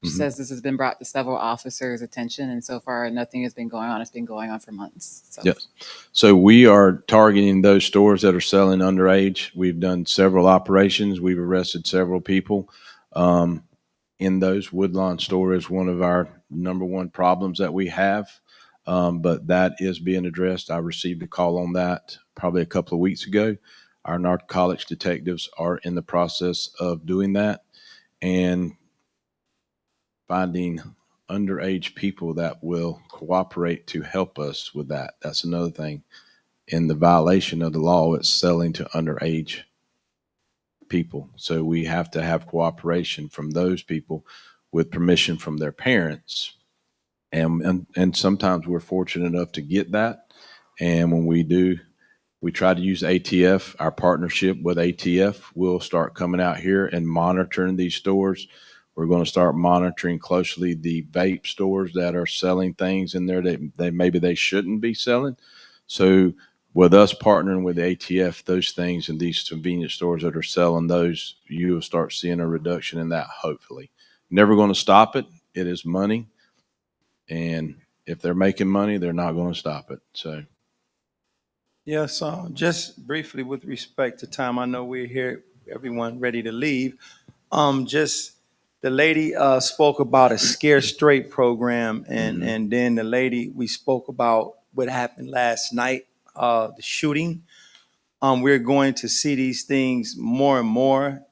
She says this has been brought to several officers' attention, and so far nothing has been going on. It's been going on for months. So. Yes. So we are targeting those stores that are selling underage. We've done several operations. We've arrested several people. in those. Woodlawn store is one of our number one problems that we have. But that is being addressed. I received a call on that probably a couple of weeks ago. Our narcotics detectives are in the process of doing that and finding underage people that will cooperate to help us with that. That's another thing. In the violation of the law, it's selling to underage people. So we have to have cooperation from those people with permission from their parents. And sometimes we're fortunate enough to get that. And when we do, we try to use ATF. Our partnership with ATF will start coming out here and monitoring these stores. We're going to start monitoring closely the vape stores that are selling things in there that maybe they shouldn't be selling. So with us partnering with the ATF, those things in these convenience stores that are selling those, you will start seeing a reduction in that, hopefully. Never going to stop it. It is money. And if they're making money, they're not going to stop it. So. Yes, just briefly with respect to time, I know we're here, everyone ready to leave. Just the lady spoke about a Scare Straight program, and then the lady, we spoke about what happened last night, the shooting. We're going to see these things more and more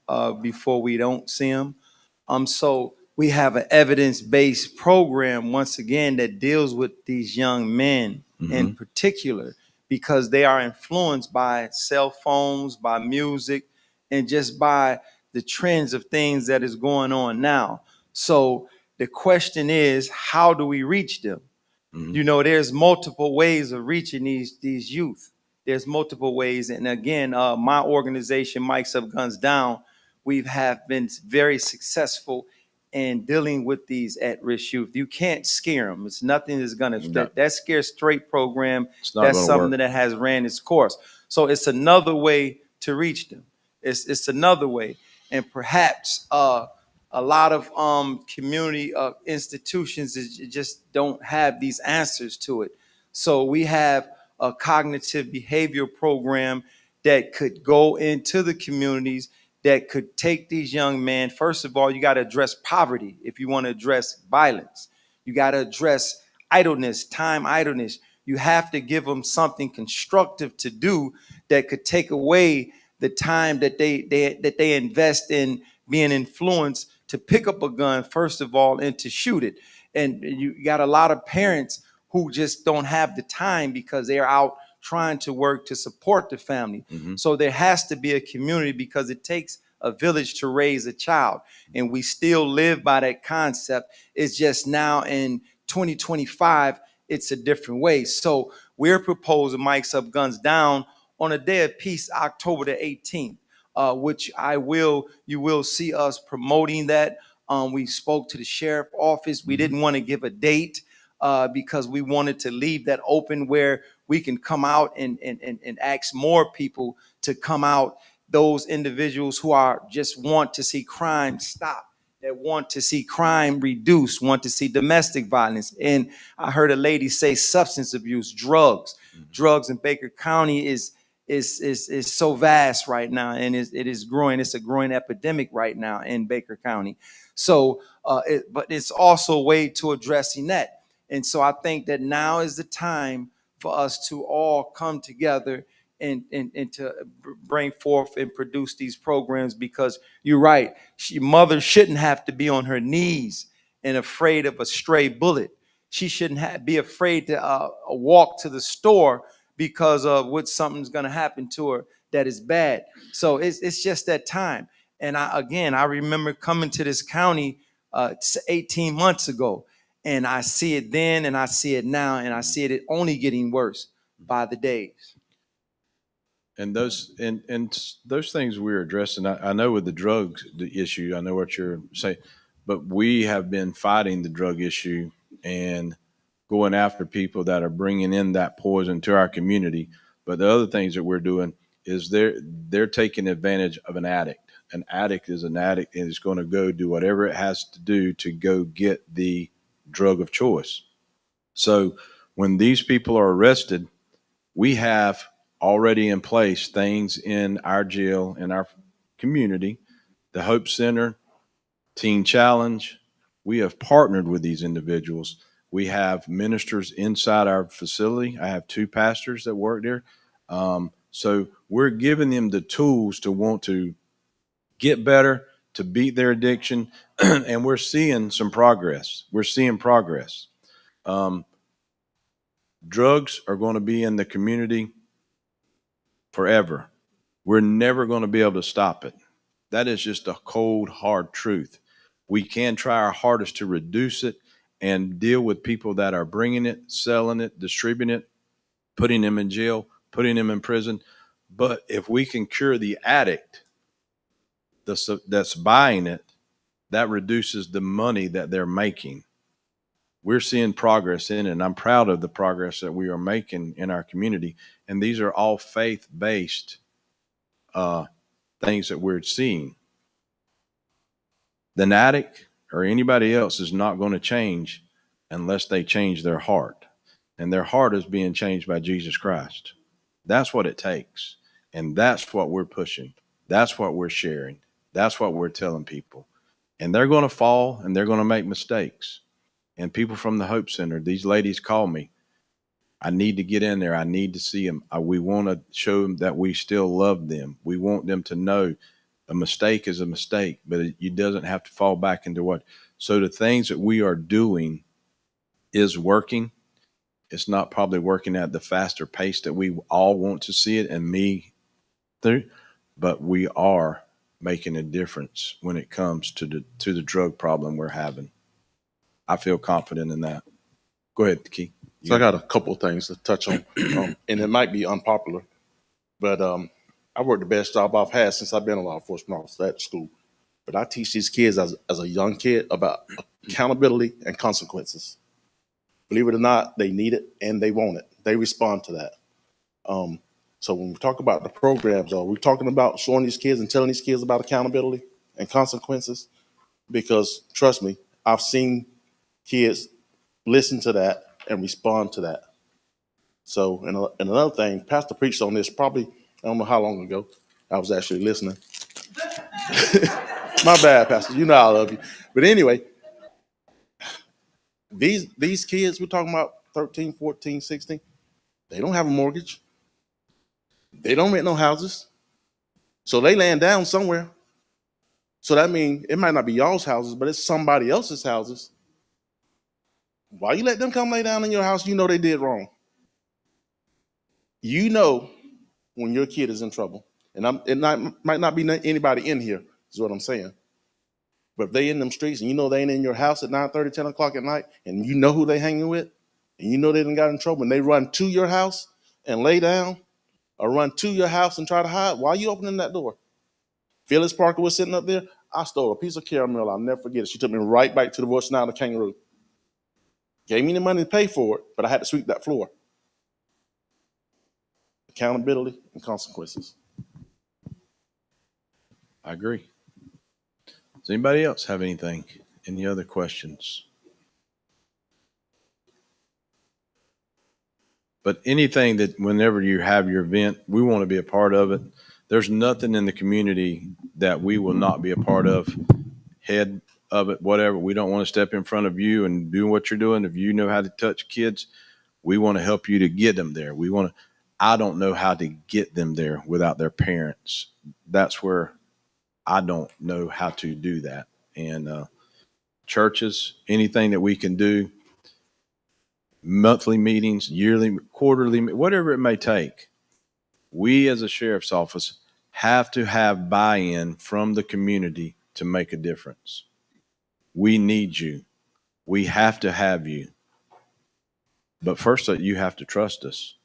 before we don't see them. So we have an evidence-based program once again that deals with these young men in particular, because they are influenced by cell phones, by music, and just by the trends of things that is going on now. So the question is, how do we reach them? You know, there's multiple ways of reaching these youth. There's multiple ways. And again, my organization, Mike's Up Guns Down, we have been very successful in dealing with these at-risk youth. You can't scare them. It's nothing that's going to, that Scare Straight program, that's something that has ran its course. So it's another way to reach them. It's another way. And perhaps a lot of community institutions just don't have these answers to it. So we have a cognitive behavior program that could go into the communities, that could take these young men. First of all, you got to address poverty if you want to address violence. You got to address idleness, time idleness. You have to give them something constructive to do that could take away the time that they invest in being influenced to pick up a gun, first of all, and to shoot it. And you got a lot of parents who just don't have the time because they're out trying to work to support the family. So there has to be a community, because it takes a village to raise a child. And we still live by that concept. It's just now in 2025, it's a different way. So we're proposing Mike's Up Guns Down on a day of peace, October the 18th. Which you will see us promoting that. We spoke to the sheriff office. We didn't want to give a date because we wanted to leave that open where we can come out and ask more people to come out. Those individuals who are just want to see crime stop, that want to see crime reduce, want to see domestic violence. And I heard a lady say substance abuse, drugs. Drugs in Baker County is so vast right now, and it is growing. It's a growing epidemic right now in Baker County. So, but it's also a way to addressing that. And so I think that now is the time for us to all come together and to bring forth and produce these programs, because you're right. Mother shouldn't have to be on her knees and afraid of a stray bullet. She shouldn't be afraid to walk to the store because of what something's going to happen to her that is bad. So it's just that time. And I remember coming to this county 18 months ago, and I see it then and I see it now, and I see it only getting worse by the days. And those things we're addressing, I know with the drugs the issue, I know what you're saying, but we have been fighting the drug issue and going after people that are bringing in that poison to our community. But the other things that we're doing is they're taking advantage of an addict. An addict is an addict, and it's going to go do whatever it has to do to go get the drug of choice. So when these people are arrested, we have already in place things in our jail, in our community, the Hope Center, Teen Challenge. We have partnered with these individuals. We have ministers inside our facility. I have 2 pastors that work there. So we're giving them the tools to want to get better, to beat their addiction, and we're seeing some progress. We're seeing progress. Um, Drugs are going to be in the community forever. We're never going to be able to stop it. That is just a cold, hard truth. We can try our hardest to reduce it and deal with people that are bringing it, selling it, distributing it, putting them in jail, putting them in prison. But if we can cure the addict that's buying it, that reduces the money that they're making. We're seeing progress in it, and I'm proud of the progress that we are making in our community. And these are all faith-based things that we're seeing. The addict or anybody else is not going to change unless they change their heart. And their heart is being changed by Jesus Christ. That's what it takes. And that's what we're pushing. That's what we're sharing. That's what we're telling people. And they're going to fall and they're going to make mistakes. And people from the Hope Center, these ladies call me. I need to get in there. I need to see them. We want to show them that we still love them. We want them to know a mistake is a mistake, but it doesn't have to fall back into what. So the things that we are doing is working. It's not probably working at the faster pace that we all want to see it and me through, but we are making a difference when it comes to the drug problem we're having. I feel confident in that. Go ahead, Keith. So I got a couple of things to touch on, and it might be unpopular, but I worked the best job I've had since I've been a law enforcement officer at school. But I teach these kids as a young kid about accountability and consequences. Believe it or not, they need it and they want it. They respond to that. So when we talk about the programs, are we talking about showing these kids and telling these kids about accountability and consequences? Because trust me, I've seen kids listen to that and respond to that. So, and another thing, Pastor preached on this probably, I don't know how long ago. I was actually listening. My bad, Pastor. You know I love you. But anyway, these kids, we're talking about 13, 14, 16, they don't have a mortgage. They don't rent no houses. So they laying down somewhere. So that means it might not be y'all's houses, but it's somebody else's houses. Why you let them come lay down in your house? You know they did wrong. You know when your kid is in trouble. And might not be anybody in here, is what I'm saying. But if they in them streets and you know they ain't in your house at 9:30, 10 o'clock at night, and you know who they hanging with, and you know they done got in trouble, and they run to your house and lay down, or run to your house and try to hide, why are you opening that door? Phyllis Parker was sitting up there. I stole a piece of caramel. I'll never forget it. She took me right back to the Royal Now the Kangaroo. Gave me the money to pay for it, but I had to sweep that floor. Accountability and consequences. I agree. Does anybody else have anything? Any other questions? But anything that whenever you have your event, we want to be a part of it. There's nothing in the community that we will not be a part of, head of it, whatever. We don't want to step in front of you and do what you're doing. If you know how to touch kids, we want to help you to get them there. I don't know how to get them there without their parents. That's where I don't know how to do that. And churches, anything that we can do, monthly meetings, yearly, quarterly, whatever it may take, we as a sheriff's office have to have buy-in from the community to make a difference. We need you. We have to have you. But first, you have to trust us.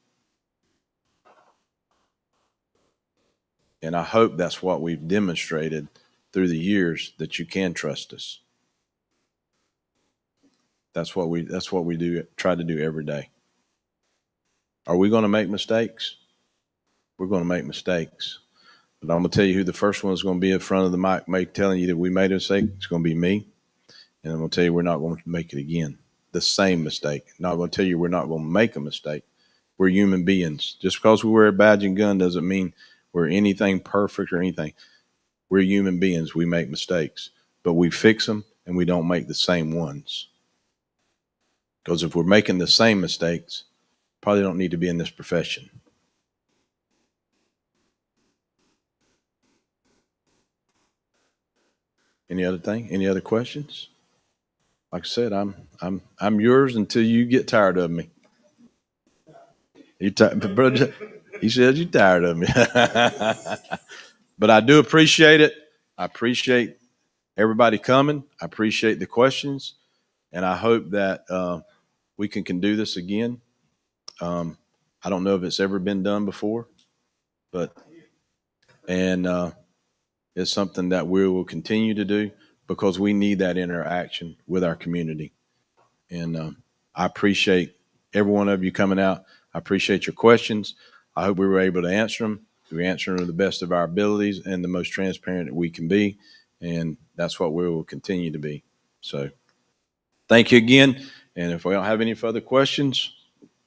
And I hope that's what we've demonstrated through the years, that you can trust us. That's what we do, try to do every day. Are we going to make mistakes? We're going to make mistakes. But I'm going to tell you who the first one is going to be in front of the mic telling you that we made a mistake. It's going to be me. And I'm going to tell you we're not going to make it again. The same mistake. Not going to tell you we're not going to make a mistake. We're human beings. Just because we wear a badge and gun doesn't mean we're anything perfect or anything. We're human beings. We make mistakes. but we fix them and we don't make the same ones. Because if we're making the same mistakes, probably don't need to be in this profession. Any other thing? Any other questions? Like I said, I'm yours until you get tired of me. Brother, he says you're tired of me. But I do appreciate it. I appreciate everybody coming. I appreciate the questions, and I hope that we can do this again. I don't know if it's ever been done before, but it's something that we will continue to do because we need that interaction with our community. And I appreciate every one of you coming out. I appreciate your questions. I hope we were able to answer them. We answer them to the best of our abilities and the most transparent that we can be. And that's what we will continue to be. So thank you again. And if we don't have any further questions,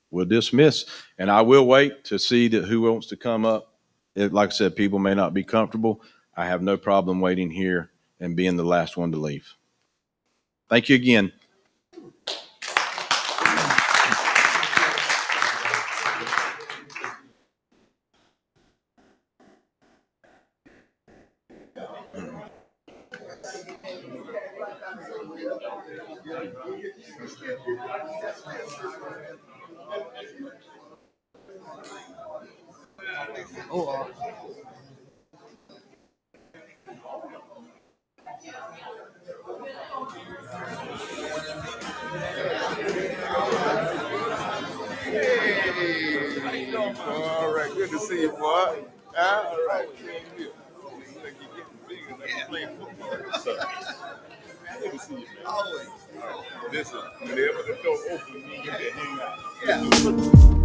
we'll dismiss. And I will wait to see who wants to come up. Like I said, people may not be comfortable. I have no problem waiting here and being the last one to leave. Thank you again. All right, good to see you, boy. All right, same here. You're getting bigger, like you're playing football. So, good to see you, man. Always. All right, listen, whenever the door opens, you can hang out. Yeah.